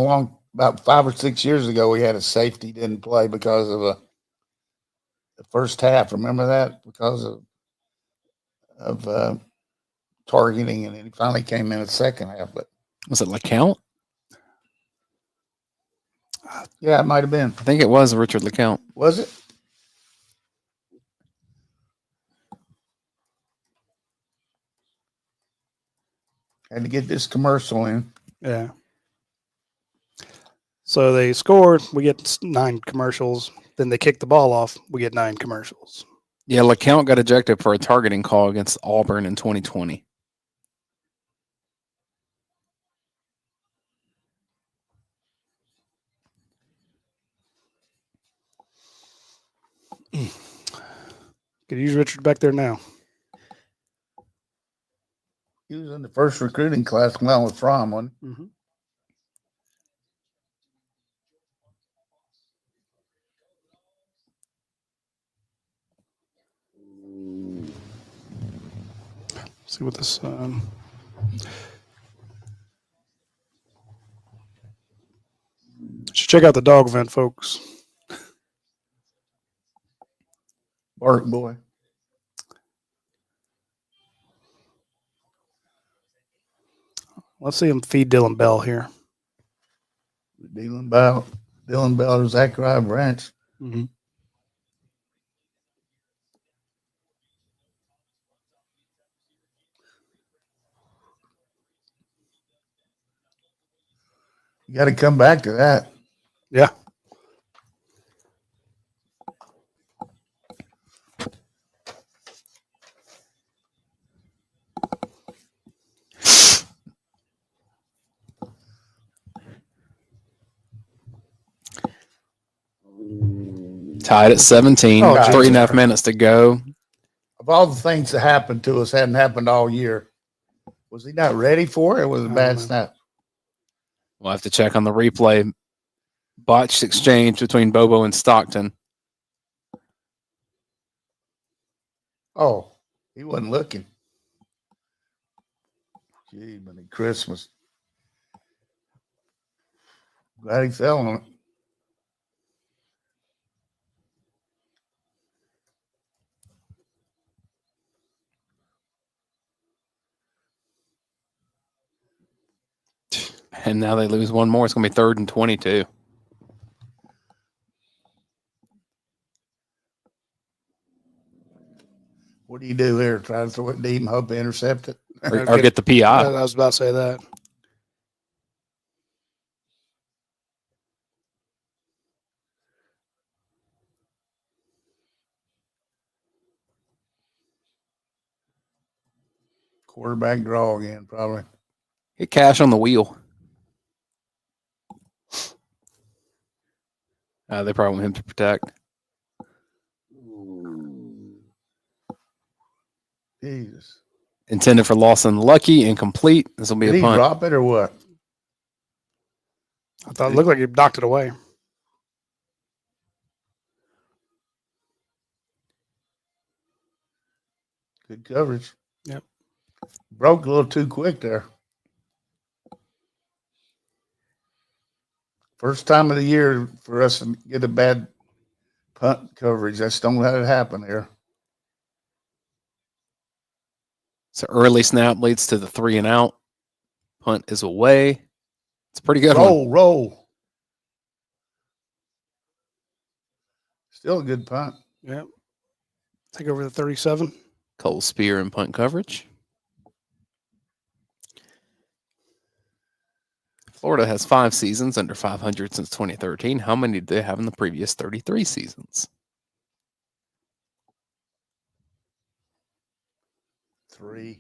about 5 or 6 years ago. We had a safety didn't play because of the first half. Remember that? Because of targeting, and he finally came in the second half. But was it LeCount? Yeah, it might have been. I think it was Richard LeCount. Was it? Had to get this commercial in. Yeah. So they score, we get 9 commercials. Then they kick the ball off, we get 9 commercials. Yeah, LeCount got ejected for a targeting call against Auburn in 2020. Could use Richard back there now. He was in the first recruiting class along with Fromm, wasn't he? Mm-hmm. See what this. Should check out the dog vent, folks. Bark boy. Let's see him feed Dylan Bell here. Dylan Bell or Zachariah Branch. Mm-hmm. You got to come back to that. Yeah. Tied at 17, Oh, 3.5 minutes to go. Of all the things that happened to us, hadn't happened all year. Was he not ready for it? It was a bad snap. We'll have to check on the replay. Botched exchange between Bobo and Stockton. Oh, he wasn't looking. Gee, but Christmas. Glad he fell on it. And now they lose one more. It's going to be 3rd and 22. What do you do here? Try to throw it deep and hope to intercept it? Or get the PI. I was about to say that. Quarterback draw again, probably. Hit Cash on the wheel. They probably want him to protect. Jesus. Intended for Lawson. Lucky, incomplete. This will be Did a he punt. drop it or what? I thought it looked like he knocked it away. Good coverage. Yep. Broke a little too quick there. First time of the year for us to get a bad punt coverage. That's don't let it happen here. So early snap leads to the 3 and out. Punt is away. It's a pretty good one. Roll. Still a good punt. Yeah. Take over the 37. Cole Spear in punt coverage. Florida has 5 seasons under 500 since 2013. How many did they have in the previous 33 seasons? 3.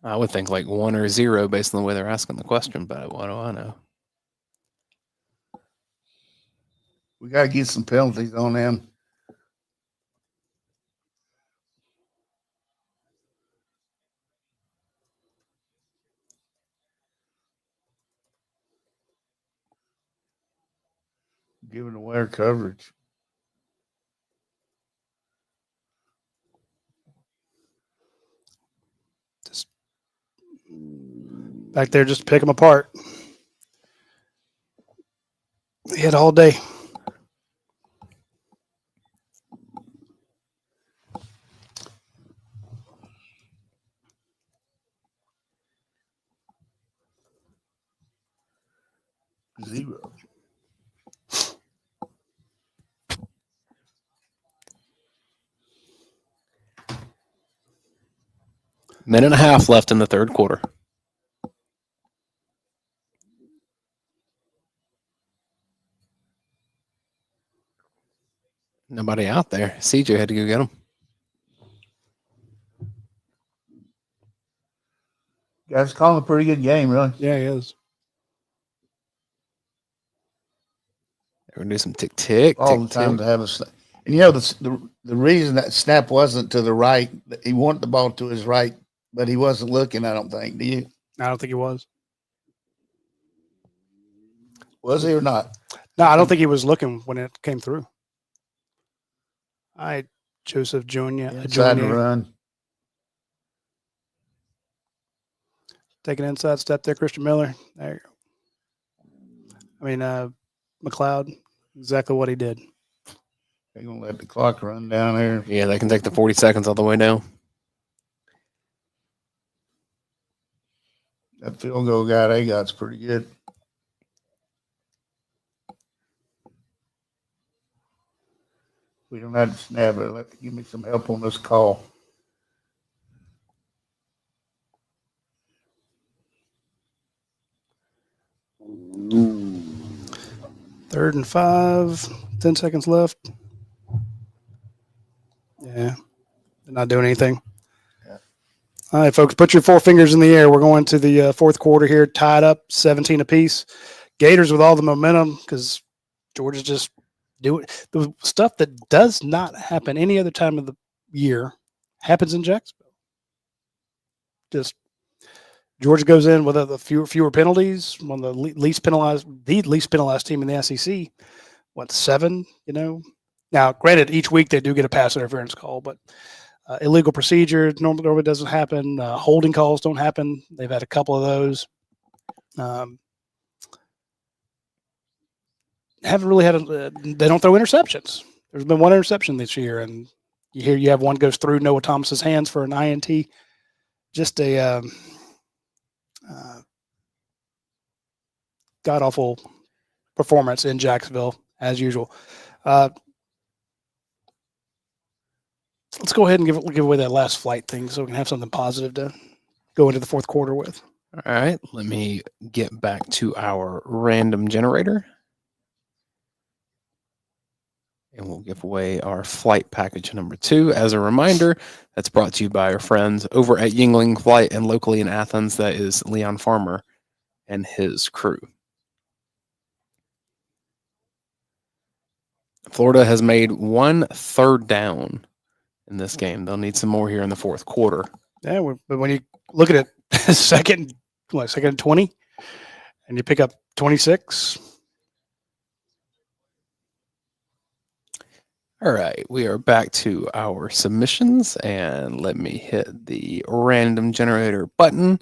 I would think like 1 or 0 based on the way they're asking the question, but what do I know? We got to get some penalties on them. Giving away our coverage. Just back there, just pick them apart. Hit all day. Zero. Minute and a half left in the third quarter. Nobody out there. CJ had to go get him. Guys calling a pretty good game, really. Yeah, he is. We're gonna do some tick. All the time to have a snap. And the reason that snap wasn't to the right, he wanted the ball to his right, but he wasn't looking, I don't think. Do you? I don't think he was. Was he or not? No, I don't think he was looking when it came through. All right, Joseph Jr. Inside the run. Take an inside step there, Christian Miller. There you go. I mean, McLeod, exactly what he did. They're going to let the clock run down there. Yeah, they can take the 40 seconds all the way down. That field goal guy they got's pretty good. We don't have to snap it. Give me some help on this call. Third and 5, 10 seconds left. Yeah, they're not doing anything. Yeah. All right, folks, put your 4 fingers in the air. We're going to the fourth quarter here, tied up 17 apiece. Gators with all the momentum because Georgia's just doing the stuff that does not happen any other time of the year happens in Jacksonville. Just Georgia goes in with a fewer penalties, one of the least penalized team in the SEC. What, 7? You know, now granted, each week they do get a pass interference call, but illegal procedure normally doesn't happen. Holding calls don't happen. They've had a couple of those. Haven't really had they don't throw interceptions. There's been 1 interception this year, and you have one goes through Noah Thomas's hands for an INT. Just a god awful performance in Jacksonville as usual. Let's go ahead and give away that last flight thing so we can have something positive to go into the fourth quarter with. All right, let me get back to our random generator. And we'll give away our flight package number 2. As a reminder, that's brought to you by our friends over at Yingling Flight and locally in Athens. That is Leon Farmer and his crew. Florida has made 1 third down in this game. They'll need some more here in the fourth quarter. Yeah, but when you look at it, second and 20, and you pick up 26. All right, we are back to our submissions, and let me hit the random generator button.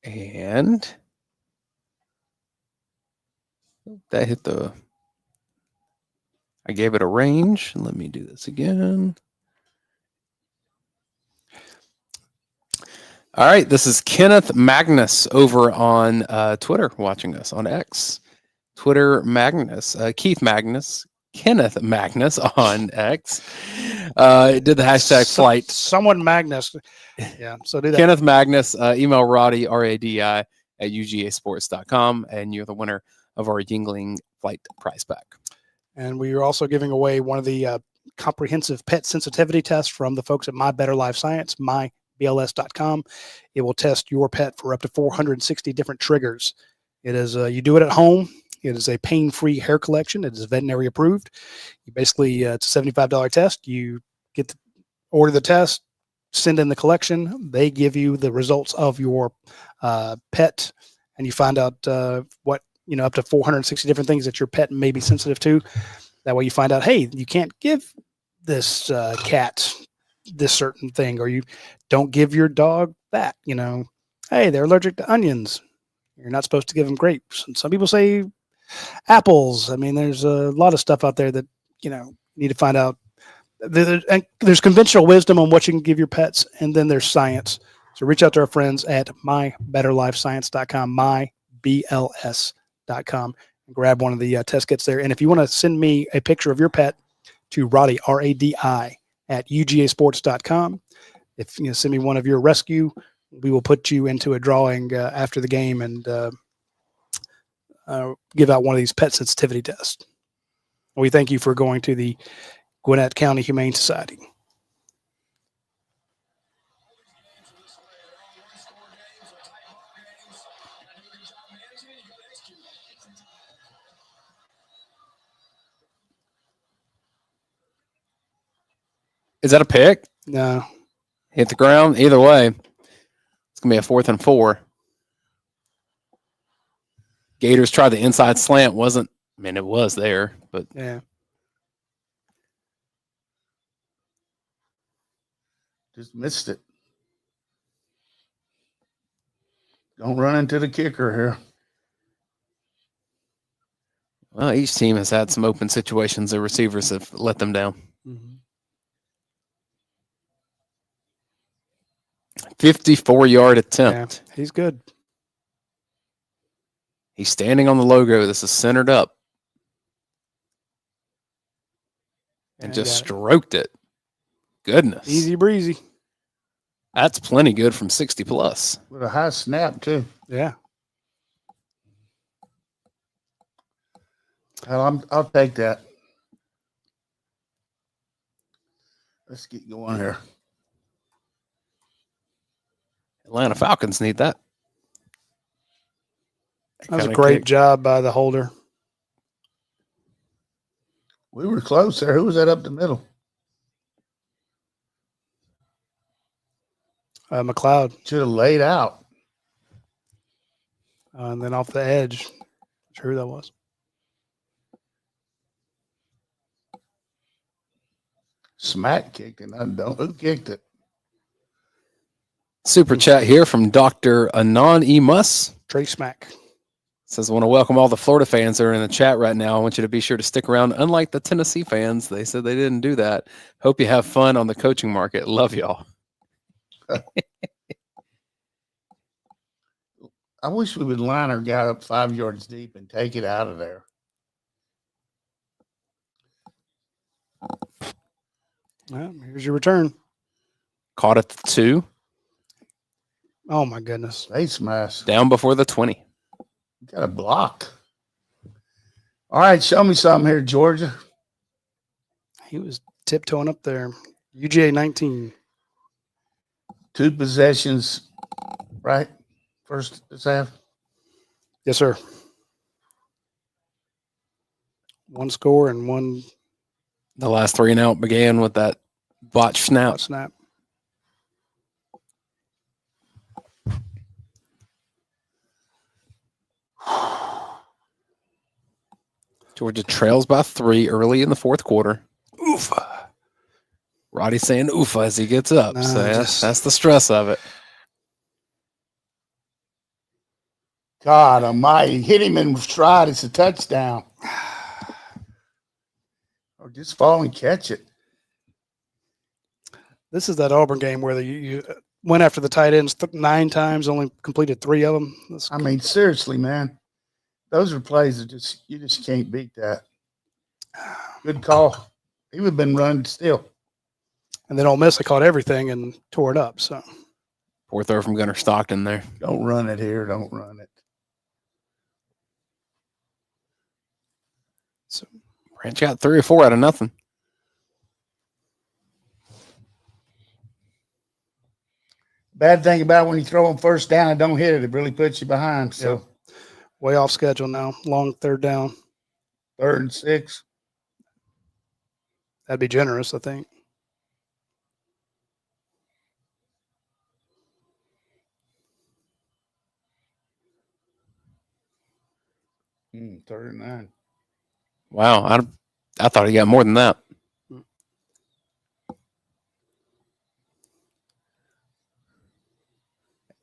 And that hit the... I gave it a range. Let me do this again. All right, this is Kenneth Magnus over on Twitter, watching us on X. Twitter Magnus, Keith Magnus, Kenneth Magnus on X. Did the hashtag flight. Someone Magnus. Yeah, so do that. Kenneth Magnus, email Radi, RADI, at UGASports.com, and you're the winner of our Yingling Flight prize pack. And we are also giving away one of the comprehensive pet sensitivity tests from the folks at My Better Life Science, mybls.com. It will test your pet for up to 460 different triggers. It is you do it at home. It is a pain-free hair collection. It is veterinary approved. You basically, it's a $75 test. You get to order the test, send in the collection. They give you the results of your pet, and you find out what, up to 460 different things that your pet may be sensitive to. That way you find out, hey, you can't give this cat this certain thing, or you don't give your dog that, hey, they're allergic to onions. You're not supposed to give them grapes. And some people say apples. I mean, there's a lot of stuff out there that, you need to find out. There's conventional wisdom on what you can give your pets, and then there's science. So reach out to our friends at mybetterlifescience.com, mybls.com, and grab one of the test kits there. And if you want to send me a picture of your pet to Radi, R-A-D-I, at UGAsports.com, if you send me one of your rescue, we will put you into a drawing after the game and give out one of these pet sensitivity tests. We thank you for going to the Gwinnett County Humane Society. Is that a pick? No. Hit the ground? Either way, it's going to be a 4th and 4. Gators tried the inside slant. It was there, but yeah. Just missed it. Don't run into the kicker here. Well, each team has had some open situations. The receivers have let them down. Mm-hmm. 54-yard attempt. Yeah, he's good. He's standing on the logo. This is centered up. And just stroked it. Goodness. Easy breezy. That's plenty good from 60 plus. With a high snap, too. Yeah. Well, I'll take that. Let's get going here. Atlanta Falcons need that. That was a great job by the holder. We were close there. Who was that up the middle? McLeod. Should have laid out. And then off the edge. Not sure who that was. Smack kicked it. I don't. Who kicked it? Super chat here from Dr. Anon E. Muss. Trey Smack. Says, I want to welcome all the Florida fans that are in the chat right now. I want you to be sure to stick around. Unlike the Tennessee fans, they said they didn't do that. Hope you have fun on the coaching market. Love y'all. I wish we would line our guy up 5 yards deep and take it out of there. Well, here's your return. Caught at the 2. Oh, my goodness. Face mask. Down before the 20. Got a block. All right, show me something here, Georgia. He was tiptoeing up there. UGA 19. 2 possessions, right? First this half. Yes, sir. 1 score and 1. The last 3 and out began with that botch snap. Georgia trails by 3 early in the 4th quarter. Oofa. Roddy's saying oofa as he gets up. No, so that's the stress of it. God almighty. Hit him in stride. It's a touchdown. Or just fall and catch it. This is that Auburn game where you went after the tight ends 9 times, only completed 3 of them. I mean, seriously, man. Those are plays that you just can't beat that. Good call. He would have been running still. And then Ole Miss, they caught everything and tore it up. So Poor throw from Gunnar Stockton there. Don't run it here. Don't run it. So Branch got 3 or 4 out of nothing. Bad thing about when you throw them first down and don't hit it, it really puts you behind. So way off schedule now. Long 3rd down. 3rd and 6. That'd be generous, I think. Third and 9. Wow, I thought he got more than that.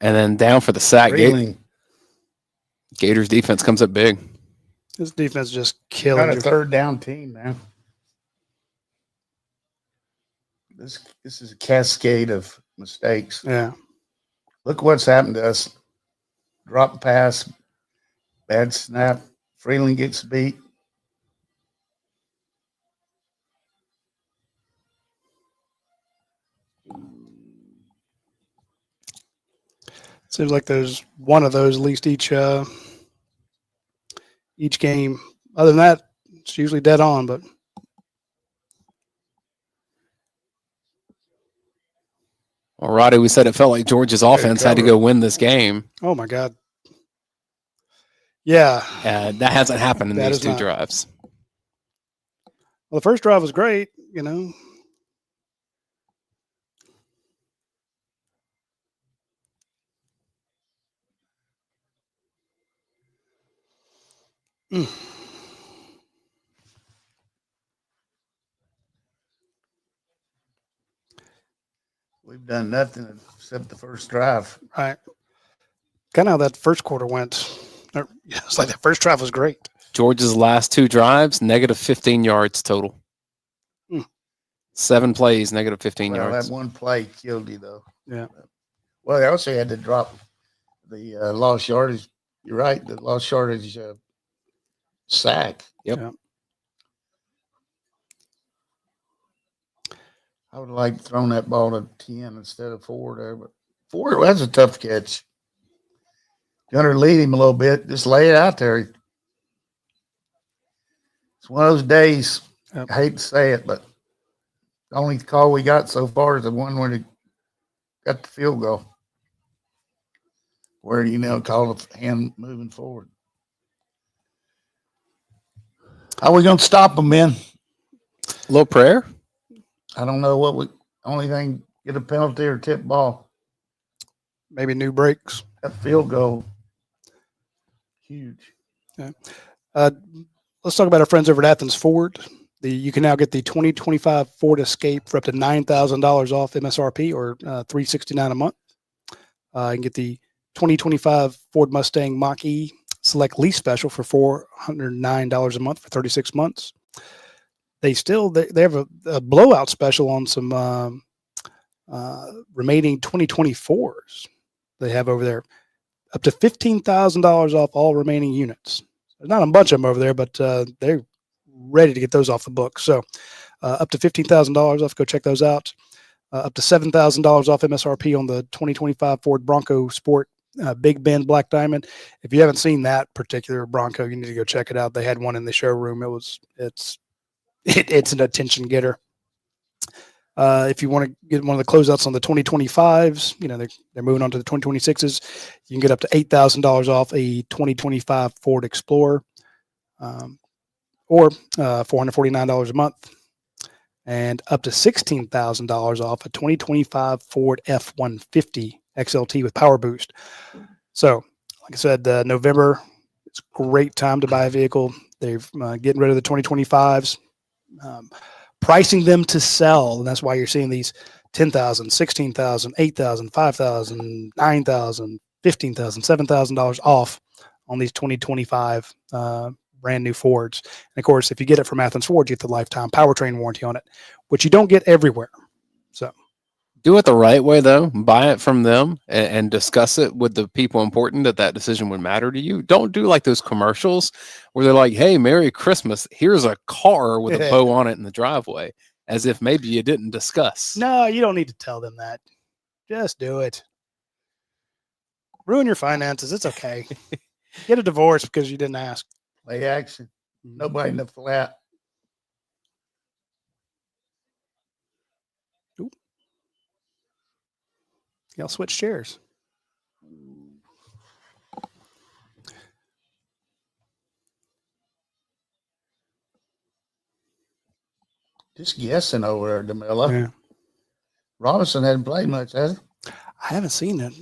And then down for the sack. Gators defense comes up big. This defense just killing Got a you. 3rd down team, man. This is a cascade of mistakes. Yeah. Look what's happened to us. Drop pass, bad snap. Freeland gets beat. Seems like there's one of those at least each game. Other than that, it's usually dead on. But Well, Roddy, we said it felt like Georgia's offense had to go win this game. oh my God, yeah, That hasn't happened in That these is 2 not. drives. well, the first drive was great. You know, We've done nothing except the first drive. right. Kind of how that first quarter went. It's like that first drive was great. Georgia's last 2 drives, negative 15 yards total. 7 plays, negative 15 Well, yards. that one play killed you, though. Yeah. Well, they also had to drop the lost yardage. You're right. The lost yardage sack. Yep. Yeah. I would have liked thrown that ball to 10 instead of 4 there, but 4, that's a tough catch. Gunner lead him a little bit. Just lay it out there. It's one of those days. Yep. I hate to say it, but the only call we got so far is the one where they got the field goal, where call the hand moving forward. How are we going to stop them, man? Little prayer. I don't know only thing, get a penalty or tip ball. Maybe new breaks. That field goal, huge. Yeah. Let's talk about our friends over at Athens Ford. You can now get the 2025 Ford Escape for up to $9,000 off MSRP or $369 a month. You can get the 2025 Ford Mustang Mach-E Select Lease Special for $409 a month for 36 months. They have a blowout special on some remaining 2024s they have over there, up to $15,000 off all remaining units. There's not a bunch of them over there, but they're ready to get those off the book. So up to $15,000 off. Go check those out. Up to $7,000 off MSRP on the 2025 Ford Bronco Sport Big Bend Black Diamond. If you haven't seen that particular Bronco, you need to go check it out. They had one in the showroom. It's an attention getter. If you want to get one of the closeouts on the 2025s, they're moving on to the 2026s. You can get up to $8,000 off a 2025 Ford Explorer, or $449 a month, and up to $16,000 off a 2025 Ford F-150 XLT with Power Boost. So, like I said, November, it's a great time to buy a vehicle. They're getting rid of the 2025s. Pricing them to sell, and that's why you're seeing these $10,000, $16,000, $8,000, $5,000, $9,000, $15,000, $7,000 off on these 2025 brand new Fords. And of course, if you get it from Athens Ford, you get the lifetime powertrain warranty on it, which you don't get everywhere. So do it the right way, though. Buy it from them and discuss it with the people important that decision would matter to you. Don't do like those commercials where they're like, hey, Merry Christmas. Here's a car with a bow on it in the driveway, as if maybe you didn't discuss. No, you don't need to tell them that. Just do it. Ruin your finances. It's okay. Get a divorce because you didn't ask. Play action. Nobody in the flat. Ooh. Y'all switch chairs. Just guessing over there, DeMilla. Yeah. Robinson hadn't played much, has he? I haven't seen it.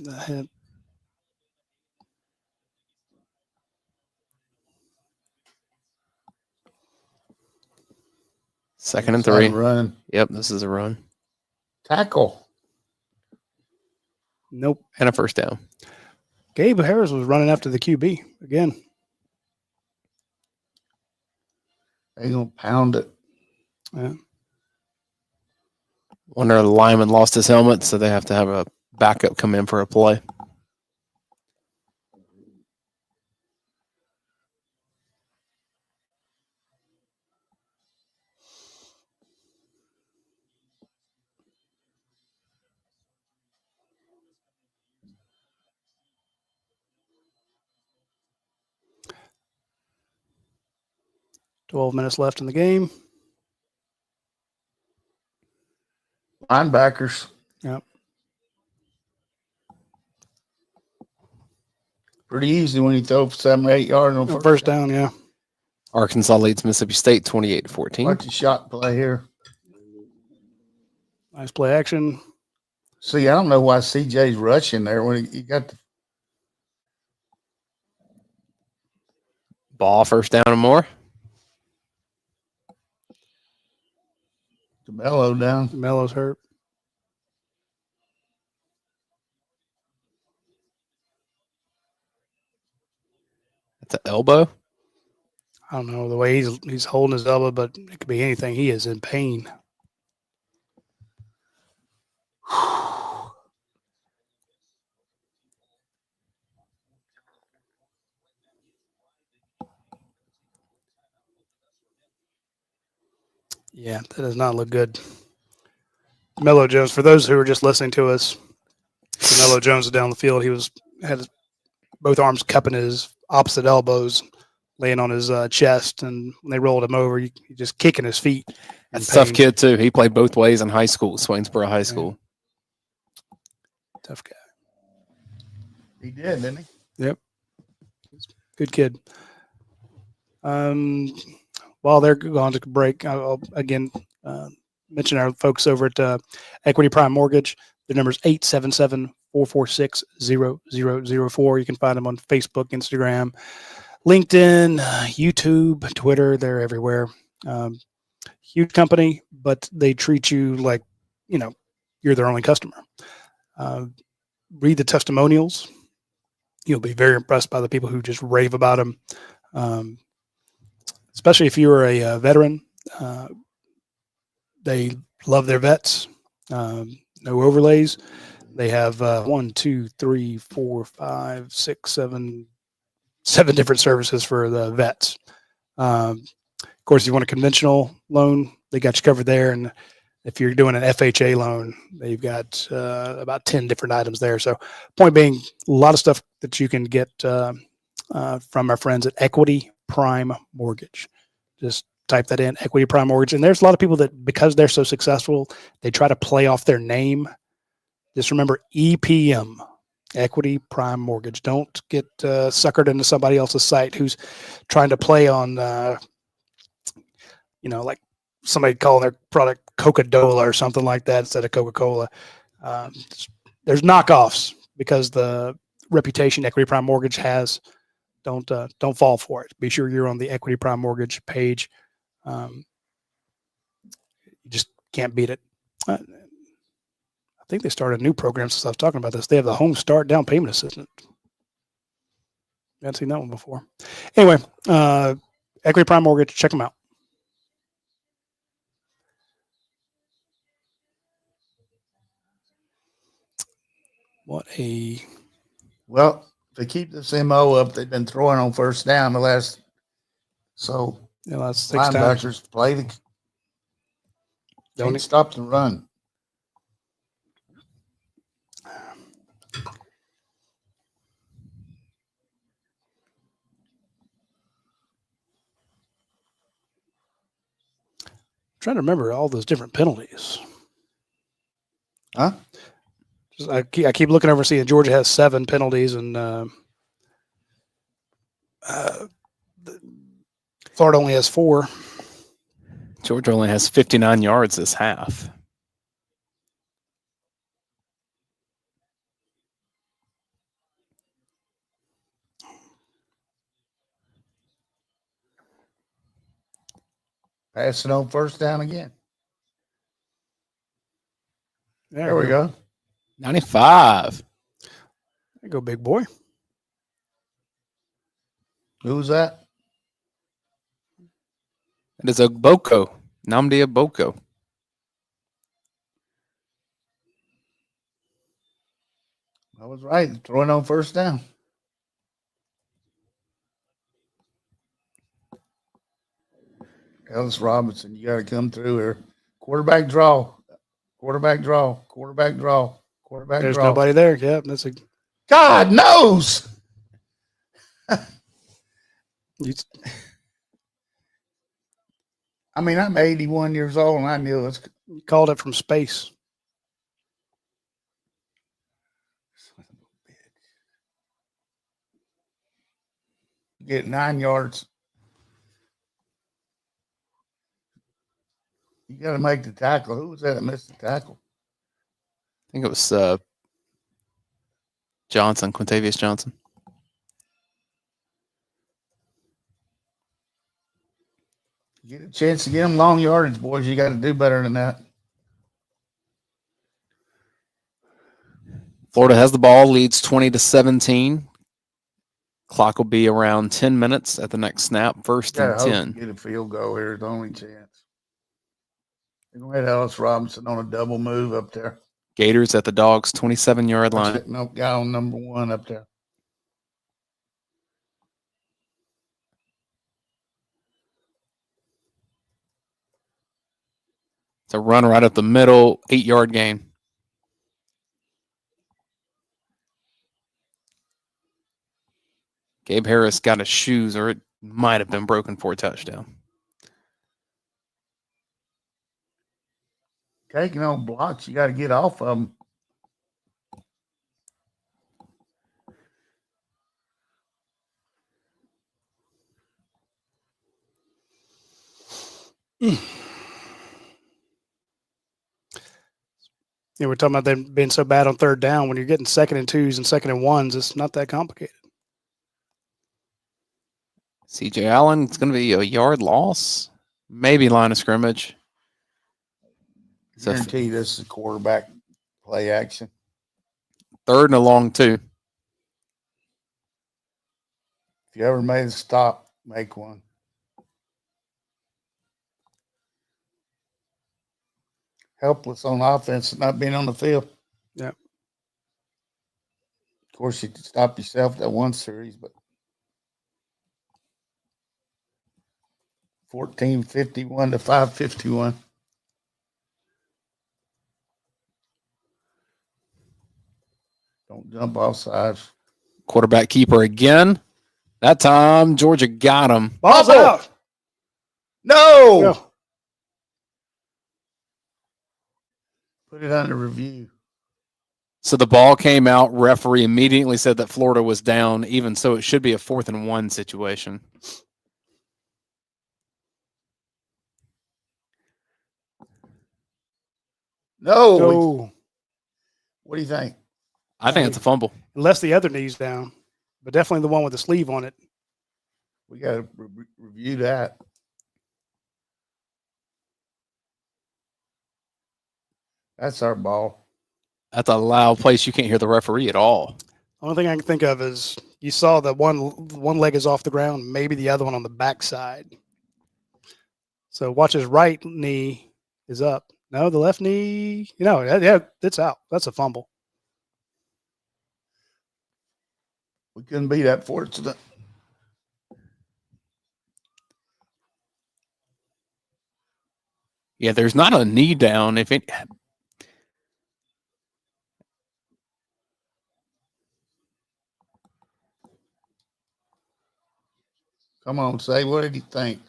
Second and 3. Run. Yep, this is a run. Tackle. Nope. And a first down. Gabe Harris was running after the QB again. They're going to pound it. Yeah. Wonder the lineman lost his helmet, so they have to have a backup come in for a play. $12 minutes left in the game. Linebackers. Yep. Pretty easy when you throw for 7 or 8 yards on First down, yeah. Arkansas leads Mississippi State 28-14. Watch a shot play here. Nice play action. See, I don't know why CJ's rushing there when he got the Ball, first down and more. DeMello down. DeMello's hurt. That's an elbow. I don't know the way he's holding his elbow, but it could be anything. He is in pain. Yeah, that does not look good. Mello Jones, for those who are just listening to us, Mello Jones is down the field. He had both arms cupping his opposite elbows, laying on his chest, and when they rolled him over, he just kicking his feet. That's a tough kid, too. He played both ways in high school, Swainsboro High School. Yeah. Tough guy. He did, didn't he? Yep. Good kid. While they're going to break, I'll again mention our folks over at Equity Prime Mortgage. Their number is 877-446-0004. You can find them on Facebook, Instagram, LinkedIn, YouTube, Twitter. They're everywhere. Huge company, but they treat you like, you're their only customer. Read the testimonials. You'll be very impressed by the people who just rave about them. Especially if you are a veteran. They love their vets. No overlays. They have 7 different services for the vets. Of course, if you want a conventional loan, they got you covered there. And if you're doing an FHA loan, they've got about 10 different items there. So point being, a lot of stuff that you can get from our friends at Equity Prime Mortgage. Just type that in, Equity Prime Mortgage. And there's a lot of people that, because they're so successful, they try to play off their name. Just remember EPM, Equity Prime Mortgage. Don't get suckered into somebody else's site who's trying to play on, like somebody calling their product Coca-Cola or something like that instead of Coca-Cola. There's knockoffs because the reputation Equity Prime Mortgage has. Don't fall for it. Be sure you're on the Equity Prime Mortgage page. You just can't beat it. I think they started a new program since I was talking about this. They have the Home Start Down Payment Assistance. Hadn't seen that one before. Anyway, Equity Prime Mortgage, check them out. Well, if they keep this MO up, they've been throwing on first down the last. So that's 6 times. Linebackers play the. Don't stop the run. Trying to remember all those different penalties. Huh? I keep looking over and seeing Georgia has 7 penalties and Florida only has 4. Georgia only has 59 yards this half. Passing on first down again. There we go. 95. There you go, big boy. Who's that? It is Boko. Nnamdi Boko. I was right. Throwing on first down. Ellis Robinson, you got to come through here. Quarterback draw. Quarterback draw. Quarterback draw. Quarterback There's draw. nobody there. Yep, that's a. God knows. I mean, I'm 81 years old, and I knew it. You called it from space. Get 9 yards. You got to make the tackle. Who was that missed the tackle? I think it was Johnson, Quintavious Johnson. You get a chance to get them long yardage, boys. You got to do better than that. Florida has the ball, leads 20-17. Clock will be around 10 minutes at the next snap. First and 10. Get a field goal here. The only chance. They're going to hit Ellis Robinson on a double move up there. Gators at the Dogs' 27-yard line. No guy on number 1 up there. It's a run right up the middle, 8-yard gain. Gabe Harris got his shoes, or it might have been broken for a touchdown. Taking on blocks, you got to get off of them. Yeah, we're talking about them being so bad on third down. When you're getting 2nd and 2s and 2nd and 1s, it's not that complicated. CJ Allen, it's going to be a yard loss, maybe line of scrimmage. Guarantee this is a quarterback play action. 3rd and a long 2. If you ever made a stop, make one. Helpless on offense, not being on the field. Yeah. Of course, you could stop yourself that one series, but 14-51 to 5-51. Don't jump off sides. Quarterback keeper again. That time, Georgia got him. Ball's out. No. No. Put it under review. So the ball came out. Referee immediately said that Florida was down. Even so, it should be a 4th and 1 situation. No. What do you think? I think it's a fumble. Unless the other knee's down, but definitely the one with the sleeve on it. We got to review that. That's our ball. That's a loud place. You can't hear the referee at all. Only thing I can think of is you saw the one leg is off the ground, maybe the other one on the backside. So watch his right knee is up. No, the left knee, yeah, it's out. That's a fumble. We couldn't be that fortunate. Yeah, there's not a knee down. If it, Come on, say, what did you think?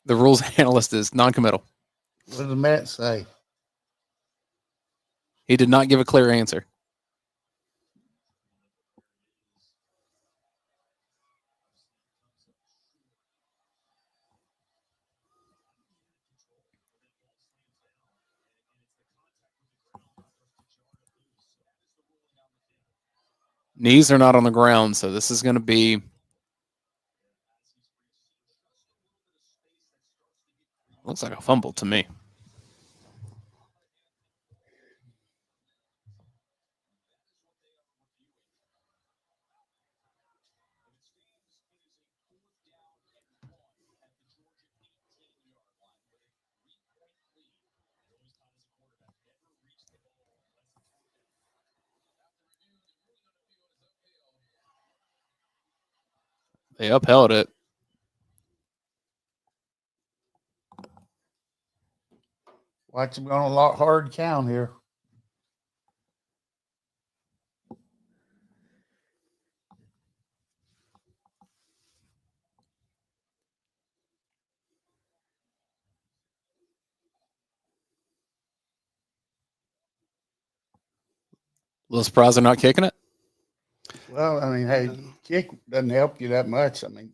the rules analyst is non-committal. What did Matt say? He did not give a clear answer. Knees are not on the ground, so this is going to be looks like a fumble to me. They upheld it. Watch him go on a lot hard count here. A little surprised they're not kicking it. Well, I mean, hey, kick doesn't help you that much. I mean,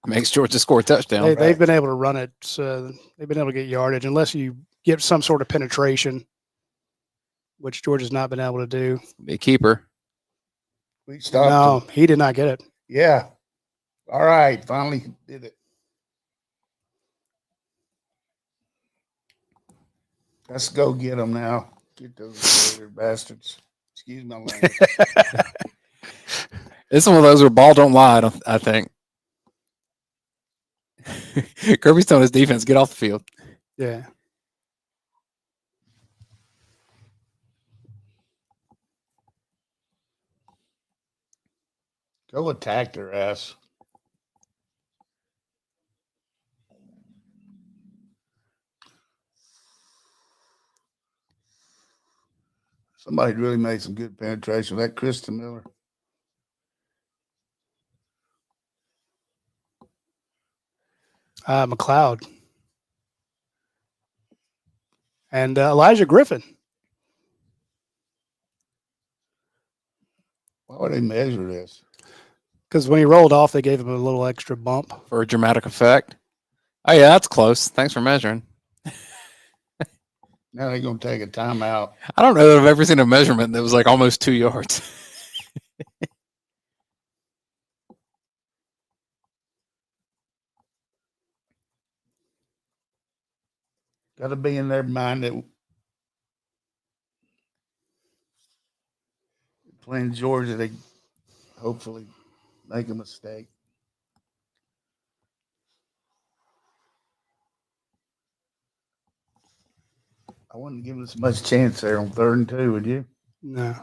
Makes Georgia score a touchdown. They've been able to run it. So they've been able to get yardage unless you get some sort of penetration, which Georgia's not been able to do. Be a keeper. we stopped. No, him. he did not get it. Yeah. All right. Finally did it. Let's go get them now. Get those bastards. Excuse my language. It's one of those where ball don't lie, I think. Kirby's telling his defense, get off the field. Yeah. Go attack their ass. Somebody really made some good penetration. That Kristen Miller. McLeod. And Elijah Griffin. Why would they measure this? Because when he rolled off, they gave him a little extra bump. For a dramatic effect. Oh, yeah, that's close. Thanks for measuring. Now they're going to take a timeout. I don't know that I've ever seen a measurement that was like almost 2 yards. Got to be in their mind that playing Georgia, they hopefully make a mistake. I wouldn't give us much chance there on 3rd and 2, would you? No.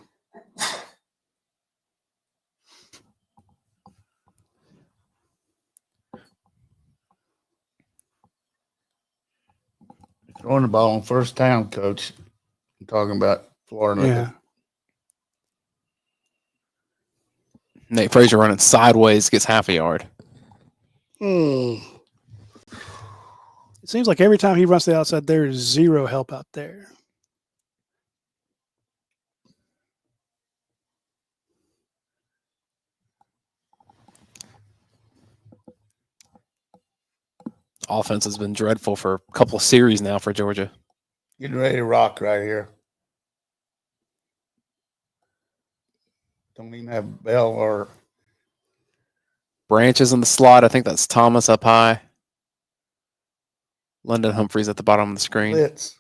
Throwing the ball on first down, coach. I'm talking about Florida. Yeah. Nate Frazier running sideways gets half a yard. It seems like every time he runs to the outside, there is zero help out there. Offense has been dreadful for a couple of series now for Georgia. Getting ready to rock right here. don't even have Bell or Branch is in the slot. I think that's Thomas up high. London Humphreys at the bottom of the screen. Blitz.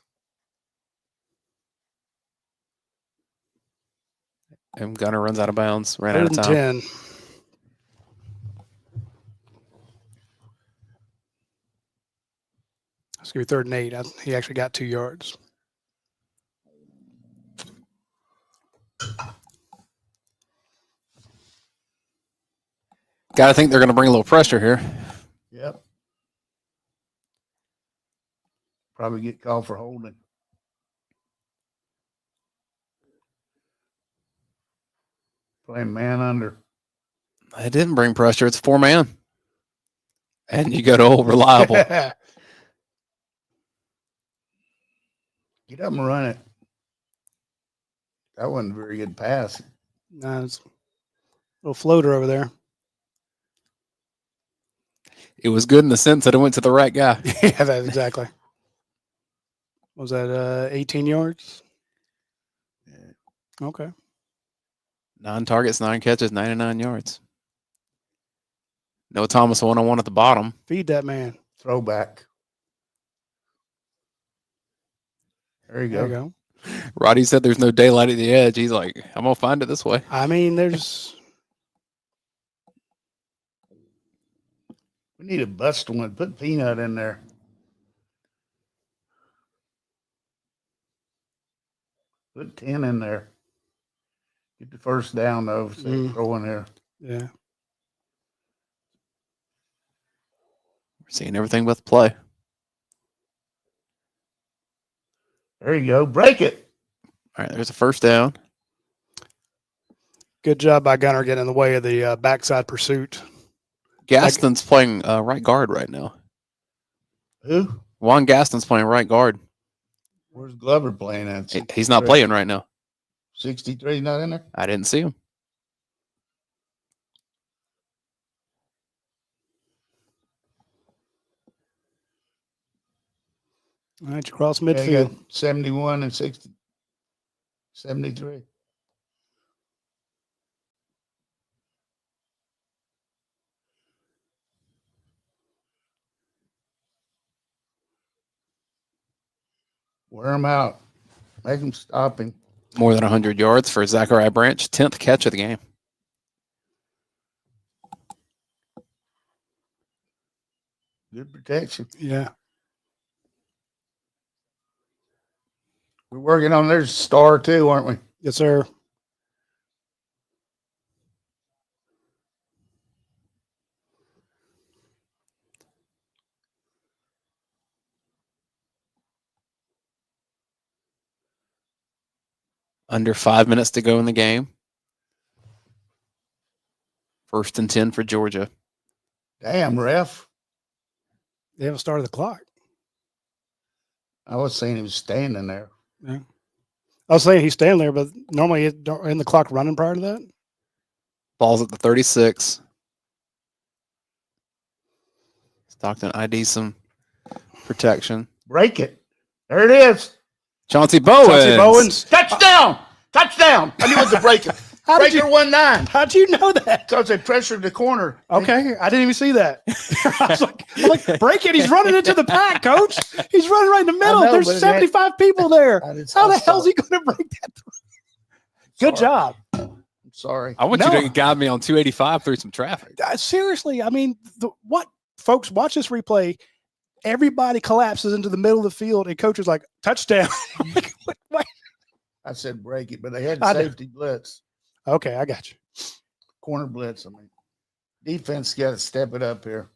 And Gunner runs out of bounds. Ran out Third of and time. 10. It's going to be 3rd and 8. He actually got 2 yards. Got to think they're going to bring a little pressure here. Yep. Probably get called for holding. Playing man under. It didn't bring pressure. It's 4-man. And you go to old reliable. Get up and run it. That wasn't a very good pass. No, it's a little floater over there. It was good in the sense that it went to the right guy. Yeah, that's exactly. Was that 18 yards? Yeah. Okay. 9 targets, 9 catches, 99 yards. No Thomas one-on-one at the bottom. Feed that man. Throwback. There you There go. you go. Roddy said there's no daylight at the edge. He's like, I'm going to find it this way. I mean, there's We need a bust one. Put Peanut in there. Put 10 in there. Get the first down, though. So throw in there. yeah. We're seeing everything but the play. There you go. Break it. All right, there's a first down. Good job by Gunner getting in the way of the backside pursuit. Gaston's playing right guard right now. Who? Juan Gaston's playing right guard. Where's Glover playing at? He's not playing right now. 63 not in there? I didn't see him. All right, you cross Yeah, you midfield. got 71 and 60. 73. Wear him out. Make him stop him. More than 100 yards for Zachariah Branch. 10th catch of the game. Good protection. Yeah. We're working on their star too, aren't we? Yes, sir. Under 5 minutes to go in the game. 1st and 10 for Georgia. Damn, ref. They haven't started the clock. I was saying he was standing there. Yeah. I was saying he's standing there, but normally isn't the clock running prior to that? Ball's at the 36. Stockton ID some protection. Break it. There it is. Chauncey Bowens. Chauncey Bowens. Touchdown. Touchdown. I knew it was a breaker. Breaker 1-9. How'd you know that? Because they pressured the corner. Okay, I didn't even see that. I was like, break it. He's running into the pack, coach. He's running right in the middle. I know, but There's it 75 people there. I did- How I the hell is saw he going to break that through? Good job. I'm sorry. I want No. you to guide me on 285 through some traffic. Seriously, I mean, what folks watch this replay? Everybody collapses into the middle of the field, and coach is like, touchdown. I'm like, what? I said break it, but they had I know. safety blitz. Okay, I got you. Corner blitz. I mean, defense got to step it up here.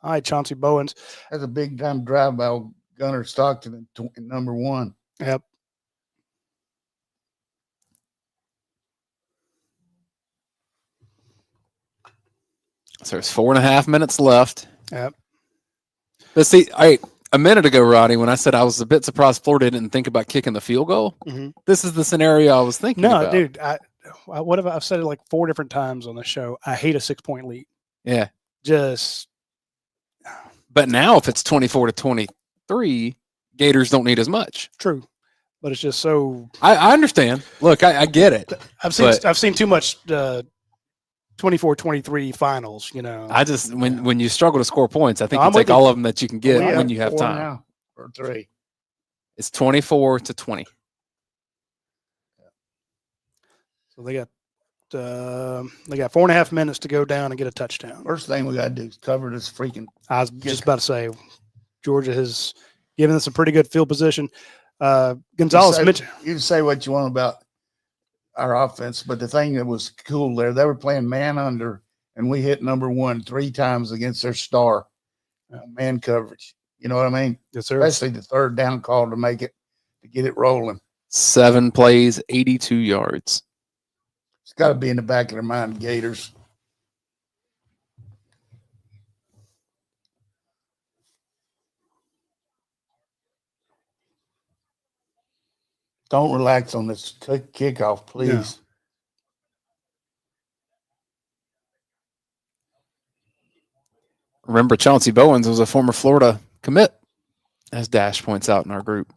All right, Chauncey Bowens. That's a big time drive by Gunner Stockton in number 1. Yep. So there's 4.5 minutes left. Yep. But see, a minute ago, Roddy, when I said I was a bit surprised Florida didn't think about kicking the field goal, this is the scenario I was thinking No, about. dude, I've said it like 4 different times on the show. I hate a 6-point lead. Yeah. Just But now if it's 24-23, Gators don't need as much. true. but it's just so. I understand. Look, I get it. I've seen But- I've seen too much 24-23 finals. You know, I just when you struggle to score points, I think I'm you take with you. all of them that you can get We when you have 4 time. now, or 3. It's 24-20. so they got 4.5 minutes to go down and get a touchdown. First thing we got to do is cover this freaking. I was just about to say, Georgia has given us a pretty good field position. Gonzalez mentioned. You can say what you want about our offense, but the thing that was cool there, they were playing man under, and we hit number 1 3 times against their star man coverage. You know what I mean? Yes, sir. Especially the third down call to get it rolling. 7 plays, 82 yards. It's got to be in the back of their mind, Gators. Don't relax on this kickoff, please. Yeah. Remember, Chauncey Bowens was a former Florida commit, as Dash points out in our group.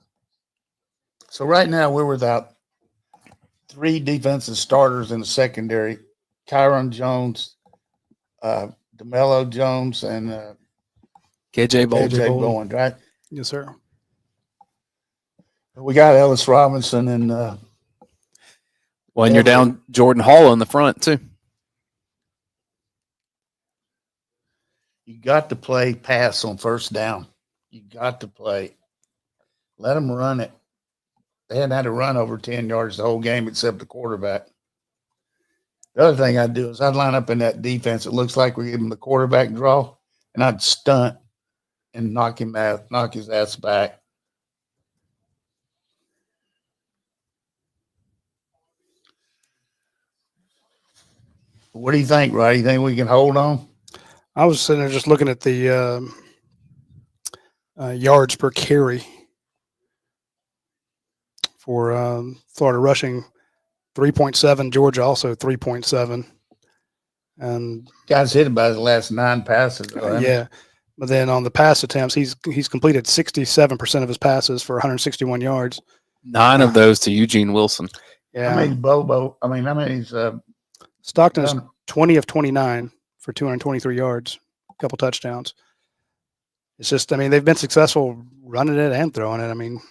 So right now we're without 3 defensive starters in the secondary: Kyron Jones, DeMello Jones, and KJ Bolt. KJ Bolden. Bowen. Right? Yes, sir. We got Ellis Robinson and Well, and you're down Jordan Hall in the front, too. you got to play pass on first down. You got to play. Let them run it. They hadn't had to run over 10 yards the whole game except the quarterback. The other thing I'd do is I'd line up in that defense. It looks like we give him the quarterback draw, and I'd stunt and knock his ass back. What do you think, Rod? You think we can hold on? I was sitting there just looking at the yards per carry for Florida rushing, 3.7. Georgia also 3.7. And Guys hit about his last 9 passes. yeah, but then on the pass attempts, he's completed 67% of his passes for 161 yards. 9 of those to Eugene Wilson. Yeah, How many's Stockton is 20 of 29 for 223 yards, a couple touchdowns. It's just, they've been successful running it and throwing it.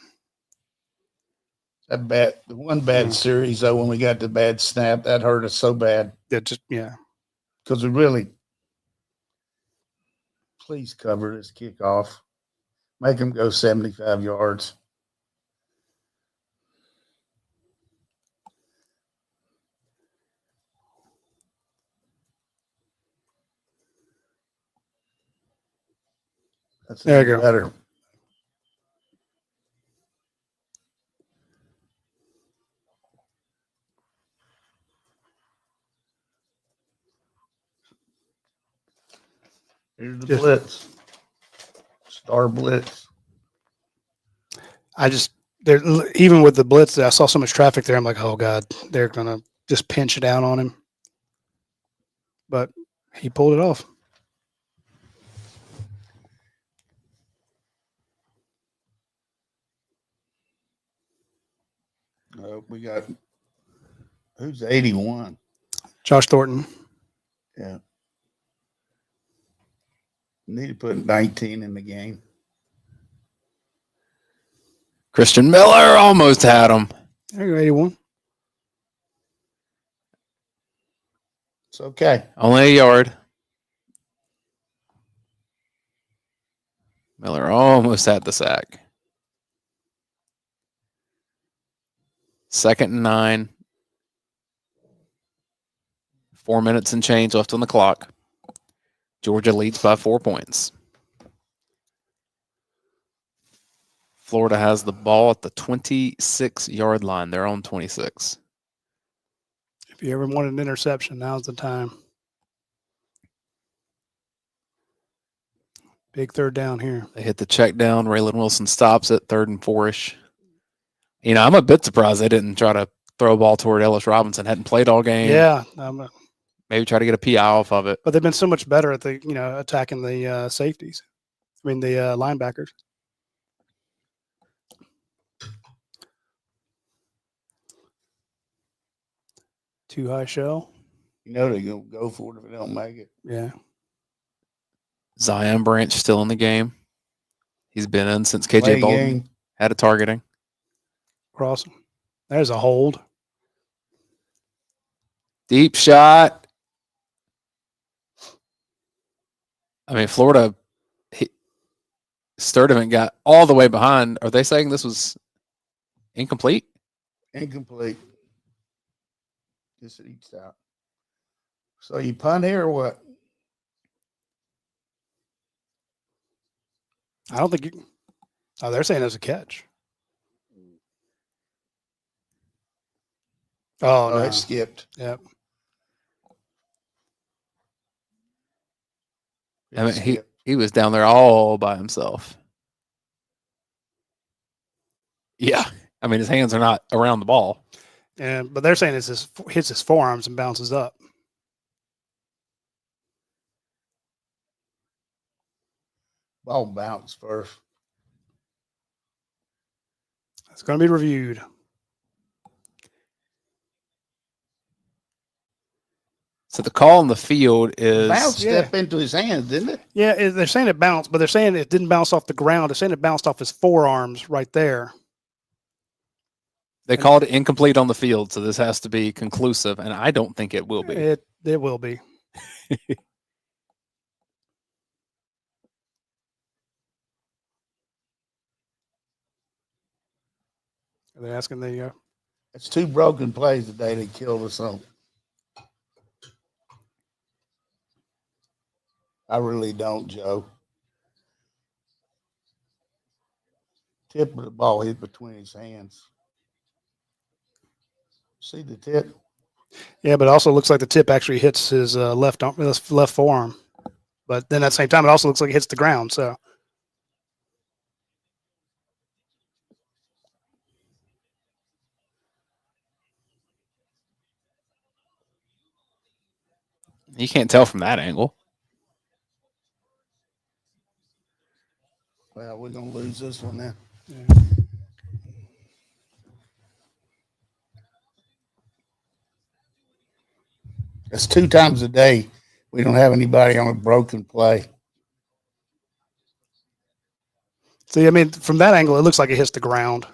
the one bad series though, when we got the bad snap, that hurt us so bad. Because we really, please cover this kickoff. Make them go 75 yards. That's There you go. better. Here's the blitz. Star blitz. Even with the blitz, I saw so much traffic there. I'm like, oh God, they're going to just pinch it down on him. But he pulled it off. We got, who's 81? Josh Thornton. Yeah. Need to put 19 in the game. Christian Miller almost had him. There you go, 81. It's okay. Only a yard. Miller almost had the sack. 2nd and 9. 4 minutes and change left on the clock. Georgia leads by 4 points. Florida has the ball at the 26-yard line. They're on 26. If you ever wanted an interception, now's the time. Big third down here. They hit the check down. Raylan Wilson stops it, 3rd and 4-ish. I'm a bit surprised they didn't try to throw a ball toward Ellis Robinson. Hadn't played all game. Yeah. Maybe try to get a PI off of it. But they've been so much better at attacking the safeties. The linebackers. Too high shell. You know they're going to go for it if they don't make it. Yeah. Zion Branch still in the game. He's been in since Play KJ Bolden game. had a targeting. Crossing. There's a hold. Deep shot. I mean, Florida, Sturdivant got all the way behind. Are they saying this was incomplete? Incomplete. Just eats out. So you punt here or what? I don't think you. Oh, they're saying it's a catch. Oh, no. It skipped. Yep. I mean, he was down there all by himself. Yeah. I mean, his hands are not around the ball. But they're saying hits his forearms and bounces up. Ball bounce first. It's going to be reviewed. So the call on the field is Bounce step into his hands, didn't it? Yeah, they're saying it bounced, but they're saying it didn't bounce off the ground. They're saying it bounced off his forearms right there. They called it incomplete on the field, so this has to be conclusive, and I don't think it will be. It will be. Are they asking the? It's 2 broken plays today that killed us on. I really don't, Joe. Tip of the ball hit between his hands. See the tip? Yeah, but it also looks like the tip actually hits his left forearm. But then at the same time, it also looks like it hits the ground. So You can't tell from that angle. Well, we're going to lose this one now. yeah. It's 2 times a day. We don't have anybody on a broken play. See, I mean, from that angle, it looks like it hits the ground.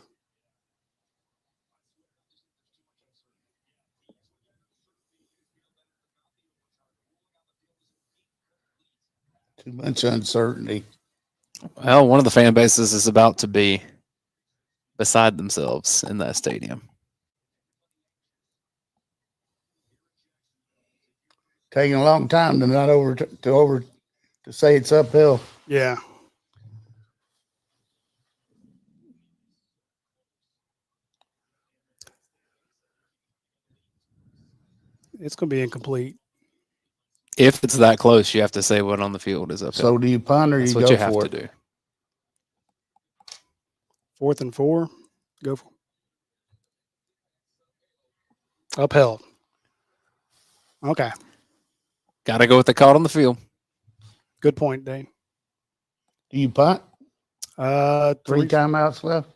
Too much uncertainty. Well, one of the fan bases is about to be beside themselves in that stadium. Taking a long time to not to say it's uphill. Yeah. It's going to be incomplete. If it's that close, you have to say what on the field is uphill. So do you punt or That's you what go you have for to it? do. 4th and 4. Go for upheld. Okay. Got to go with the call on the field. Good point, Dane. Do you punt? 3 timeouts left.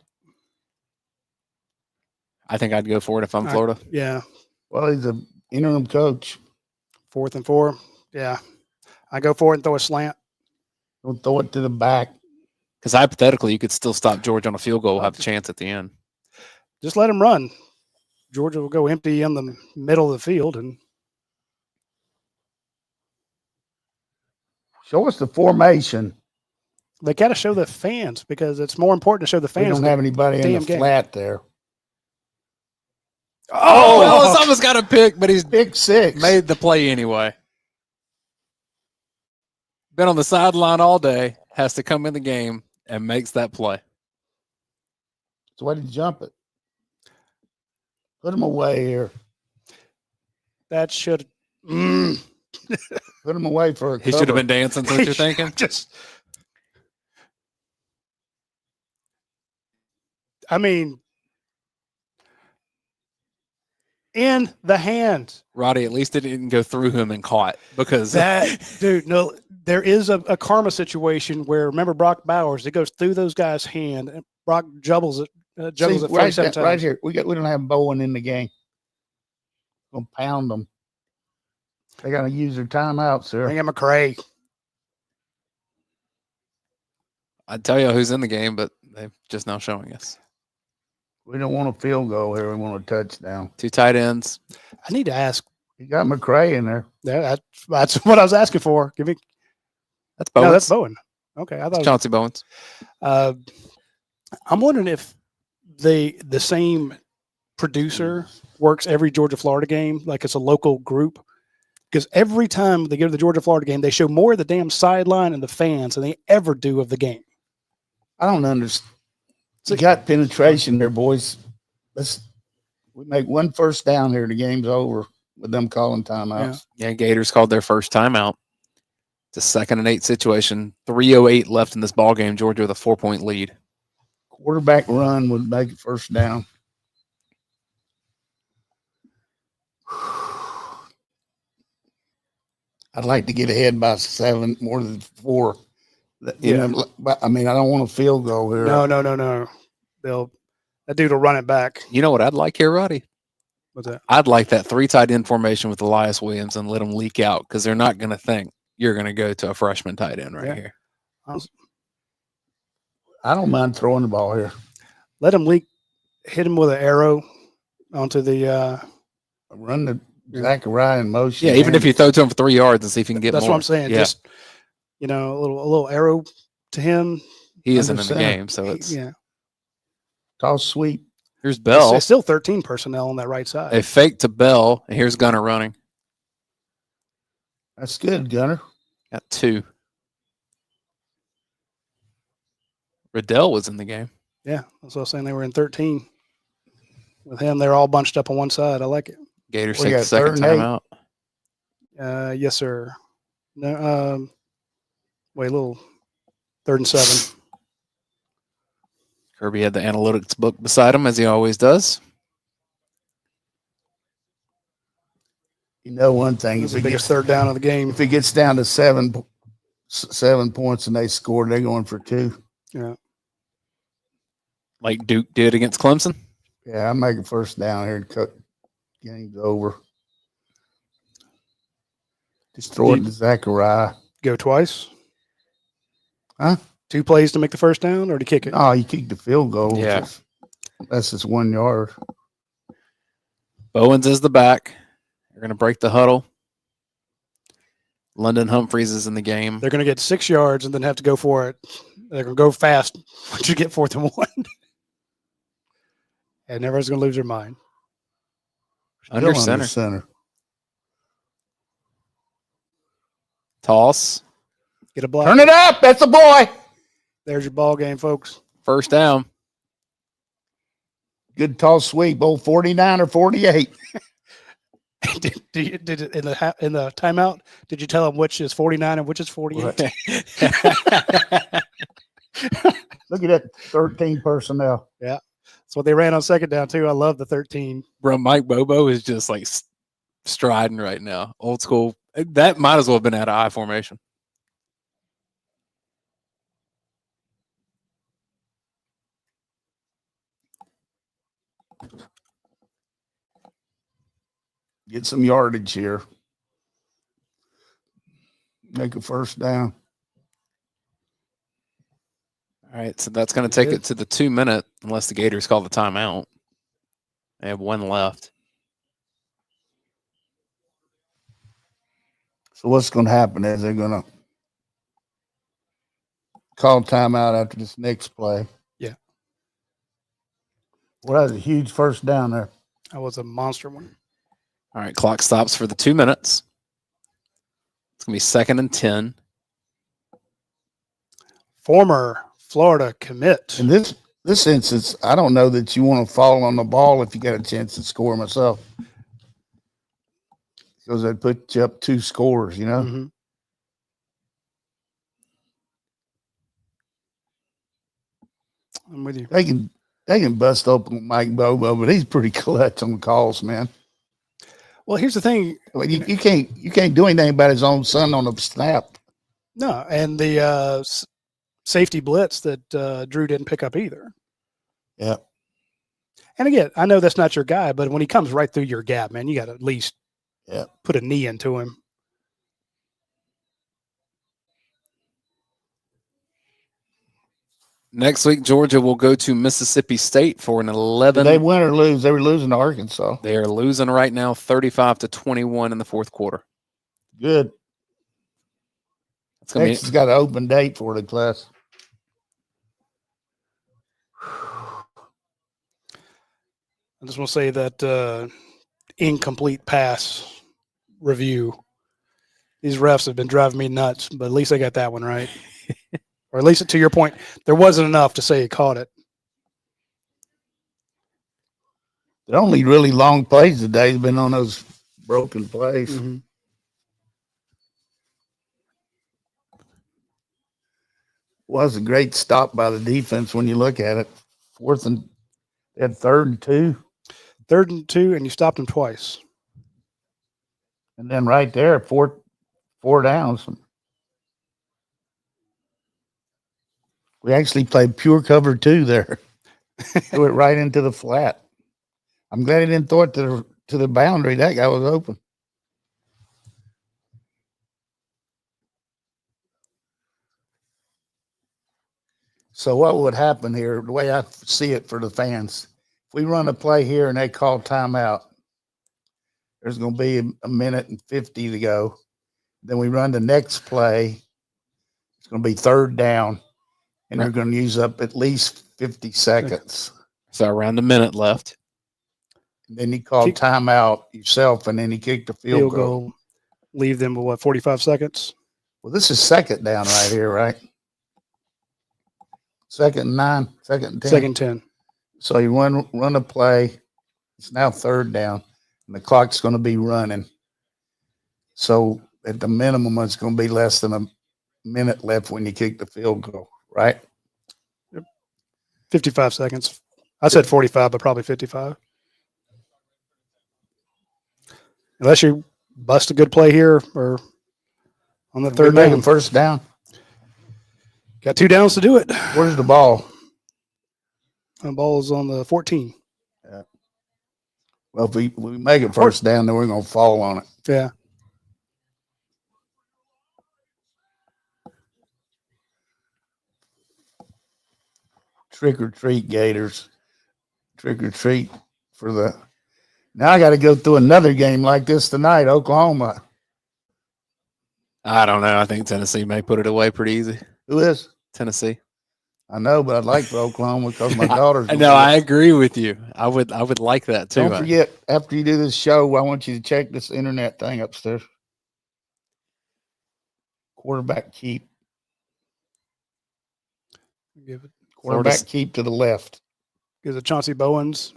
I think I'd go for it if I'm Florida. Yeah. Well, he's an interim coach. 4th and 4. Yeah. I go for it and throw a slant. Don't throw it to the back. Because hypothetically, you could still stop Georgia on a field goal, have a chance at the end. Just let him run. Georgia will go empty in the middle of the field. And show us the formation. they got to show the fans because it's more important to show the fans. We don't have anybody in the flat there. Oh, Ellis almost got a pick, but he's pick 6. Made the play anyway. Been on the sideline all day, has to come in the game and makes that play. So why did you jump it? Put him away here. That should put him away for a He should have been dancing. What you're thinking? I mean, in the hand. Radi, at least it didn't go through him and caught because that dude. No, there is a karma situation where remember Brock Bowers. It goes through those guys' hand and Brock juggles it. Juggles it 37 times. Right here. We don't have Bowen in the game. Gonna pound them. They got to use their timeout, sir. Bring in McCray. I'd tell you who's in the game, but they're just now showing us. We don't want a field goal here. We want a touchdown. 2 tight ends. I need to ask. You got McCray in there. Yeah, that's what I was asking for. Give me. That's Bowens. No, that's Bowen. Okay, I thought It's Chauncey Bowens. I'm wondering if the same producer works every Georgia Florida game, like it's a local group. Because every time they go to the Georgia Florida game, they show more of the damn sideline and the fans than they ever do of the game. I don't understand. You got penetration there, boys. We make one first down here. The game's over with them calling timeouts. Yeah, Gators called their first timeout. It's a 2nd and 8 situation. 3:08 left in this ball game. Georgia with a 4-point lead. Quarterback run would make it first down. I'd like to get ahead by 7, more than 4. You know, but, I mean, I don't want a field goal here. No. That dude will run it back. You know what I'd like here, Roddy? What's that? I'd like that 3 tight end formation with Elias Williams and let them leak out because they're not going to think you're going to go to a freshman tight end right here. I don't mind throwing the ball here. Let him leak. Hit him with an arrow onto the. Run the Zachariah in motion. Yeah, even if you throw to him for 3 yards and see if he can get That's more. what I'm saying. Yeah. Just a little arrow to him. He isn't in the 100%. game, so it's toss sweep. Here's Bell. It's still 13 personnel on that right side. They fake to Bell, and here's Gunner running. That's good, Gunner. Got 2. Riddell was in the game. Yeah, that's what I was saying. They were in 13. With him, they're all bunched up on one side. I like it. Gators We take got the second 3rd and 8. timeout. Yes, sir. No, wait, a little 3rd and 7. Kirby had the analytics book beside him, as he always does. You know one thing. It's the biggest third down of the game. If it gets down to 7 points and they score, they're going for 2. Yeah. Like Duke did against Clemson. Yeah, I'm making first down here and cut. Game's over. Just throw it to Zachariah. Go twice. Huh? 2 plays to make the first down, or to kick it? Oh, you kick the field goal. Yeah. That's just 1 yard. Bowens is the back. They're going to break the huddle. London Humphreys is in the game. They're going to get 6 yards and then have to go for it. They're going to go fast once you get 4th and 1. And everyone's going to lose their mind. Under Still center. Toss. Get a block. Turn it up. That's a boy. There's your ball game, folks. First down. Good tall sweep. Old 49 or 48. did it in the timeout? Did you tell them which is 49 and which is 48? Look at that 13 personnel. Yeah, that's what they ran on second down too. I love the 13. Bro, Mike Bobo is just like striding right now. Old school. That might as well have been out of I formation. Get some yardage here. Make a first down. All right, so that's going to take it to the 2 minute, unless the Gators call the timeout. They have 1 left. So what's going to happen is they're going to call timeout after this next play. Yeah. Well, that was a huge first down there. That was a monster one. All right, clock stops for the 2 minutes. It's going to be 2nd and 10. Former Florida commit. In this instance, I don't know that you want to fall on the ball if you got a chance to score myself. Because they'd put you up 2 scores, you know? Mm-hmm. I'm with you. They can bust open Mike Bobo, but he's pretty clutch on the calls, man. Well, here's the thing. Well, you can't do anything about his own son on the snap. No, and the safety blitz that Drew didn't pick up either. Yeah. And again, I know that's not your guy, but when he comes right through your gap, man, you got to at least put a knee into him. Next week, Georgia will go to Mississippi State for an 11. Did they win or lose? They were losing to Arkansas. They are losing right now, 35-21 in the fourth quarter. Good. Texas got an open date for the class. I just want to say that incomplete pass review. These refs have been driving me nuts, but at least I got that one right. Or at least to your point, there wasn't enough to say he caught it. The only really long plays today has been on those broken plays. Mm-hmm. Was a great stop by the defense when you look at it. They had 3rd and 2. 3rd and 2, and you stopped them twice. And then right there, four downs. We actually played pure cover 2 there. Threw it right into the flat. I'm glad he didn't throw it to the boundary. That guy was open. So what would happen here, the way I see it for the fans, if we run a play here and they call timeout, there's going to be a minute and 50 to go. Then we run the next play. It's going to be 3rd down, and they're going to use up at least 50 seconds. So around a minute left. And then you call timeout yourself, and then you kick the field goal. Leave them with, 45 seconds? Well, this is 2nd down right here, right? 2nd and 9, 2nd and 10. 2nd and 10. So you run a play. It's now 3rd down, and the clock's going to be running. So at the minimum, it's going to be less than a minute left when you kick the field goal, right? 55 seconds. I said 45, but probably 55. Unless you bust a good play here or on the 3rd down. 1st down. Got 2 downs to do it. Where's the ball? The ball is on the 14. Yeah. Well, if we make it 1st down, then we're going to fall on it. Yeah. Trick or treat, Gators. Trick or treat for the. Now I got to go through another game like this tonight, Oklahoma. I don't know. I think Tennessee may put it away pretty easy. Who is? Tennessee. I know, but I'd like for Oklahoma because my daughter's. No, I agree with you. I would like that too. Don't forget, after you do this show, I want you to check this internet thing upstairs. Quarterback keep. Give it. Quarterback keep to the left. Gives it Chauncey Bowens.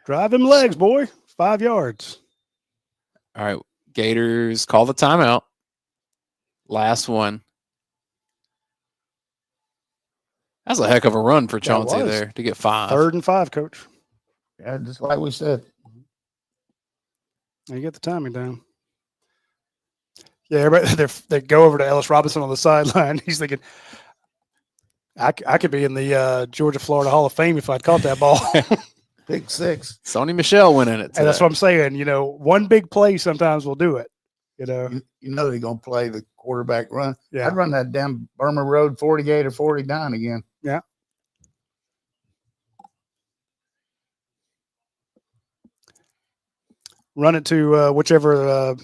Drive him legs, boy. 5 yards. All right. Gators call the timeout. Last one. That's a heck of a run for Chauncey there to get 5. 3rd and 5, Coach. Yeah, just like we said. You get the timing down. Yeah, everybody they go over to Ellis Robinson on the sideline. He's thinking, I could be in the Georgia-Florida Hall of Fame if I'd caught that ball. Pick 6. Sony Michel went in it today. And that's what I'm saying. One big play sometimes will do it. You know they're going to play the quarterback run. Yeah. I'd run that damn Burma Road 48 or 49 again. Yeah. Run it to whichever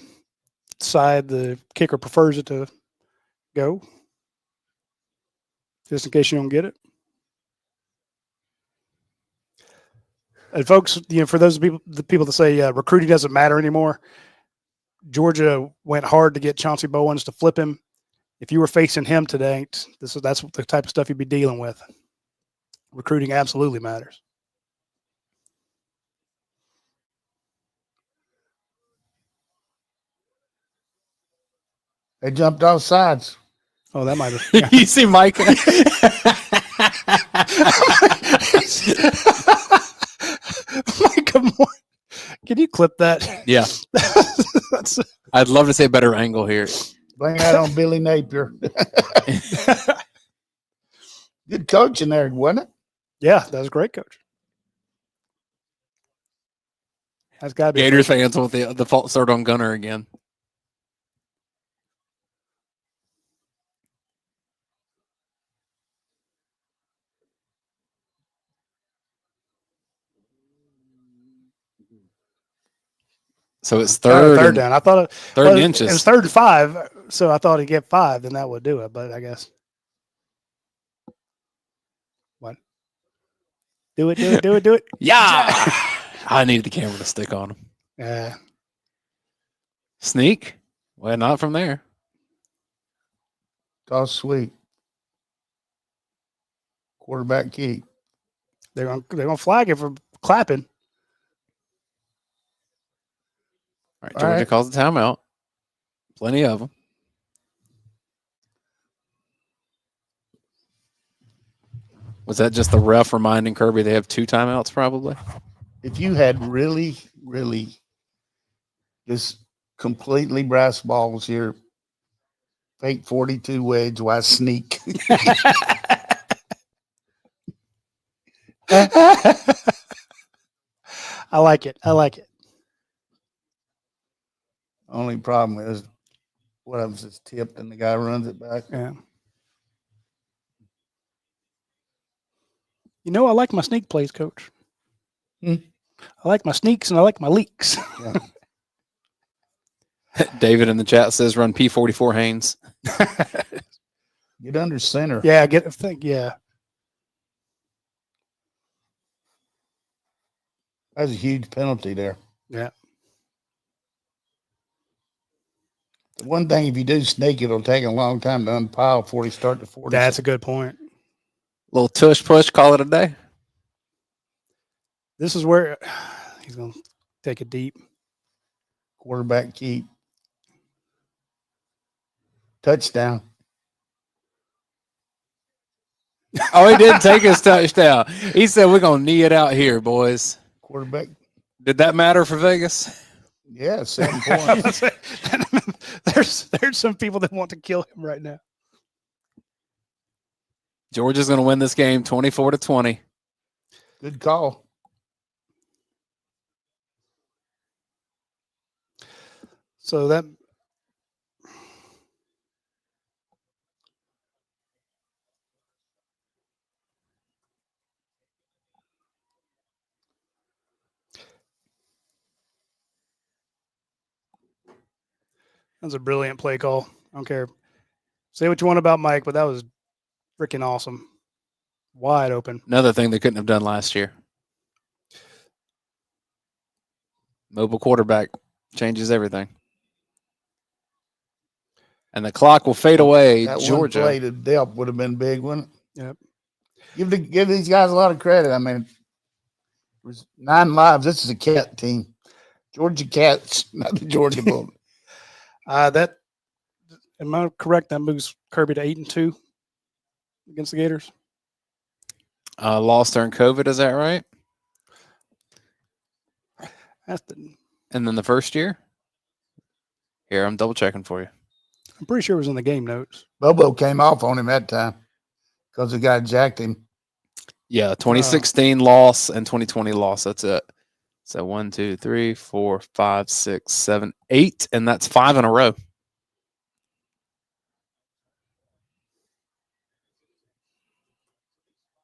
side the kicker prefers it to go, just in case you don't get it. And folks, for those people that say recruiting doesn't matter anymore, Georgia went hard to get Chauncey Bowens to flip him. If you were facing him today, that's the type of stuff you'd be dealing with. Recruiting absolutely matters. They jumped off sides. Oh, that might have. Yeah. You see Mike? Mike, can you clip that? Yeah. I'd love to see a better angle here. Blame that on Billy Napier. Good coaching there, wasn't it? Yeah, that was great, Coach. That's got to be Gators fans with the false start on Gunner again. So it's third down. I thought third it inches. was 3rd and 5, so I thought he'd get 5, then that would do it. But I guess what? Do it. Yeah. I needed the camera to stick on him. Yeah. Sneak? Well, not from there. Toss sweet. Quarterback keep. They're gonna flag it for clapping. All right, Georgia calls a timeout. Plenty of them. Was that just the ref reminding Kirby they have 2 timeouts probably? If you had really, really just completely brass balls here, fake 42 wedge, why sneak? I like it. Only problem is what happens is tipped and the guy runs it back. Yeah. You know, I like my sneak plays, Coach. I like my sneaks and I like my leaks. Yeah. David in the chat says run P44 Haynes. Get under center. Yeah, That's a huge penalty there. Yeah. The one thing, if you do sneak, it'll take a long time to unpile before you start the 40. That's a good point. Little tush push, call it a day. This is where he's going to take it deep. Quarterback keep. Touchdown. Oh, he did take his touchdown. He said, we're going to knee it out here, boys. Quarterback. Did that matter for Vegas? Yeah, 7 points. There's some people that want to kill him right now. Georgia's going to win this game 24-20. Good call. So that's a brilliant play call. I don't care. Say what you want about Mike, but that was freaking awesome. Wide open. Another thing they couldn't have done last year. Mobile quarterback changes everything. And the clock will fade away. That Georgia. one play to Delp would have been big, wouldn't Yep. it? Give these guys a lot of credit. I mean, it was 9 lives. This is a cat team. Georgia Cats, not the Georgia Bulldogs. That am I correct? That moves Kirby to 8-2 against the Gators. Lost during COVID, is that right? And then the first year? Here, I'm double checking for you. I'm pretty sure it was in the game notes. Bobo came off on him that time because the guy jacked him. Yeah, 2016 loss and 2020 loss. That's it. So 1, 2, 3, 4, 5, 6, 7, 8, and that's 5 in a row.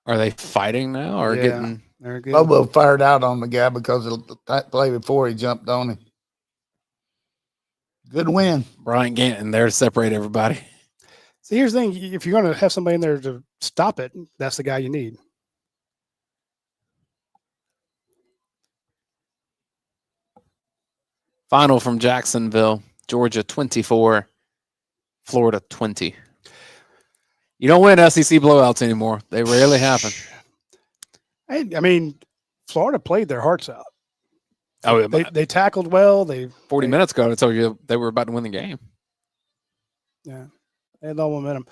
Are they fighting now or getting? They're good. Bobo fired out on the guy because of the play before he jumped on him. Good win. Brian Ganton there to separate everybody. See, here's the thing. If you're going to have somebody in there to stop it, that's the guy you need. Final from Jacksonville, Georgia 24, Florida 20. You don't win SEC blowouts anymore. They rarely happen. I mean, Florida played their hearts out. Oh, They tackled well. 40 minutes ago, I told you they were about to win the game. Yeah, they had all momentum.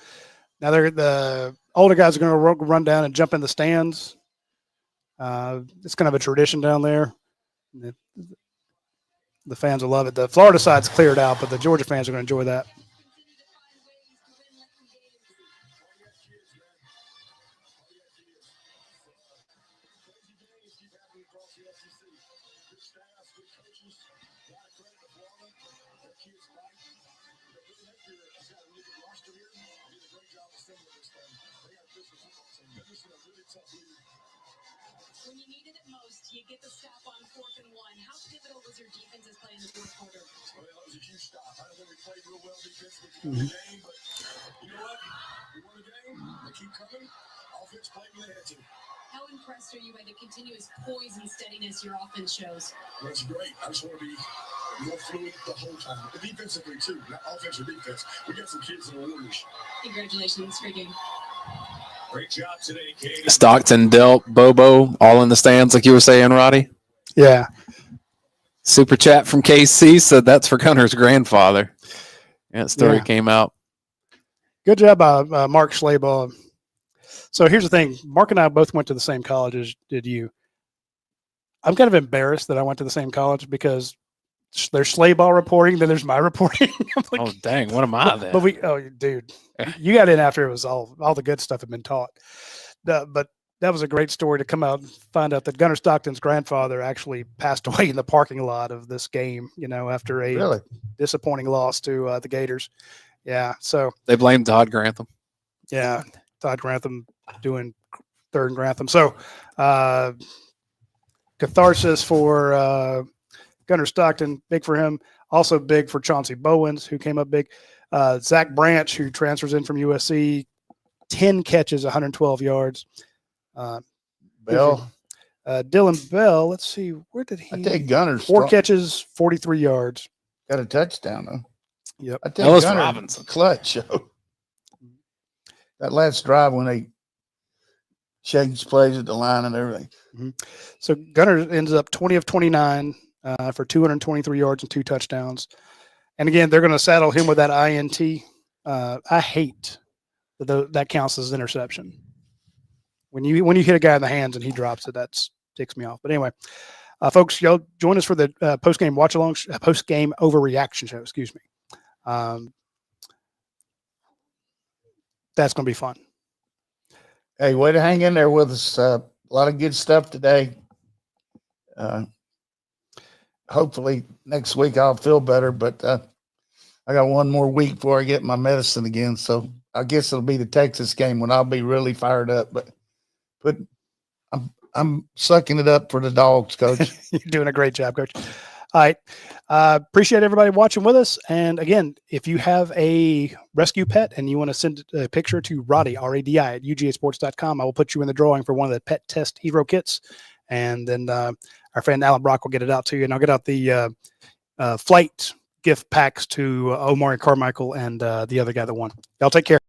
Now the older guys are going to run down and jump in the stands. It's kind of a tradition down there. The fans will love it. The Florida side's cleared out, but the Georgia fans are going to enjoy that. When you needed it most, you get the stop on 4th and 1. How pivotal was your defensive play in the fourth quarter? Well, that was a huge stop. I don't think we played real well defensively in the game, but you know what? We won the game. They keep coming. Offense played when they had to. How impressed are you by the continuous poise and steadiness your offense shows? Well, that's great. I just want to be more fluid the whole time. Defensively, too. Not offense or defense. We got some kids that are warriors. Congratulations. Great game. Great job today, Katie. Stockton, Delp, Bobo, all in the stands, like you were saying, Roddy. Yeah. Super chat from KC said that's for Gunner's grandfather. Yeah, that story came out. Good job by Mark Schlabach. So here's the thing. Mark and I both went to the same college as did you. I'm kind of embarrassed that I went to the same college because there's Schlabach reporting, then there's my reporting. Like, oh, dang. What am I then? But dude, you got in after it was all the good stuff had been taught. But that was a great story to come out and find out that Gunner Stockton's grandfather actually passed away in the parking lot of this game, after a disappointing loss to the Gators. Yeah. So they blamed Todd Grantham. Yeah. Todd Grantham doing third and Grantham. So catharsis for Gunner Stockton, big for him. Also big for Chauncey Bowens, who came up big. Zach Branch, who transfers in from USC, 10 catches, 112 yards. Bell. Dylan Bell, let's see, where did he? I take Gunner. 4 catches, 43 yards. Got a touchdown, though. Yep. I take Ellis Gunner Robinson. Clutch. That last drive when they changed plays at the line and everything. Mm-hmm. So Gunner ends up 20 of 29 for 223 yards and 2 touchdowns. And again, they're going to saddle him with that INT. I hate that counts as interception. When you hit a guy in the hands and he drops it, that ticks me off. But anyway, folks, y'all join us for the post-game watch-along, post-game overreaction show. Excuse me. That's going to be fun. Hey, way to hang in there with us. A lot of good stuff today. Hopefully next week I'll feel better, but I got one more week before I get my medicine again. So I guess it'll be the Texas game when I'll be really fired up. But I'm sucking it up for the Dogs, Coach. You're doing a great job, Coach. All right. Appreciate everybody watching with us. And again, if you have a rescue pet and you want to send a picture to Radi, Radi at UGASports.com, I will put you in the drawing for one of the pet test hero kits. And then our friend Alan Brock will get it out to you. And I'll get out the flight gift packs to Omari Carmichael and the other guy that won. Y'all take care.